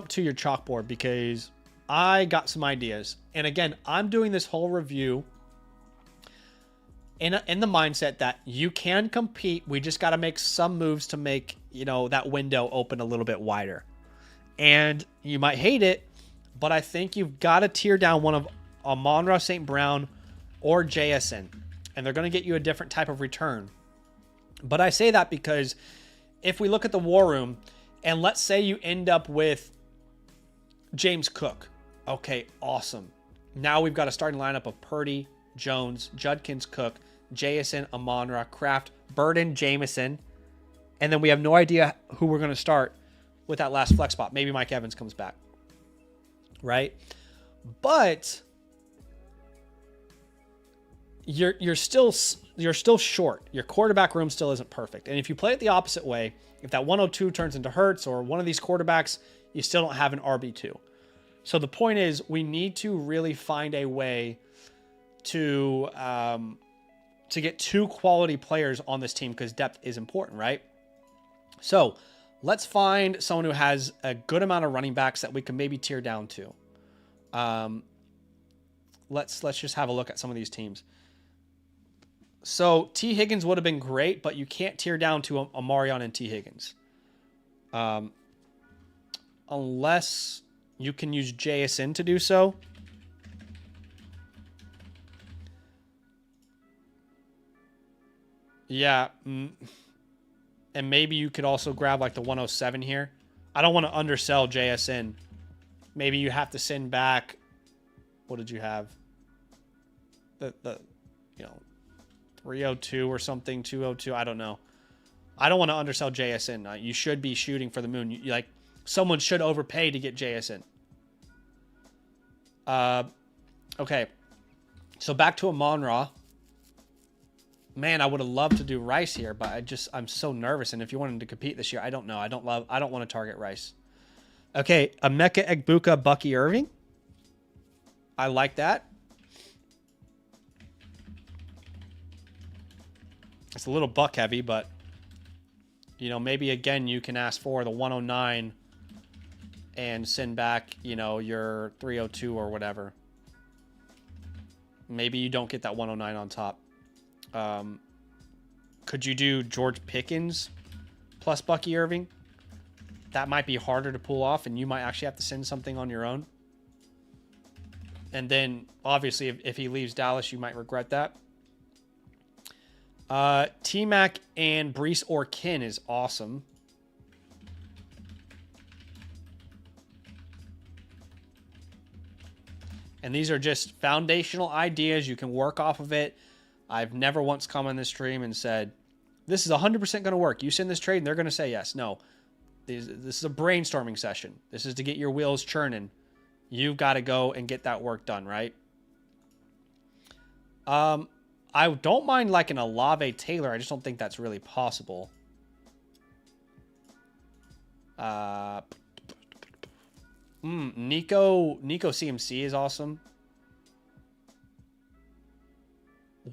Speaker 1: to your chalkboard, because I got some ideas. And again, I'm doing this whole review in the mindset that you can compete. We just got to make some moves to make, that window open a little bit wider. And you might hate it, but I think you've got to tear down one of Amon-Ra St. Brown or JSN, and they're going to get you a different type of return. But I say that because if we look at the war room, and let's say you end up with James Cook. Okay, awesome. Now we've got a starting lineup of Purdy, Jones, Judkins, Cook, JSN, Amon-Ra, Kraft, Burden, Jameson, and then we have no idea who we're going to start with that last flex spot. Maybe Mike Evans comes back, right? But you're still short. Your quarterback room still isn't perfect. And if you play it the opposite way, if that 102 turns into Hurts or one of these quarterbacks, you still don't have an RB2. So the point is, we need to really find a way to get two quality players on this team, because depth is important, right? So let's find someone who has a good amount of running backs that we can maybe tear down to. Let's just have a look at some of these teams. So T. Higgins would have been great, but you can't tear down to Amarion and T. Higgins. Unless you can use JSN to do so. Yeah. And maybe you could also grab like the 107 here. I don't want to undersell JSN. Maybe you have to send back. What did you have? The 302 or something, 202. I don't know. I don't want to undersell JSN. You should be shooting for the moon. Someone should overpay to get JSN. Okay. So back to Amon-Ra. Man, I would have loved to do Rice here, but I'm so nervous. And if you wanted to compete this year, I don't know. I don't want to target Rice. Okay, Emeka Egbuka, Bucky Irving. I like that. It's a little buck heavy, but maybe again you can ask for the 109 and send back, your 302 or whatever. Maybe you don't get that 109 on top. Could you do George Pickens plus Bucky Irving? That might be harder to pull off, and you might actually have to send something on your own. And then, obviously, if he leaves Dallas, you might regret that. T-Mac and Brees Orkin is awesome. And these are just foundational ideas. You can work off of it. I've never once come on this stream and said, this is 100% going to work. You send this trade and they're going to say yes. No. This is a brainstorming session. This is to get your wheels churning. You've got to go and get that work done, right? I don't mind like an Olave Taylor. I just don't think that's really possible. Nico CMC is awesome.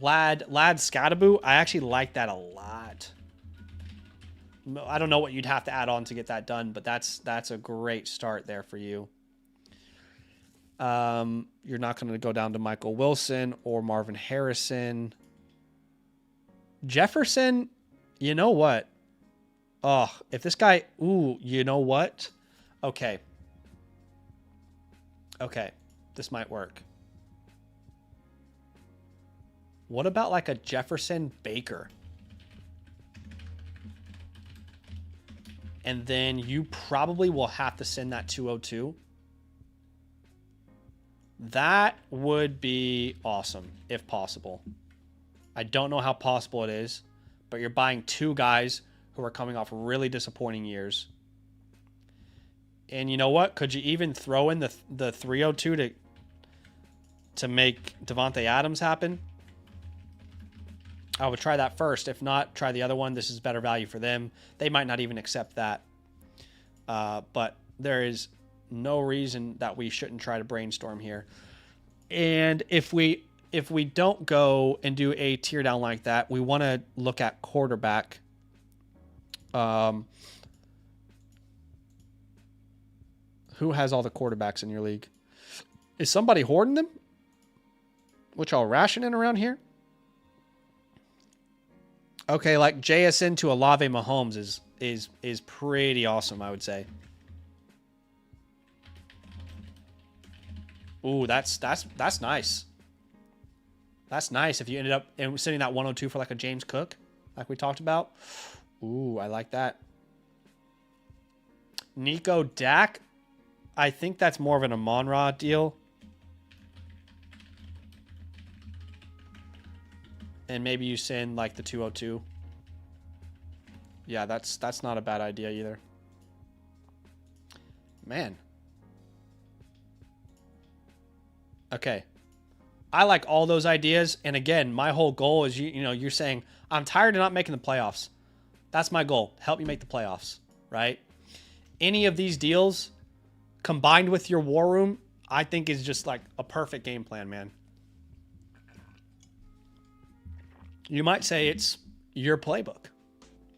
Speaker 1: Lad Scattaboo, I actually like that a lot. I don't know what you'd have to add on to get that done, but that's a great start there for you. You're not going to go down to Michael Wilson or Marvin Harrison. Jefferson, you know what? Oh, if this guy... Ooh, you know what? Okay. Okay, this might work. What about like a Jefferson Baker? And then you probably will have to send that 202. That would be awesome, if possible. I don't know how possible it is, but you're buying two guys who are coming off really disappointing years. And you know what? Could you even throw in the 302 to make Devontae Adams happen? I would try that first. If not, try the other one. This is better value for them. They might not even accept that. But there is no reason that we shouldn't try to brainstorm here. And if we don't go and do a tear down like that, we want to look at quarterback. Who has all the quarterbacks in your league? Is somebody hoarding them? Which y'all rationing around here? Okay, like JSN to Olave Mahomes is pretty awesome, I would say. Ooh, that's nice. That's nice if you ended up sending that 102 for like a James Cook, like we talked about. Ooh, I like that. Nico Dak, I think that's more of an Amon-Ra deal. And maybe you send like the 202. Yeah, that's not a bad idea either. Man. Okay. I like all those ideas. And again, my whole goal is, you're saying, I'm tired of not making the playoffs. That's my goal. Help me make the playoffs, right? Any of these deals combined with your war room, I think is just like a perfect game plan, man. You might say it's your playbook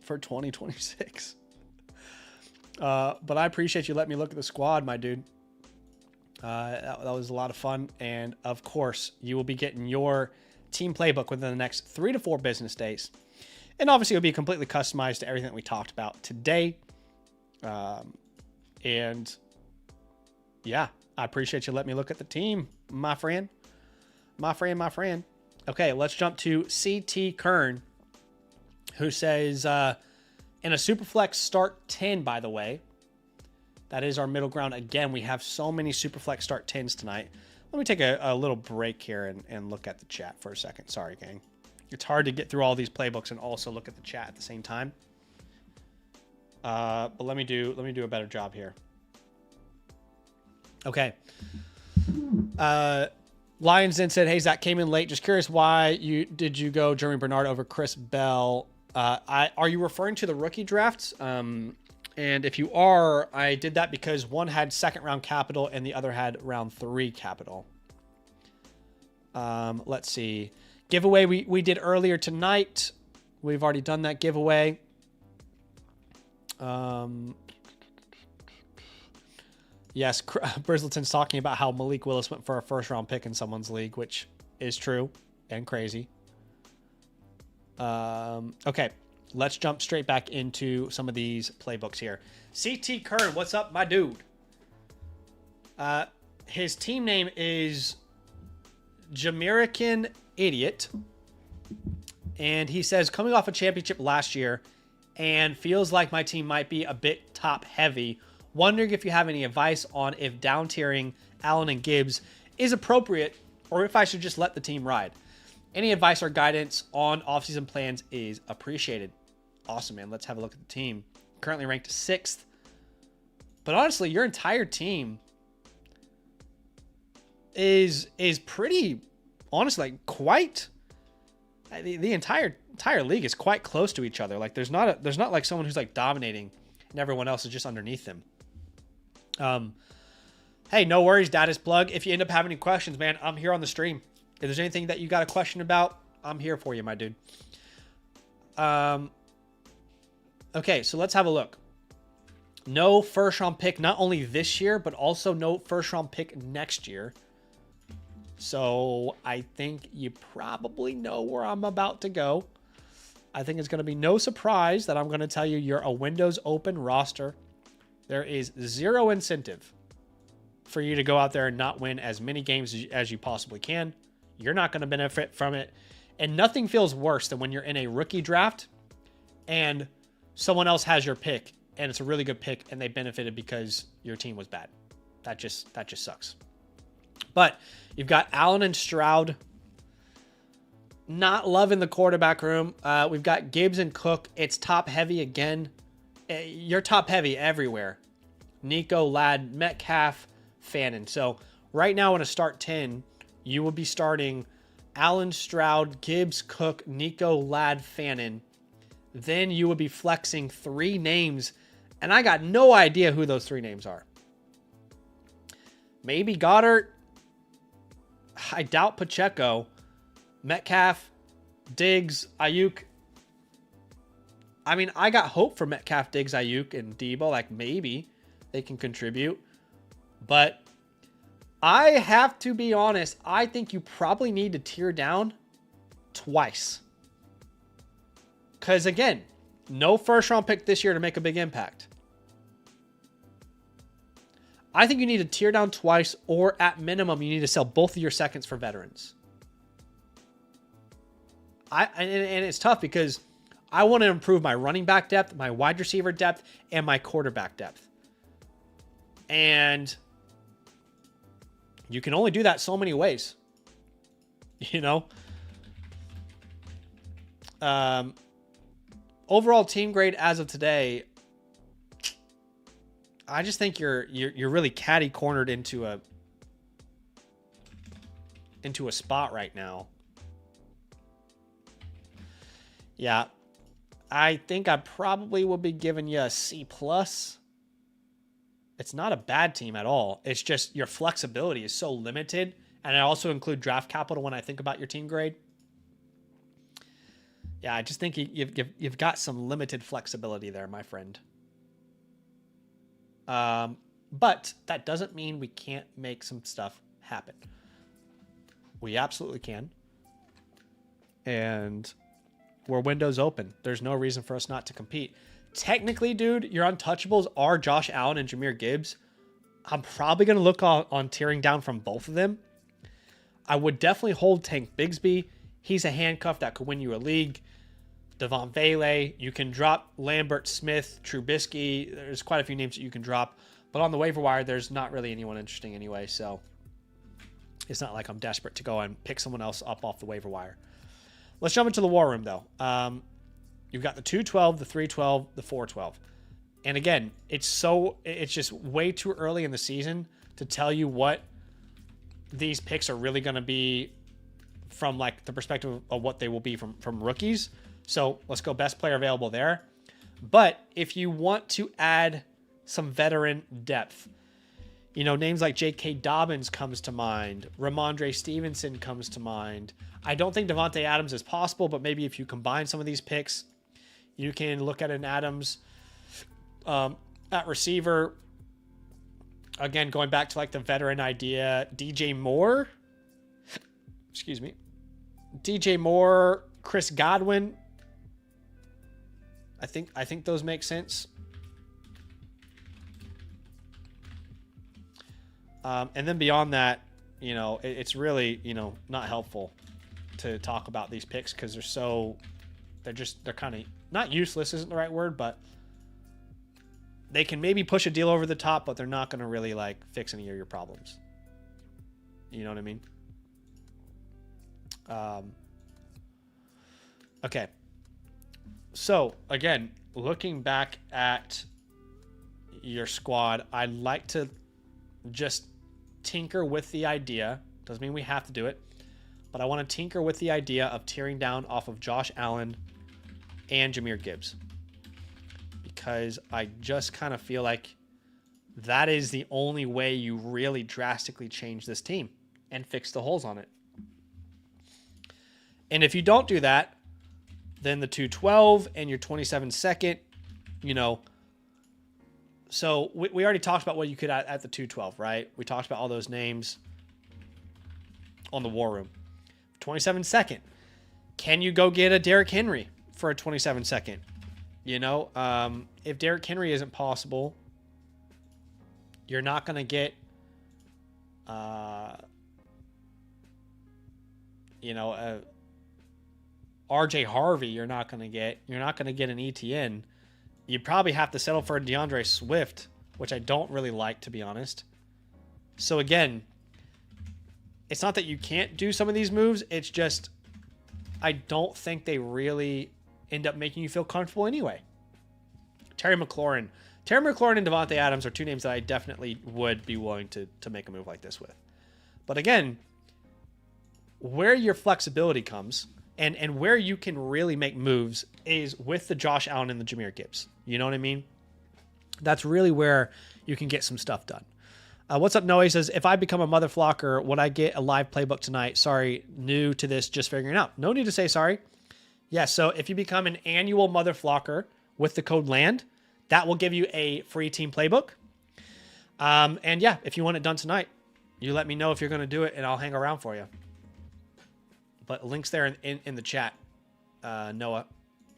Speaker 1: for 2026. But I appreciate you letting me look at the squad, my dude. That was a lot of fun. And of course, you will be getting your team playbook within the next 3 to 4 business days. And obviously, it'll be completely customized to everything that we talked about today. And yeah, I appreciate you letting me look at the team, my friend. My friend. Okay, let's jump to CT Kern, who says, in a Superflex start 10, by the way. That is our middle ground. Again, we have so many Superflex start 10s tonight. Let me take a little break here and look at the chat for a second. Sorry, gang. It's hard to get through all these playbooks and also look at the chat at the same time. But let me do a better job here. Okay. Lions then said, hey, Zach came in late. Just curious why did you go Jeremy Bernard over Chris Bell? Are you referring to the rookie drafts? And if you are, I did that because one had second round capital and the other had round 3 capital. Let's see. Giveaway we did earlier tonight. We've already done that giveaway. Yes, Brizzleton's talking about how Malik Willis went for a first-round pick in someone's league, which is true and crazy. Okay, let's jump straight back into some of these playbooks here. CT Kern, what's up, my dude? His team name is Jamaican Idiot. And he says, coming off a championship last year and feels like my team might be a bit top heavy. Wondering if you have any advice on if down tiering Allen and Gibbs is appropriate or if I should just let the team ride. Any advice or guidance on offseason plans is appreciated. Awesome, man. Let's have a look at the team. Currently ranked 6th. But honestly, your entire team is pretty, honestly, like quite... The entire league is quite close to each other. Like there's not like someone who's like dominating and everyone else is just underneath them. Hey, no worries, Datus Plug. If you end up having any questions, man, I'm here on the stream. If there's anything that you got a question about, I'm here for you, my dude. Okay, so let's have a look. No first round pick, not only this year, but also no first round pick next year. So I think you probably know where I'm about to go. I think it's going to be no surprise that I'm going to tell you you're a Windows open roster. There is zero incentive for you to go out there and not win as many games as you possibly can. You're not going to benefit from it. And nothing feels worse than when you're in a rookie draft and someone else has your pick and it's a really good pick and they benefited because your team was bad. That just sucks. But you've got Allen and Stroud. Not loving the quarterback room. We've got Gibbs and Cook. It's top heavy again. You're top heavy everywhere. Nico, Ladd, Metcalf, Fannin. So right now in a start 10, you will be starting Allen, Stroud, Gibbs, Cook, Nico, Ladd, Fannin. Then you would be flexing 3 names. And I got no idea who those 3 names are. Maybe Goddard. I doubt Pacheco. Metcalf, Diggs, Ayuk. I mean, I got hope for Metcalf, Diggs, Ayuk, and Debo. Like, maybe they can contribute. But I have to be honest. I think you probably need to tier down twice. Because, again, no first-round pick this year to make a big impact. I think you need to tier down twice, or at minimum, you need to sell both of your seconds for veterans. And it's tough because I want to improve my running back depth, my wide receiver depth, and my quarterback depth. And you can only do that so many ways. You know? Overall team grade as of today, I just think you're really catty cornered into a spot right now. Yeah, I think I probably will be giving you a C+. It's not a bad team at all. It's just your flexibility is so limited, and I also include draft capital when I think about your team grade. Yeah, I just think you've got some limited flexibility there, my friend. But that doesn't mean we can't make some stuff happen. We absolutely can. And we're Windows open. There's no reason for us not to compete. Technically, dude, your untouchables are Josh Allen and Jahmyr Gibbs. I'm probably going to look on tearing down from both of them. I would definitely hold Tank Bigsby. He's a handcuff that could win you a league. Devon Vele. You can drop Lambert, Smith, Trubisky. There's quite a few names that you can drop. But on the waiver wire, there's not really anyone interesting anyway. So it's not like I'm desperate to go and pick someone else up off the waiver wire. Let's jump into the war room, though. You've got the 212, the 312, the 412. And again, it's just way too early in the season to tell you what these picks are really going to be from like the perspective of what they will be from rookies. So let's go best player available there. But if you want to add some veteran depth, you know, names like J.K. Dobbins comes to mind. Ramondre Stevenson comes to mind. I don't think Devontae Adams is possible, but maybe if you combine some of these picks, you can look at an Adams at receiver. Again, going back to like the veteran idea, DJ Moore. Excuse me. DJ Moore, Chris Godwin. I think those make sense. And then beyond that, you know, it's really, you know, not helpful to talk about these picks because they're kind of not useless isn't the right word, but they can maybe push a deal over the top, but they're not going to really like fix any of your problems. You know what I mean? Okay. So again, looking back at your squad, I'd like to just tinker with the idea. Doesn't mean we have to do it, but I want to tinker with the idea of tearing down off of Josh Allen and Jahmyr Gibbs, because I just kind of feel like that is the only way you really drastically change this team and fix the holes on it. And if you don't do that, then the 212 and your 27 second, you know. So we already talked about what you could at the 212, right? We talked about all those names on the War Room. 27 second. Can you go get a Derrick Henry for a 27 second? You know, if Derrick Henry isn't possible, you're not going to get, you know, RJ Harvey. You're not going to get an ETN. You probably have to settle for a DeAndre Swift, which I don't really like, to be honest. So again, it's not that you can't do some of these moves. It's just, I don't think they really end up making you feel comfortable anyway. Terry McLaurin and Devontae Adams are two names that I definitely would be willing to make a move like this with. But again, where your flexibility comes and where you can really make moves is with the Josh Allen and the Jahmyr Gibbs. You know what I mean? That's really where you can get some stuff done. What's up, Noah? He says, if I become a mother flocker, would I get a live playbook tonight? Sorry, new to this, just figuring it out. No need to say sorry. Yeah, so if you become an annual mother flocker with the code LAND, that will give you a free team playbook. And yeah, if you want it done tonight, you let me know if you're going to do it, and I'll hang around for you. But links there in the chat, Noah,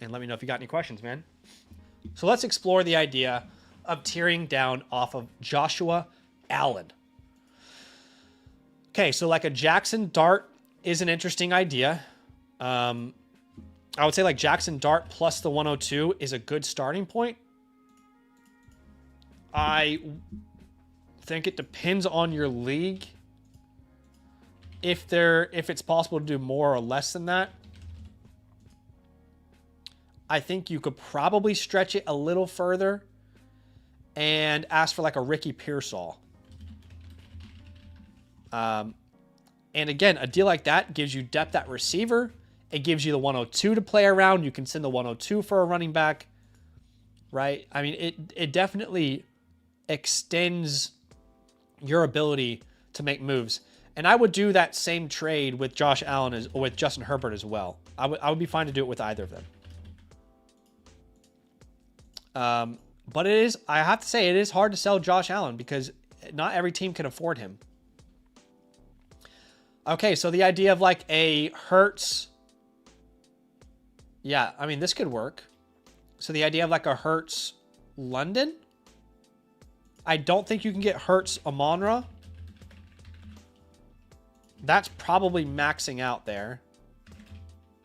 Speaker 1: and let me know if you got any questions, man. So let's explore the idea of tearing down off of Joshua Allen. Okay, so like a Jackson Dart is an interesting idea. I would say like Jackson Dart plus the 102 is a good starting point. I think it depends on your league. If it's possible to do more or less than that, I think you could probably stretch it a little further and ask for like a Ricky Pearsall. And again, a deal like that gives you depth at receiver. It gives you the 102 to play around. You can send the 102 for a running back, right? I mean, it definitely extends your ability to make moves. And I would do that same trade with Josh Allen with Justin Herbert as well. I would be fine to do it with either of them. But I have to say, it is hard to sell Josh Allen because not every team can afford him. Okay, so the idea of like a Hurts. Yeah, I mean, this could work. So the idea of like a Hurts London. I don't think you can get Hurts Amon-Ra. That's probably maxing out there.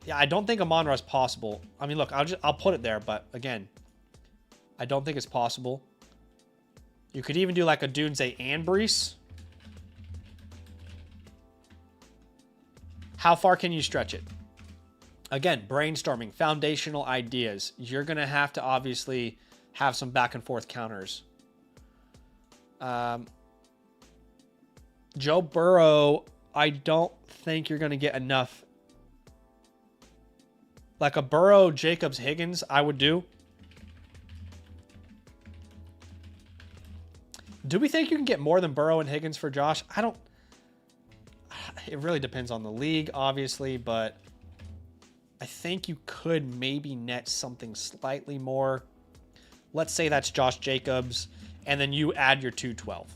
Speaker 1: Yeah, I don't think Amon-Ra is possible. I mean, look, I'll put it there, but again, I don't think it's possible. You could even do like a Dunze and Brees. How far can you stretch it? Again, brainstorming, foundational ideas. You're going to have to obviously have some back and forth counters. Joe Burrow, I don't think you're going to get enough. Like a Burrow, Jacobs, Higgins, I would do. Do we think you can get more than Burrow and Higgins for Josh? I don't. It really depends on the league, obviously, but I think you could maybe net something slightly more. Let's say that's Josh Jacobs, and then you add your 212.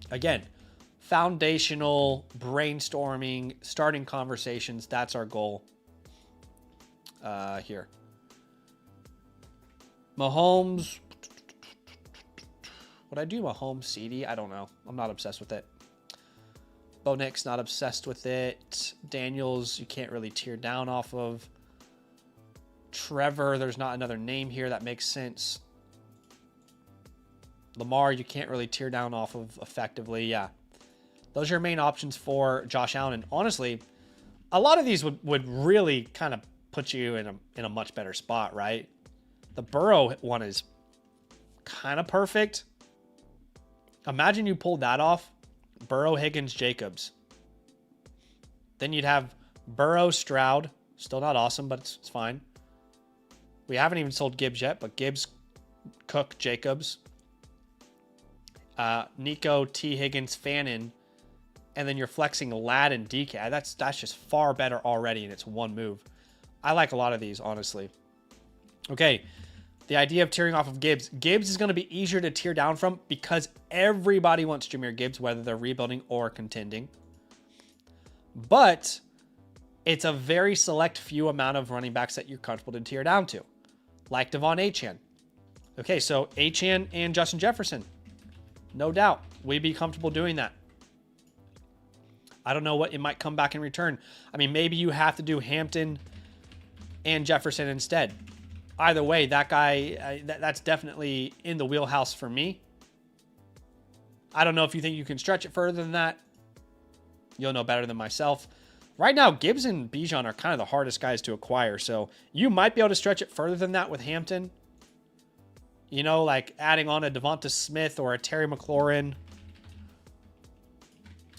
Speaker 1: Again, foundational, brainstorming, starting conversations. That's our goal here. Mahomes. Would I do Mahomes CD? I don't know. I'm not obsessed with it. Bo Nick's not obsessed with it. Daniels, you can't really tear down off of. Trevor, there's not another name here that makes sense. Lamar, you can't really tear down off of effectively. Yeah. Those are your main options for Josh Allen. And honestly, a lot of these would really kind of put you in a much better spot, right? The Burrow one is kind of perfect. Imagine you pulled that off. Burrow, Higgins, Jacobs. Then you'd have Burrow, Stroud. Still not awesome, but it's fine. We haven't even sold Gibbs yet, but Gibbs, Cook, Jacobs. Nico, T. Higgins, Fannin. And then you're flexing Ladd and DK. That's just far better already, and it's one move. I like a lot of these, honestly. Okay, the idea of tearing off of Gibbs. Gibbs is going to be easier to tear down from because everybody wants Jahmyr Gibbs, whether they're rebuilding or contending. But it's a very select few amount of running backs that you're comfortable to tear down to, like Devon Achane. Okay, so Achane and Justin Jefferson. No doubt. We'd be comfortable doing that. I don't know what it might come back in return. I mean, maybe you have to do Hampton and Jefferson instead. Either way, that guy, that's definitely in the wheelhouse for me. I don't know if you think you can stretch it further than that. You'll know better than myself. Right now, Gibbs and Bijan are kind of the hardest guys to acquire, so you might be able to stretch it further than that with Hampton. You know, like adding on a Devonta Smith or a Terry McLaurin.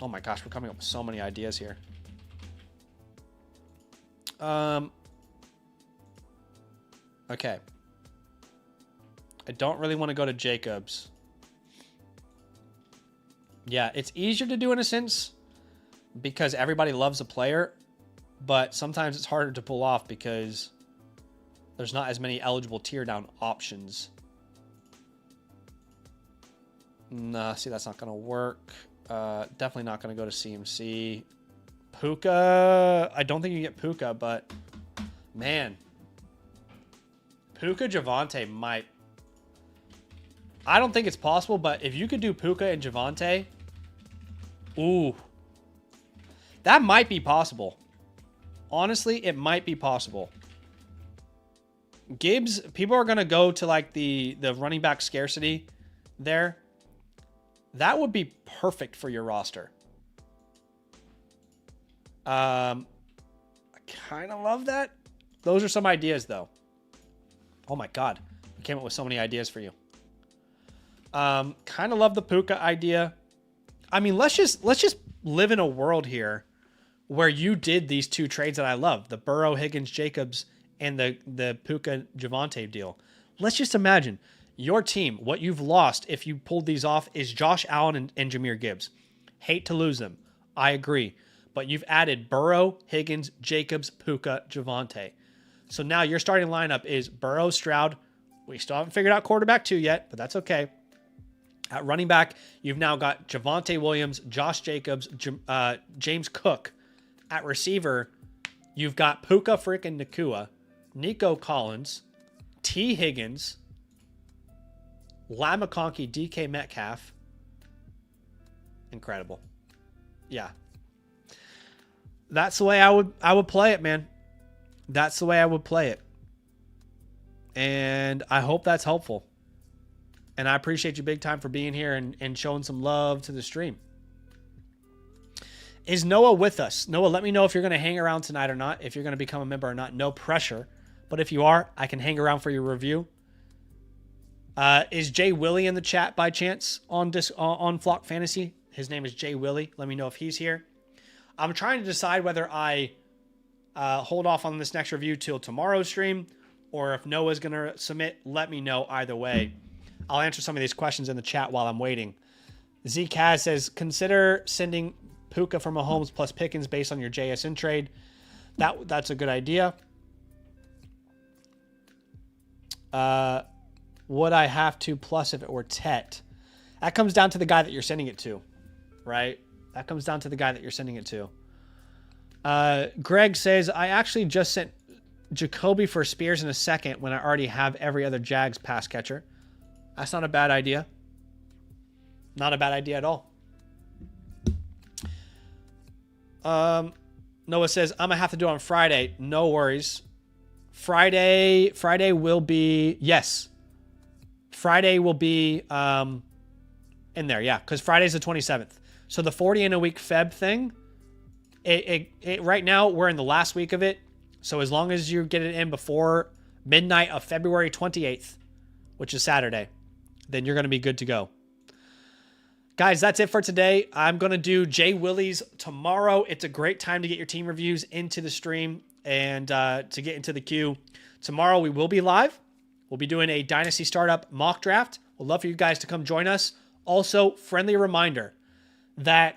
Speaker 1: Oh my gosh, we're coming up with so many ideas here. Okay. I don't really want to go to Jacobs. Yeah, it's easier to do in a sense because everybody loves a player, but sometimes it's harder to pull off because there's not as many eligible tear down options. Nah, see, that's not going to work. Definitely not going to go to CMC. Puka. I don't think you get Puka, but man. Puka Javonte might. I don't think it's possible, but if you could do Puka and Javonte. Ooh. That might be possible. Honestly, it might be possible. Gibbs, people are going to go to like the running back scarcity there. That would be perfect for your roster. I kind of love that. Those are some ideas, though. Oh my God, I came up with so many ideas for you. Kind of love the Puka idea. I mean, let's just live in a world here where you did these two trades that I love: the Burrow, Higgins, Jacobs, and the Puka Javonte deal. Let's just imagine. Your team, what you've lost if you pulled these off is Josh Allen and Jahmyr Gibbs. Hate to lose them. I agree. But you've added Burrow, Higgins, Jacobs, Puka, Javonte. So now your starting lineup is Burrow, Stroud. We still haven't figured out quarterback 2 yet, but that's okay. At running back, you've now got Javonte Williams, Josh Jacobs, James Cook. At receiver, you've got Puka freaking Nacua, Nico Collins, T. Higgins, Ladd McConkey, DK Metcalf. Incredible. Yeah. That's the way I would play it, man. That's the way I would play it. And I hope that's helpful. And I appreciate you big time for being here and showing some love to the stream. Is Noah with us? Noah, let me know if you're going to hang around tonight or not. If you're going to become a member or not. No pressure. But if you are, I can hang around for your review. Is Jay Willie in the chat by chance on Flock Fantasy? His name is Jay Willie. Let me know if he's here. I'm trying to decide whether I hold off on this next review till tomorrow's stream, or if Noah's going to submit, let me know either way. I'll answer some of these questions in the chat while I'm waiting. ZCaz says, consider sending Puka from Mahomes plus Pickens based on your JSN trade. That's a good idea. Would I have to plus if it were Tet? That comes down to the guy that you're sending it to, right? That comes down to the guy that you're sending it to. Greg says, I actually just sent Jacoby for Spears in a second when I already have every other Jags pass catcher. That's not a bad idea. Not a bad idea at all. Noah says, I'm going to have to do it on Friday. No worries. Friday will be, yes. Friday will be in there, yeah, because Friday's the 27th. So the 40 in a week Feb thing, it right now, we're in the last week of it. So as long as you get it in before midnight of February 28th, which is Saturday, then you're going to be good to go. Guys, that's it for today. I'm going to do Jay Willie's tomorrow. It's a great time to get your team reviews into the stream and to get into the queue. Tomorrow we will be live. We'll be doing a Dynasty Startup mock draft. We'd love for you guys to come join us. Also, friendly reminder that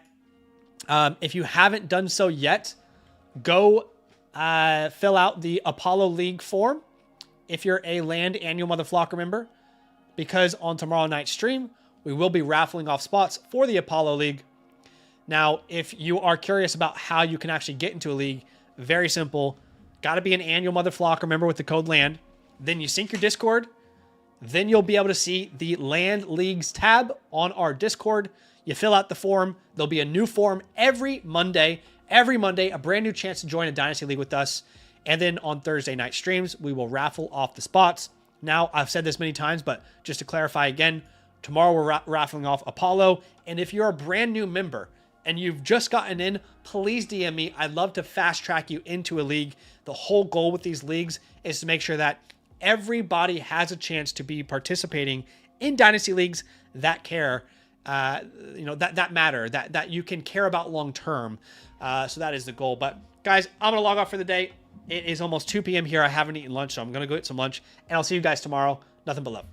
Speaker 1: if you haven't done so yet, go fill out the Apollo League form if you're a Land Annual Mother Flocker member, because on tomorrow night's stream, we will be raffling off spots for the Apollo League. Now, if you are curious about how you can actually get into a league, very simple. Got to be an Annual Mother Flocker member with the code LAND. Then you sync your Discord. Then you'll be able to see the Land Leagues tab on our Discord. You fill out the form. There'll be a new form every Monday. Every Monday, a brand new chance to join a Dynasty League with us. And then on Thursday night streams, we will raffle off the spots. Now, I've said this many times, but just to clarify again, tomorrow we're raffling off Apollo. And if you're a brand new member and you've just gotten in, please DM me. I'd love to fast track you into a league. The whole goal with these leagues is to make sure that everybody has a chance to be participating in Dynasty Leagues that care, that matter, that you can care about long term. So that is the goal. But guys, I'm going to log off for the day. It is almost 2 p.m. here. I haven't eaten lunch, so I'm going to go get some lunch. And I'll see you guys tomorrow. Nothing but love.